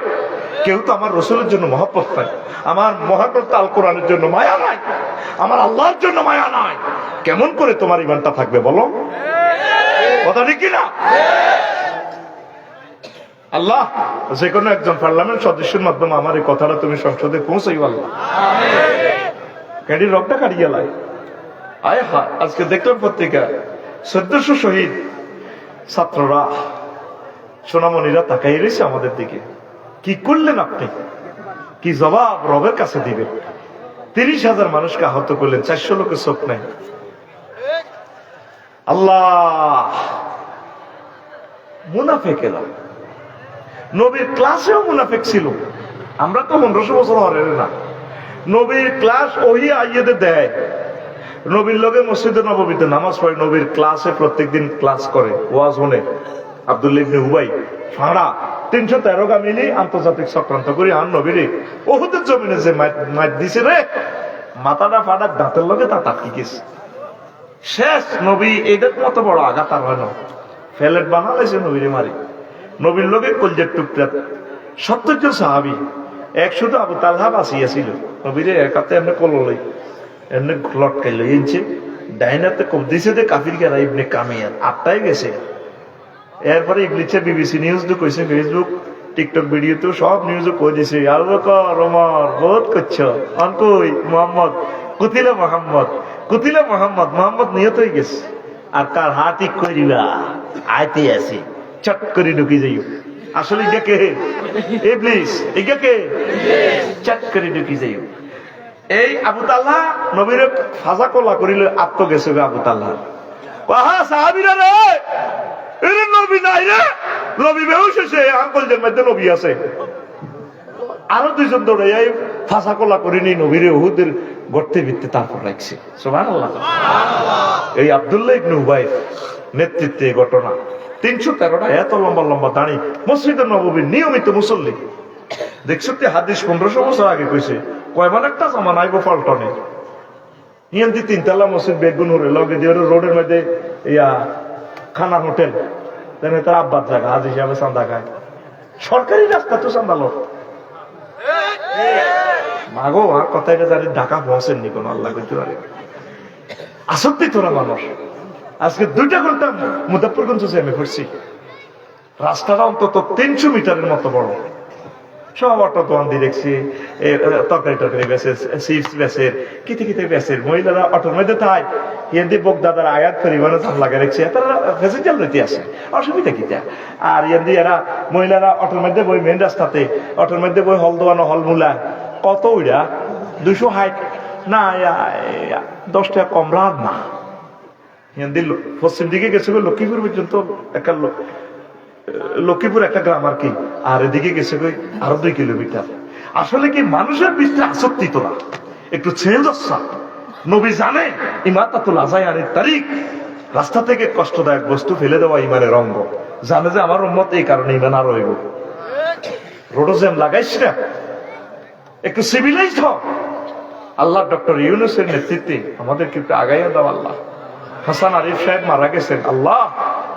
কেউ তো আমার রসুলের জন্য মহব্বত নাই, আমার মহাগ্রন্থ আল কোরআনের জন্য মায়া নাই, আমার আল্লাহর জন্য মায়া নাই। কেমন করে তোমার ইমানটা থাকবে বলো? কথা ঠিক কিনা? আল্লাহ যে কোনো একজন পার্লামেন্ট সদস্যের মাধ্যমে আমার এই কথাটা তুমি সংসদে পৌঁছাই আল্লাহ। গাড়ির রগটা কাটিয়ে লাই। আয় হা, আজকে দেখলাম পত্রিকা 1400 শহীদ ছাত্ররা সোনামণিরা তাকাই রয়েছে আমাদের দিকে। কি করলেন আপনি? কি জবাব রবের কাছে দিবেন? 30,000 মানুষকে আহত করলেন, 400 লোকের চোখ নাই। আল্লাহ মুনাফেক এলাম। নবীর ক্লাসেও মুনাফেক ছিল। আমরা তো 1500 বছর হরেন না। নবীর ক্লাস ওহি আইয়েদে দেয়, নবীর লোকে মসজিদে নববীতে নামাজ পড়ে, নবীর ক্লাসে প্রত্যেকদিন ক্লাস করে, ওয়াজ শুনে। আব্দুল্লাহ ইবনে উবাই ফাঁড়া 313 গামিনী আন্তর্জাতিক চক্রান্ত করি আন নবীরে ওহুদের জমিনে যে মাইট দিছে রে, মাথাটা ফাটা দাঁতের লগে তা তাকি গেছে। শেষ নবী এদের মতো বড় আঘাত আর হয় না, ফেলেট বানালেছে নবীরে মারি। নবীর লোকে কলজের টুকরা 70 জন সাহাবী, 100 আবু তালহা বাঁচিয়েছিল। নবীরে একাতে এমনি কললাই এমনি লটকাইল ইঞ্চে ডাইনাতে কব দিছে যে কাফির গেরা ইবনে কামিয়ার 8টায় গেছে। এরপরে ইবলিসে বিবিসি নিউজ তো কইছে, ফেসবুক টিকটক ভিডিওতেও সব নিউজও কই দিছে, আবু বকর ওমর বহুত করছো অনকই মোহাম্মদ কুতিলা মোহাম্মদ, কুতিলা মোহাম্মদ, মোহাম্মদ নিহত হয়ে গেছে। আর কার হাত ঠিক করিবা আইতে আছে, চট করে ঢুকি যাই। আসলে এটা কে? ইবলিস। এটা কে? চট করে ঢুকি যাই। এই আবু তালহা নবীর ফাজা কলা করিল, আত্ম গেছে আবু তালহা। ওহা সাহাবীরা রে, এর নবী নাই রে, নবী বেহুশ হয়েছে, আঙ্কলদের মধ্যে নবী আছে। আরো 2 জন দৌড়ে এই ফাঁসা কলা করিনি নবীরে উহুদের গর্তে ভিত্তি তারপর রাখছে। সুবহানাল্লাহ। এই আব্দুল্লাহ ইবনে উবাই নেতৃত্বে ঘটনা। 313টা এত লম্বা লম্বা দাঁড়ি, মসজিদে নববীর নিয়মিত মুসল্লি। দেখছো হাদিস 1500 বছর আগে কইছে, কয়বার একটা জামানা আইব পাল্টনে। নিয়ন্ত্রিত 3 তলা মসজিদ বেগুন হরে লগে দিয়ে রোডের মধ্যে ইয়া খানার হোটেল, তার আব্বার জায়গা আজ হিসাবে চান্দা খায়। সরকারি রাস্তা তো চান্দা লোক মাগো। আর কথা এটা জানি ঢাকা পৌঁছেননি কোন, আল্লাহ করতে পারে। আসক্তি তোরা মানুষ। আজকে 2 ঘন্টা মুজাফফরগঞ্জ আমি ঘুরছি। রাস্তাটা অন্তত 300 মিটারের মতো বড়। সব অটো দোকান দিয়ে দেখছি, তরকারি টরকারি বেচে, চিপস বেচে, কিতে কিতে বেচে। মহিলারা অটোর মধ্যে তাই হিন্দি বোক দাদার আয়াত পরিমাণে চাপ লাগে রেখেছে, তারা ভেজিটাল রইতে আসে, অসুবিধা কিটা। আর হিন্দি এরা মহিলারা অটোর মধ্যে বই মেন রাস্তাতে, অটোর মধ্যে বই হল দোয়ানো হল মূলা কত উইরা 260 না 10 টাকা কম রাত না। হিন্দি পশ্চিম দিকে গেছে লক্ষ্মীপুর পর্যন্ত, একটা লক্ষ্মীপুর একটা গ্রাম আর কি, আর এদিকে গেছে আরো 2 কিলোমিটার। আসলে কি মানুষের ভিতরে আসক্তি তোলা একটু চেঞ্জ আসা। নবী জানে ইমাতাতুল আযায়ানির তারিখ, রাস্তা থেকে কষ্টদায়ক বস্তু ফেলে দেওয়া ইমানের অঙ্গ। জানে যে আমার উম্মত এই কারণে ইমান আরো হইব। রোডোজ্যাম লাগাইস না, একটু সিভিলাইজড হ। আল্লাহ ডক্টর ইউনূসের নেতৃত্বে আমাদের কিন্তু আগাইয়া দাও। আল্লাহ হাসান আরিফ সাহেব মারা গেছেন, আল্লাহ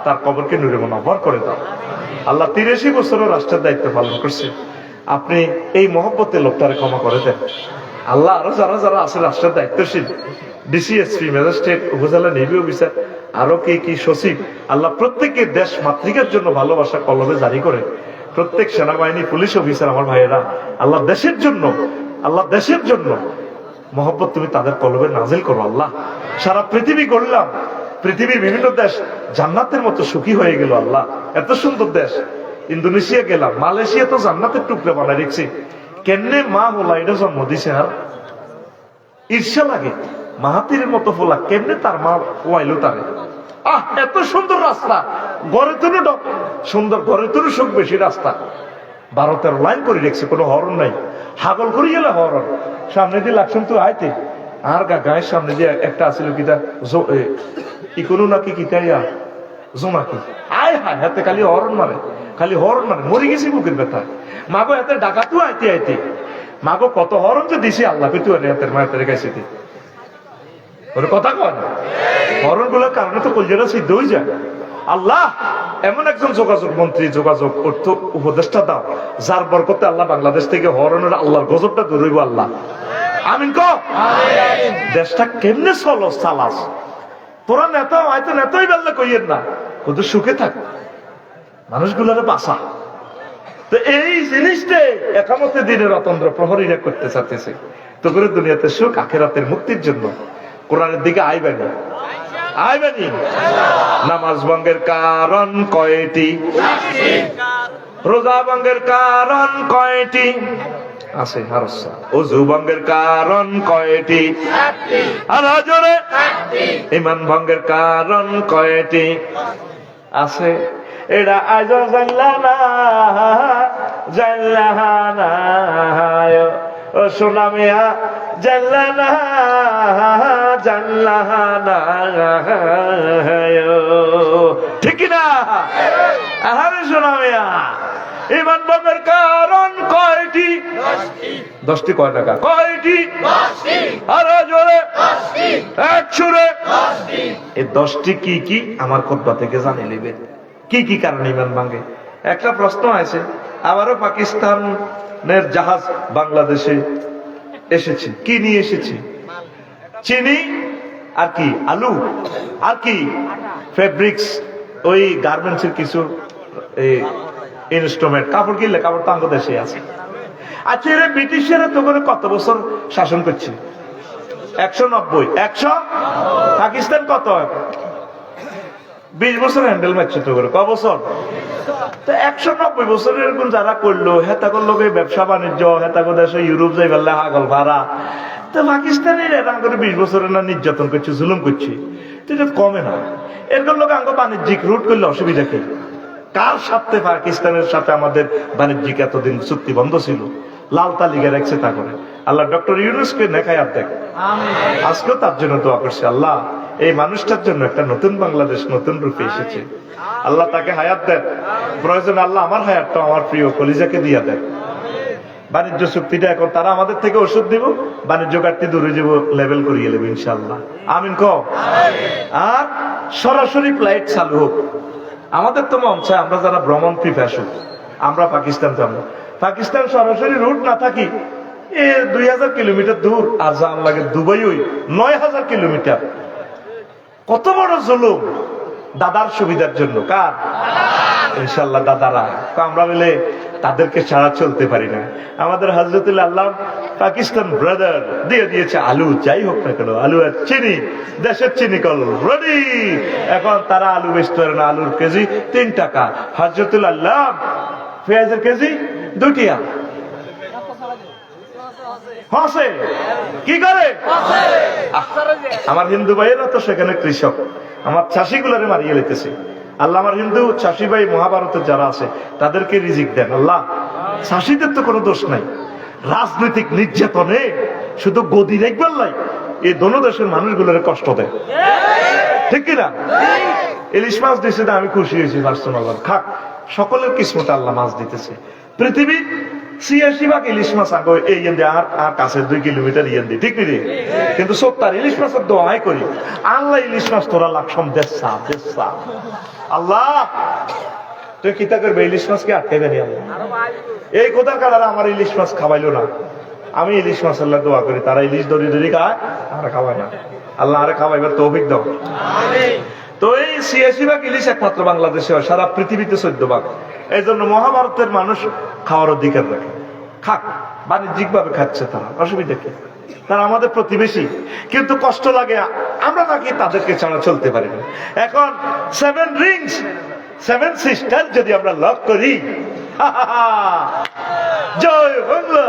তার কবরকে নূরে মুনাওয়ার করে দাও। আল্লাহ 83 বছরও রাষ্ট্রের দায়িত্ব পালন করছে। আপনি এই মহব্বতে লোকটারে ক্ষমা করে দেন। আল্লাহ আরো যারা যারা আছে রাষ্ট্রের দায়িত্বশীল, ডিসিএসপি, ম্যাজিস্ট্রেট, উপজেলা নির্বাহী অফিসার, আরো কি সচিব, আল্লাহ প্রত্যেকের দেশ মাতৃকার জন্য ভালোবাসা কলমে জারি করে। প্রত্যেক সেনাবাহিনী, পুলিশ অফিসার আমার ভাইয়েরা, আল্লাহ দেশের জন্য, আল্লাহ দেশের জন্য মহব্বত তুমি তাদের কলবে নাজিল করো। আল্লাহ সারা পৃথিবী করলাম, পৃথিবীর বিভিন্ন দেশ জান্নাতের মতো সুখী হয়ে গেল। আল্লাহ এত সুন্দর দেশ। ইন্দোনেশিয়া গেলাম, মালয়েশিয়া তো জান্নাতের টুকরে বানাই রেখেছি। কেমনে মা হোলা এটা জন্ম দিছে, আর ঈর্ষা লাগে। মাহাতিরের মতো ফোলা কেমনে তার মা ওয়াইলো তারে। এত সুন্দর রাস্তা, ঘরে তুলু সুন্দর, ঘরে তুলু সুখ বেশি রাস্তা। 12-13 লাইন করে রেখেছে, কোনো হরণ নাই। হাগল করে গেলে হরণ সামনে দিয়ে লাগছেন তো আইতে, আর গায়ের সামনে দিয়ে একটা আছিল কিতা ইকোনো নাকি কিতাইয়া জোনাকি, আয় হায় হাতে খালি হরণ মারে, খালি হরণ মারে। মরে গেছি বুকের ব্যথা। মাগো হাতে ডাকাতু আইতে আইতে, মাগো কত হরণ তো দিছি আল্লাহ পেতু হাতের মায়ের কাছে ওর কথা কয় না। হরণ গুলোর কারণে তো কলজাটা সিদ্ধ হয়ে যায়। আল্লাহ এমন একজন যোগাযোগ মন্ত্রী, যোগাযোগ অর্থ উপদেষ্টা দাও, যার বরকতে আল্লাহ বাংলাদেশ থেকে হরণের আল্লাহর গজবটা দূর হইব। আল্লাহ আমিন কও। দেশটা কেমনে চালাস? তোরা নেতা হয়তো নেতাই বেললে কইয়েন না, কিন্তু সুখে থাক, মানুষগুলোরে বাঁচা। তো এই জিনিসটাই একামতে দিনের অতন্ত্র প্রহরীরা করতে চাইতেছে। তো করে দুনিয়াতে সুখ, আখেরাতের মুক্তির জন্য কোরআনের দিকে আইবেনি, আইবেনি। নামাজ ভঙ্গের কারণ কয়টি? রোজা ভঙ্গের কারণ কয়টি? আছে হারসা। ওযু ভঙ্গের কারণ কয়টি? আর জোরে। ঈমান ভঙ্গের কারণ কয়টি? আছে। এটা আজ জানলা না ও সোনা মিয়া, জানলা না ঠিক না? আরে সোনা মিয়া, ঈমান ভঙ্গের কারণ কয়টি? 10টি। কয় টাকা? কয়টি? আরো জোরে, 100 এই 10টি কি কি আমার খুতবা থেকে জানিয়ে নেবেন। কি কি কারণে ঈমান ভাঙে? একটা প্রশ্ন আছে, আবারও পাকিস্তানের জাহাজ বাংলাদেশে এসেছে, কি নিয়ে এসেছে? চিনি আর কি, আলু আর কি, ফেব্রিক্স, ওই গার্মেন্টস এর কিছু ইনস্ট্রুমেন্ট, কাপড় কিনলে কাপড় তো দেশে আছে। আচ্ছা এরা ব্রিটিশেরা তো করে কত বছর শাসন করছে? 190। 100। পাকিস্তান কত? 20 বছর হ্যান্ডেল মারছে তো করে। ক বছর? তো 190 বছরের এরকম যারা করলো, হেতা করলো ব্যবসা বাণিজ্য, হেতা করে দেশে ইউরোপ যাই বেলা হাগল ভাড়া। তো পাকিস্তানের এরা করে 20 বছরের না নির্যাতন করছে, জুলুম করছে, তো এটা কমে না। এরকম লোক আঙ্গ বাণিজ্যিক রুট করলে অসুবিধা কি? কার সাথে পাকিস্তানের সাথে আমাদের বাণিজ্যিক এতদিন চুক্তি বন্ধ ছিল? লাল তালিকা রাখছে তা করে। আল্লাহ ডক্টর ইউনূসকে নেখায়াত দেখ, আজকেও তার জন্য দোয়া করছে, আল্লাহ এই মানুষটার জন্য একটা নতুন বাংলাদেশ নতুন রূপে এসেছে, আল্লাহ তাকে হায়াত দেন। প্রয়োজন আল্লাহ আমার হায়াতটা আমার প্রিয় কলিজাকে দিয়া দেন। বাণিজ্য চুক্তিটা এখন তারা আমাদের থেকে ওষুধ দিব, বাণিজ্য ঘাটতি দূরে যাব, লেভেল করিয়ে নেব ইনশাআল্লাহ। আমিন কও। আর সরাসরি ফ্লাইট চালু হোক। আমাদের তো মন চায় আমরা যারা ভ্রমণ পিপাসু, আমরা পাকিস্তান যাব। পাকিস্তান সরাসরি রুট না থাকি, 2000 কিলোমিটার দূর, আর যান লাগে দুবাই, ওই 9000 কিলোমিটার। কত বড় জুলুম দাদার সুবিধার জন্য। কার? ইনশাল্লাহ দাদারা। আমরা মিলে তাদেরকে ছাড়া চলতে পারি না। আমাদের হযরতুল আল্লাহ পাকিস্তান ব্রাদার দিয়ে দিয়েছে আলু, যাই হোক না কেন, আলু আর চিনি, দেশের চিনি কল রেডি। এখন তারা আলু বেচতে পারে না, আলুর কেজি 3 টাকা। হযরতুল আল্লাহ পেঁয়াজের কেজি 2 টাকা। হাসে কি করে? আমার হিন্দু ভাইয়েরা তো সেখানে কৃষক, আমার চাষি গুলারে মারিয়ে লেতেছে। আল্লাহ আমার হিন্দু চাষি ভাই মহাভারতের যারা আছে তাদেরকে রিজিক দেন আল্লাহ। চাষিদের তো কোনো দোষ নাই, রাজনৈতিক নির্যাতনে শুধু গদি রাখবার লাই এই দোনো দেশের মানুষগুলোর কষ্ট দেয়, ঠিক কিনা? ইলিশ মাছ দিয়েছে না, আমি খুশি হয়েছি। খাক, সকলের কিসমত আল্লাহ মাছ দিতেছে। পৃথিবীর 86 ভাগ ইলিশ মাছ আগে এই ইয়েন্দি আর কাছে 2 কিলোমিটার ইয়েন্দি, ঠিক নি? কিন্তু 70 ইলিশ মাছের দোয়াই করি, আল্লাহ ইলিশ মাছ তোরা লাকসম দেশা দেশা। আল্লাহ তুই কিতা করবে? ইলিশ মাছকে আটকে দেনি আল্লাহ। এই কোথার কারণে আমার ইলিশ মাছ খাওয়াইলো না। আমি ইলিশ মাছ আল্লাহ দোয়া করি, তারা ইলিশ ধরি ধরি খায়, আর খাওয়ায় না। আল্লাহ আরে খাওয়াইবার তৌফিক দাও। তো এই 86 ভাগ ইলিশ একমাত্র বাংলাদেশে হয়, সারা পৃথিবীতে 14 ভাগ। এই জন্য মহাভারতের মানুষ খাওয়ার অধিকার রাখে, খাক, বাণিজ্যিক ভাবে খাচ্ছে তারা, অসুবিধা কি? তারা আমাদের প্রতিবেশী, কিন্তু কষ্ট লাগে আমরা নাকি তাদেরকে ছাড়া চলতে পারি না। এখন 7 রিংস 7 সিস্টার যদি আমরা লক করি, জয় বাংলা,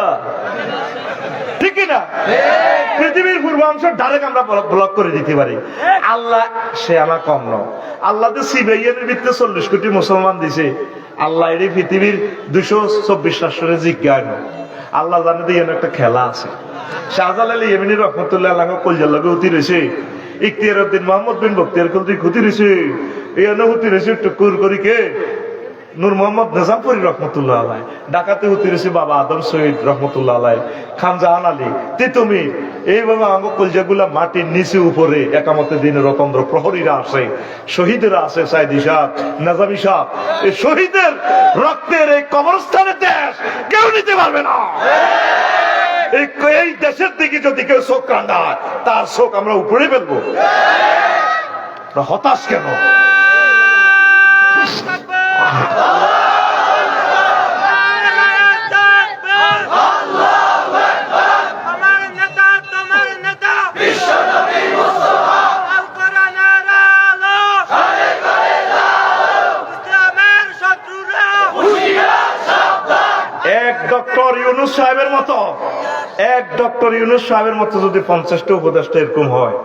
ঠিক কিনা? পৃথিবীর পূর্বাংশ ডাইরেক্ট আমরা ব্লক করে দিতে পারি। আল্লাহ সে আমার কম নয়। আল্লাহ তো সিবিআইয়ের ভিতরে 40 কোটি মুসলমান দিছে। আল্লাহ এর পৃথিবীর 224 রাষ্ট্রের জিজ্ঞাসা নয়। আল্লাহ জানে যে একটা খেলা আছে। শাহজালাল ইয়েমেনি রহমতুল্লাহ আল্লাহ কলজার লগে উঠি রয়েছে, ইখতিয়ার উদ্দিন মোহাম্মদ বিন বখতিয়ার খলজি খুঁতি রয়েছে, এই হুতি রয়েছে টুকুর করি কে নূর মোহাম্মদ নিজামপুরি রহমতুল্লাহ আলাই, ঢাকাতে হতে রয়েছে বাবা আদম শহীদ রহমতুল্লাহ আলাই, খান জাহান আলী, তিতুমির। এইভাবে আমার কলজাগুলা মাটির নিচে উপরে একামতে দিনের রতন্দ্র প্রহরীরা আসে, শহীদেরা আসে, সাইদি সাহ, নাজামি সাহ। এই শহীদের রক্তের এই কবরস্থানের দেশ কেউ নিতে পারবে না। এই দেশের দিকে যদি কেউ চোখ কান্দায়, তার চোখ আমরা উপরে ফেলবো। হতাশ কেন? ডক্টর ইউনূস সাহেবের মতো যদি 50টা উপদেষ্টা এরকম হয়,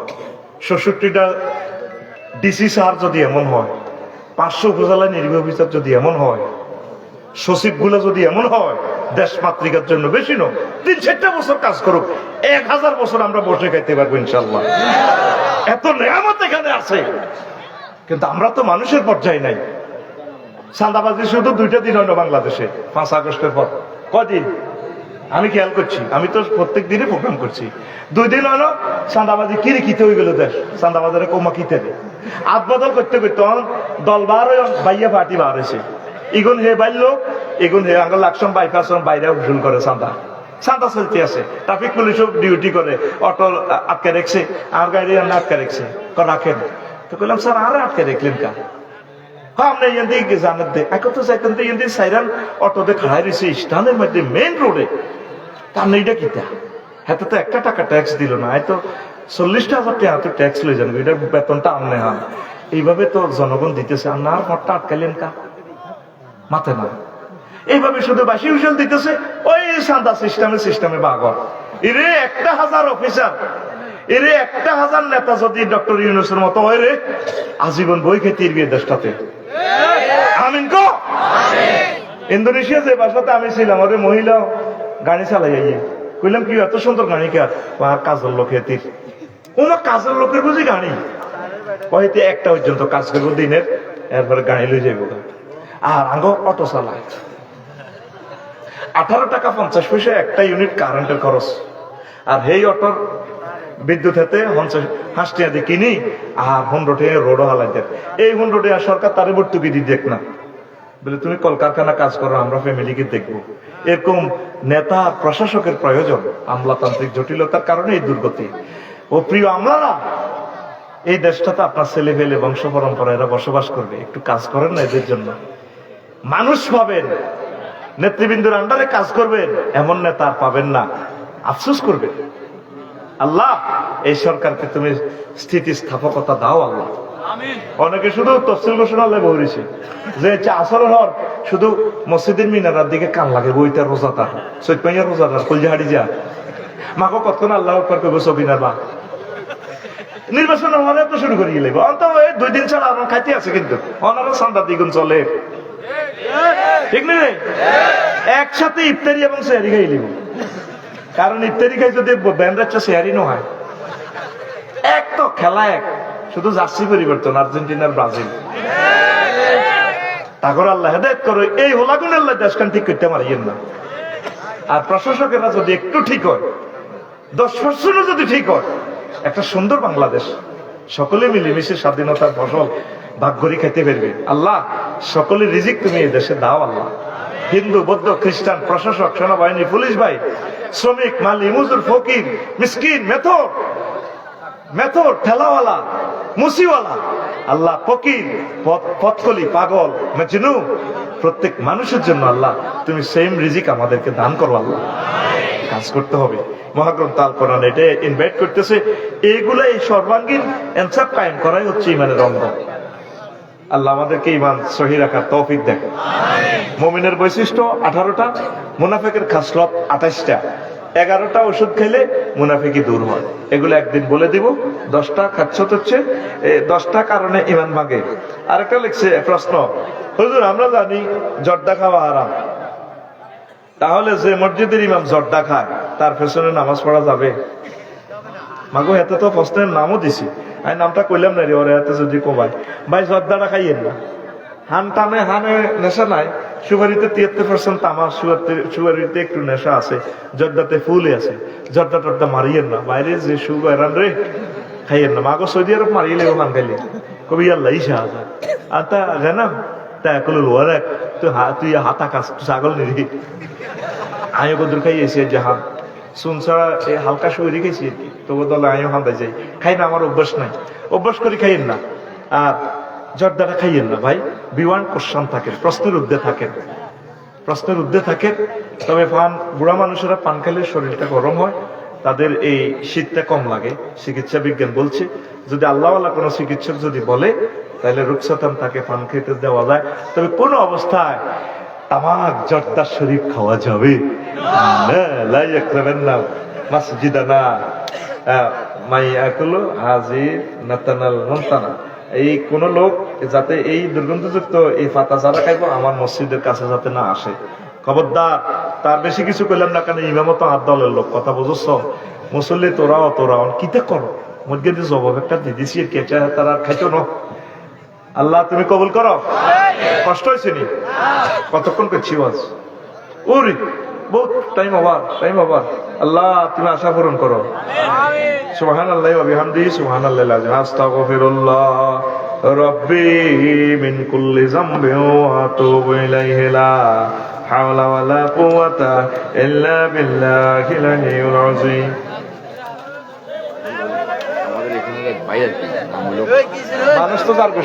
66টা ডিসি স্যার যদি এমন হয়, 500 উপজেলা নির্বাহী অফিসার যদি এমন হয়, সচিব গুলো যদি এমন হয়, দেশ মাতৃকার জন্য বেশি নয় 3-4টা বছর কাজ করুক, 1000 বছর আমরা বসে খাইতে পারবো ইনশাল্লাহ। এত নেয়ামত এখানে আছে, কিন্তু আমরা তো মানুষের পর্যায়ে নাই। চাঁদাবাজি শুধু 2টা দিন হলো বাংলাদেশে, 5 আগস্টের পর। কদিন আমি খেয়াল করছি, আমি তো প্রত্যেক দিনে প্রোগ্রাম করছি। 2 দিন হলো চাঁদাবাজি কিরে কিতে হয়ে গেল দেশ, চাঁদাবাজারে কমা কিতে দে আদ বদল করতে করতে দল বার বাইয়া পার্টি বার হয়েছে। ইগুন হে বাইল লোক, এগুন হে আঙ্গল লাকসম বাইপাস বাইরে উসুল করে চাঁদা চলতে আছে। ট্রাফিক পুলিশও ডিউটি করে, অটো আটকে রেখছে, আর গাড়ি আটকে রেখছে, রাখেন। তো বললাম স্যার আর আটকে রেখলেন কা? আমরা এখান থেকে জানার দে এখন তো যাইতেন তো এখান থেকে সাইরান অটোতে খাড়াই রয়েছে স্টানের মধ্যে মেইন রোডে। তার এইটা কিতা হাতে তো 1 টাকা ট্যাক্স দিল না, হয়তো 40,000 টাকা তো ট্যাক্স লই যান, এটার বেতনটা আমনে হয়। এইভাবে তো জনগণ দিতেছে, আর না ঘরটা আটকাইলেন কা? মাথে না। এইভাবে শুধু বাসি উসল দিতেছে, ওই সাদা সিস্টেমে বাগর। এরে 1,000 অফিসার, এরে 1,000 নেতা যদি ডক্টর ইউনূসের মতো হয় রে, আজীবন বই খেতে ইরবিয়ে দেশটাতে। আমিন কো? ইন্দোনেশিয়া যে বাসাতে আমি ছিলাম, ওরে মহিলা গাড়ি চালাই কইলাম কি এত সুন্দর গাড়ি কে? কাজের লোক হেতির। ওমা কাজের লোকের বুঝি গাড়ি হইতে 1টা পর্যন্ত কাজ করবো দিনের, এরপরে গাড়ি লই যাইব। আর আঙ্গ অটো চালায় 18 টাকা 50 পয়সা একটা ইউনিট কারেন্টের খরচ। আর এই অটোর বিদ্যুৎ হাতে 50 টাকা দিয়ে কিনি, আর 15 টাকা রোডও হালাই দেয়। এই 15 টাকা সরকার তারে ভর্তুকি দিয়ে দেখ না, বলে তুমি কলকারখানা কাজ করো, আমরা ফ্যামিলিকে দেখবো। এরকম নেতা প্রশাসকের প্রয়োজন। আমলাতান্ত্রিক জটিলতার কারণে এই দুর্গতি। ও প্রিয় আমলারা, এই দেশটাতে আপনার ছেলে ফেলে বংশ পরম্পরা এরা বসবাস করবে, একটু কাজ করেন না এদের জন্য। মানুষ পাবেন, নেতৃবৃন্দের আন্ডারে কাজ করবেন, এমন নেতা আর পাবেন না, আফসোস করবেন। আল্লাহ এই সরকারকে তুমি স্থিতিস্থাপকতা দাও আল্লাহ। অনেকে শুধু তফসিল ঘোষণা লেগে বলেছে যে আসল হর শুধু মসজিদের মিনারার দিকে কান লাগে, বইটা রোজাদার, চৈতমাইয়া রোজাদার, কলজাহাড়ি যা মাকে কতক্ষণ আল্লাহ আকবার করবো সবিনার মা। নির্বাচনের হলে তো শুরু করে গেলে অন্ত 2 দিন ছাড়া আমার খাইতে আছে, কিন্তু অনারা সন্ধ্যা দ্বিগুণ চলে, ঠিক নেই? একসাথে ইফতারি এবং সেহারি খাই লিব, কারণ ইফতারি খাই যদি ব্যান্ডারটা সেহারি ন হয়। এক তো খেলা এক, শুধু জার্সি পরিবর্তন, আর্জেন্টিনার ব্রাজিল। তারপর আল্লাহ হেদায়েত করো, এই হোলাগুন আল্লাহ দেশখান ঠিক করতে পারিয়েন না। আর প্রশাসকেরা যদি একটু ঠিক হয়, 10% যদি ঠিক হয়, একটা সুন্দর বাংলাদেশ, সকলে মিলেমিশে স্বাধীনতার ফসল ভাগ করে খেতে পারবে। আল্লাহ সকলের রিজিক তুমি এই দেশে দাও আল্লাহ। হিন্দু, বৌদ্ধ, খ্রিস্টান, প্রশাসক, সেনাবাহিনী, পুলিশ ভাই, শ্রমিক, মালি, মজুর, ফকির, মিসকিন, মেথর, ঠেলাওয়ালা, মুসিওয়ালা, আল্লাহ ফকির, পথকলি, পাগল, মেজনু, প্রত্যেক মানুষের জন্য আল্লাহ তুমি সেম রিজিক আমাদেরকে দান করো আল্লাহ। কাজ করতে হবে। মহাগ্রন্থ আল কোরআন এটা ইনভাইট করতেছে, এইগুলা এই সর্বাঙ্গীন ইনসাফ কায়েম করাই হচ্ছে ইমানের অঙ্গ। আল্লাহ আমাদেরকে ইমান সহি রাখার তৌফিক দেন। মুমিনের বৈশিষ্ট্য 18টা, মুনাফিকের খাসলত 28টা। 11টা ওষুধ খেলে মুনাফিকি দূর হয়। এগুলো একদিন বলে দিব। 10টা খাচ্ছত হচ্ছে 10টা কারণে ইমান ভাঙে। আরেকটা লিখছে প্রশ্ন, হুজুর আমরা জানি জর্দা খাওয়া হারাম, তাহলে যে মসজিদের ইমাম জর্দা খায় তার পেছনে নামাজ পড়া যাবে? মাগো এত তো প্রশ্নের নামও দিছি, আমি নামটা কইলাম না রে, ওরা এত যদি কমায় ভাই জর্দাটা খাইয়েন না। হান টানে হানে নেশা নাই, সুপারিতে 73% তামাক, সুপারিতে একটু নেশা আছে, জর্দাতে ফুলই আছে, জর্দা টর্দা মারিয়েন না, বাইরে যে সুগারান রে খাইয়েন না। মাগো সৌদি আরব মারিয়ে লেগো মান খাইলে কবি আল্লাহ ইসা আর তা জানা তা কল লোয়ার এক তুই হাতা কাজ ছাগল নিবি। আমিও কদুর খাইয়েছি জাহান শুন ছাড়া এই হালকা শরীরে খাইছি আর কি, তবু দলে আমিও হান্দাই যাই, খাই না, আমার অভ্যাস নাই, অভ্যাস করে খাইয়েন না। আর জর্দাটা খাইয়েন না ভাই, বিওয়ান কোশ্চান থাকেন, প্রশ্নের ঊর্ধ্বে থাকেন, প্রশ্নের ঊর্ধ্বে থাকেন। তবে পান, বুড়া মানুষেরা পান খেলে শরীরটা গরম হয়, তাদের এই শীতটা কম লাগে। চিকিৎসা বিজ্ঞান বলছে যদি আল্লাহওয়ালা কোনো চিকিৎসক যদি বলে তাহলে রুকসাতান তাকে পান খেতে দেওয়া যায়। তবে কোন অবস্থায় তামাক জর্দা শরীফ খাওয়া যাবে না, লাই একরাবেন না মাসজিদানা মাইয়াকুলু হাজির নাতানাল মুনতানা। এই কোন লোক যাতে এই দুর্গন্ধযুক্ত এই পাতা যারা খাইবো আমার মসজিদের কাছে যাতে না আসে, খবরদার। তার বেশি কিছু করলাম না, কেন ইমামও তো হাত দলের লোক, কথা বুঝছ? মুসল্লি তোরাও কিতে করো, মধ্যে দিয়ে জবাব একটা দিদিছি, কেচা তারা খাইতো না। আল্লাহ তুমি কবুল করো। কষ্ট হয়েছে নি? কতক্ষণ করছি আজ? ওরে বহুত টাইম ওভার। আল্লাহ তুমি আশা পূরণ করো। সুবহানাল্লাহি ওয়া বিহামদিহি সুবহানাল্লাহিল আযীম। আস্তাগফিরুল্লাহ রাব্বি মিন কুল্লি যামবিন ওয়া আতুবু ইলাইহি লা হাওলা ওয়ালা কুওয়াতা ইল্লা বিল্লাহিল আলিয়্যিল আযীম। আমাদের এখানে এক ভাই আর কি, নাম হলো মানুষ তো জানবে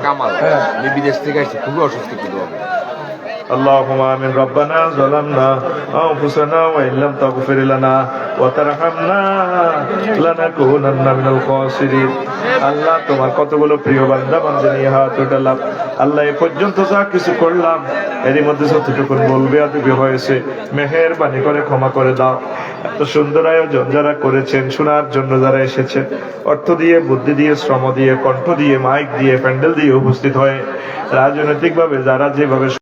কামাল। আমি বিদেশ থেকে আসছি, খুবই অসুস্থ কিন্তু হবে। اللهم آمين. ربنا ظلمنا أنفسنا وإن لم تغفر لنا وترحمنا لنكونن من الخاسرين. আল্লাহ তোমার কতগুলো প্রিয় বান্দা বান্দা নিয়ে হাত উঠালাম আল্লাহ, এ পর্যন্ত যা কিছু করলাম এরই মধ্যে যতটুকু বলবে আদবি হয়েছে, মেহেরবানি করে ক্ষমা করে দাও। এত সুন্দর আয়োজন যারা করেছেন, শোনার জন্য যারা এসেছেন, অর্থ দিয়ে, বুদ্ধি দিয়ে, শ্রম দিয়ে, কণ্ঠ দিয়ে, মাইক দিয়ে, প্যান্ডেল দিয়ে উপস্থিত হয়ে রাজনৈতিক ভাবে যারা যেভাবে